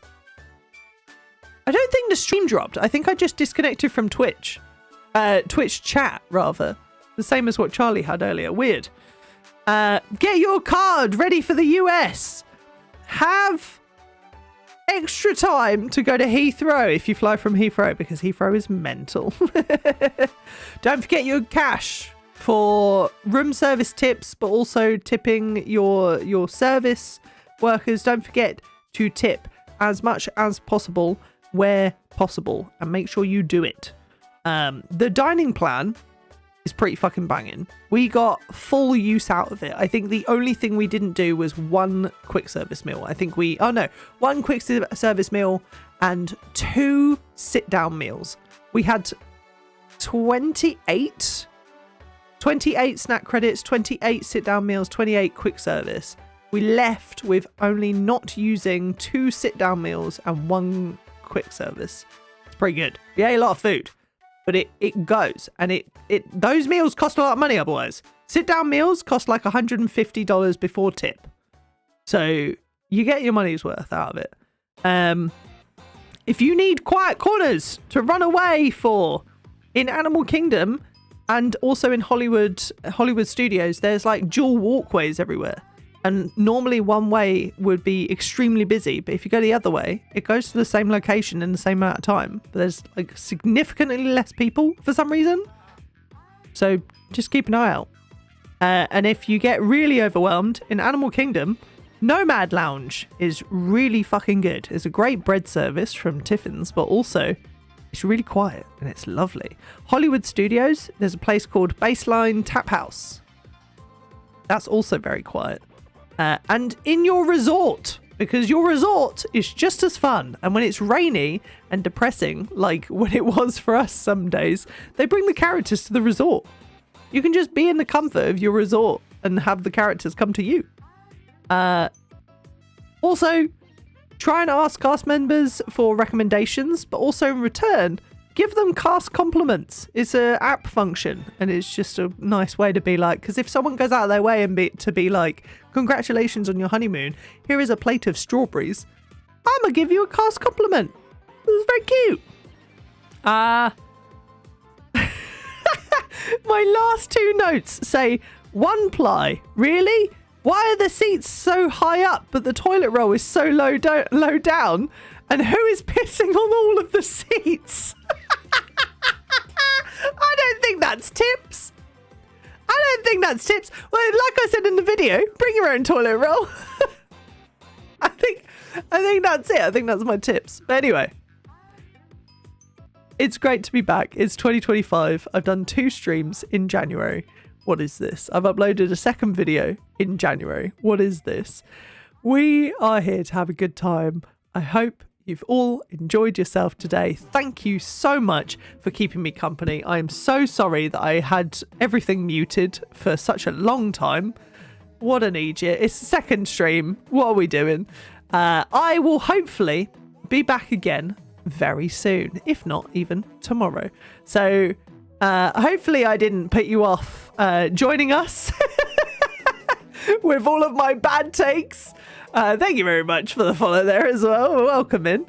I don't think the stream dropped. I think I just disconnected from Twitch. Twitch chat, rather. The same as what Charlie had earlier. Weird. Get your card ready for the US. Have extra time to go to Heathrow if you fly from Heathrow, because Heathrow is mental. Don't forget your cash for room service tips, but also tipping your service workers. Don't forget to tip as much as possible where possible and make sure you do it. The dining plan is pretty fucking banging. We got full use out of it. I think the only thing we didn't do was 1 quick service meal. I think 1 quick service meal and 2 sit down meals. We had 28 snack credits, 28 sit down meals, 28 quick service. We left with only not using 2 sit down meals and 1 quick service. It's pretty good. We ate a lot of food, but it goes, and those meals cost a lot of money otherwise. Sit down meals cost like $150 before tip. So you get your money's worth out of it. If you need quiet corners to run away for in Animal Kingdom and also in Hollywood Studios, there's like dual walkways everywhere. And normally one way would be extremely busy, but if you go the other way, it goes to the same location in the same amount of time. But there's like significantly less people for some reason. So just keep an eye out. And if you get really overwhelmed, in Animal Kingdom, Nomad Lounge is really fucking good. It's a great bread service from Tiffin's, but also it's really quiet and it's lovely. Hollywood Studios, there's a place called Baseline Tap House. That's also very quiet. And in your resort, because your resort is just as fun. And when it's rainy and depressing, like when it was for us some days, they bring the characters to the resort. You can just be in the comfort of your resort and have the characters come to you. Also, try and ask cast members for recommendations, but also in return, give them cast compliments. It's a app function, and it's just a nice way to be like, because if someone goes out of their way and to be like, congratulations on your honeymoon, here is a plate of strawberries, I'm gonna give you a cast compliment. It's very cute. My last two notes say, one ply. Really? Why are the seats so high up, but the toilet roll is so low down? And who is pissing on all of the seats? I don't think that's tips. I don't think that's tips. Well, like I said in the video, bring your own toilet roll. I think that's it. I think that's my tips. But anyway, it's great to be back. It's 2025. I've done 2 streams in January. What is this? I've uploaded a second video in January. What is this? We are here to have a good time. I hope you've all enjoyed yourself today. Thank you so much for keeping me company. I am so sorry that I had everything muted for such a long time. What an idiot. It's the second stream. What are we doing? I will hopefully be back again very soon, if not even tomorrow. So hopefully I didn't put you off joining us with all of my bad takes. Thank you very much for the follow there as well. Welcome in.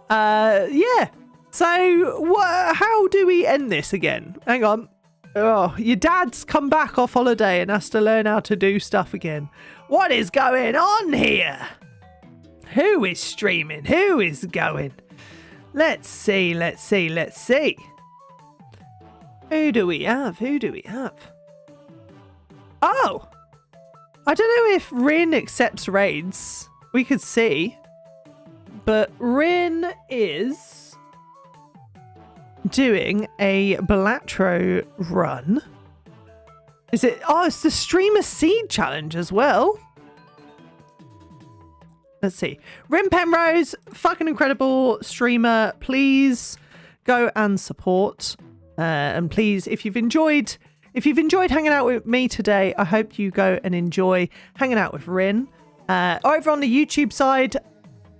Yeah. So how do we end this again? Hang on. Oh, your dad's come back off holiday and has to learn how to do stuff again. What is going on here? Who is streaming? Who is going? Let's see. Who do we have? Oh! I don't know if Rin accepts raids. We could see. But Rin is doing a Balatro run. Is it? Oh, it's the Streamer Seed Challenge as well. Let's see. Rin Penrose, fucking incredible streamer. Please go and support. And please, if you've enjoyed hanging out with me today, I hope you go and enjoy hanging out with Rin. Over on the YouTube side,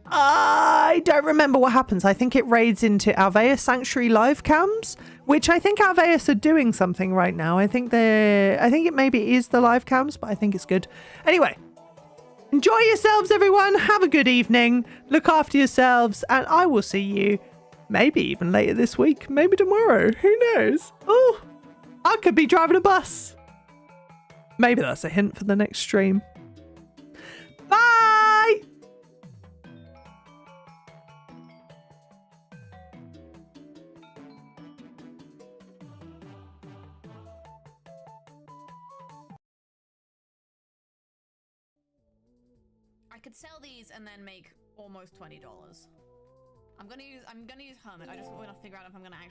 I don't remember what happens. I think it raids into Alveus Sanctuary live cams, which I think Alveus are doing something right now. I think it maybe is the live cams, but I think it's good. Anyway, enjoy yourselves, everyone. Have a good evening. Look after yourselves, and I will see you maybe even later this week, maybe tomorrow. Who knows? Oh, I could be driving a bus. Maybe that's a hint for the next stream. Bye! I could sell these and then make almost $20. I'm gonna use Hermit. I just want to figure out if I'm gonna actually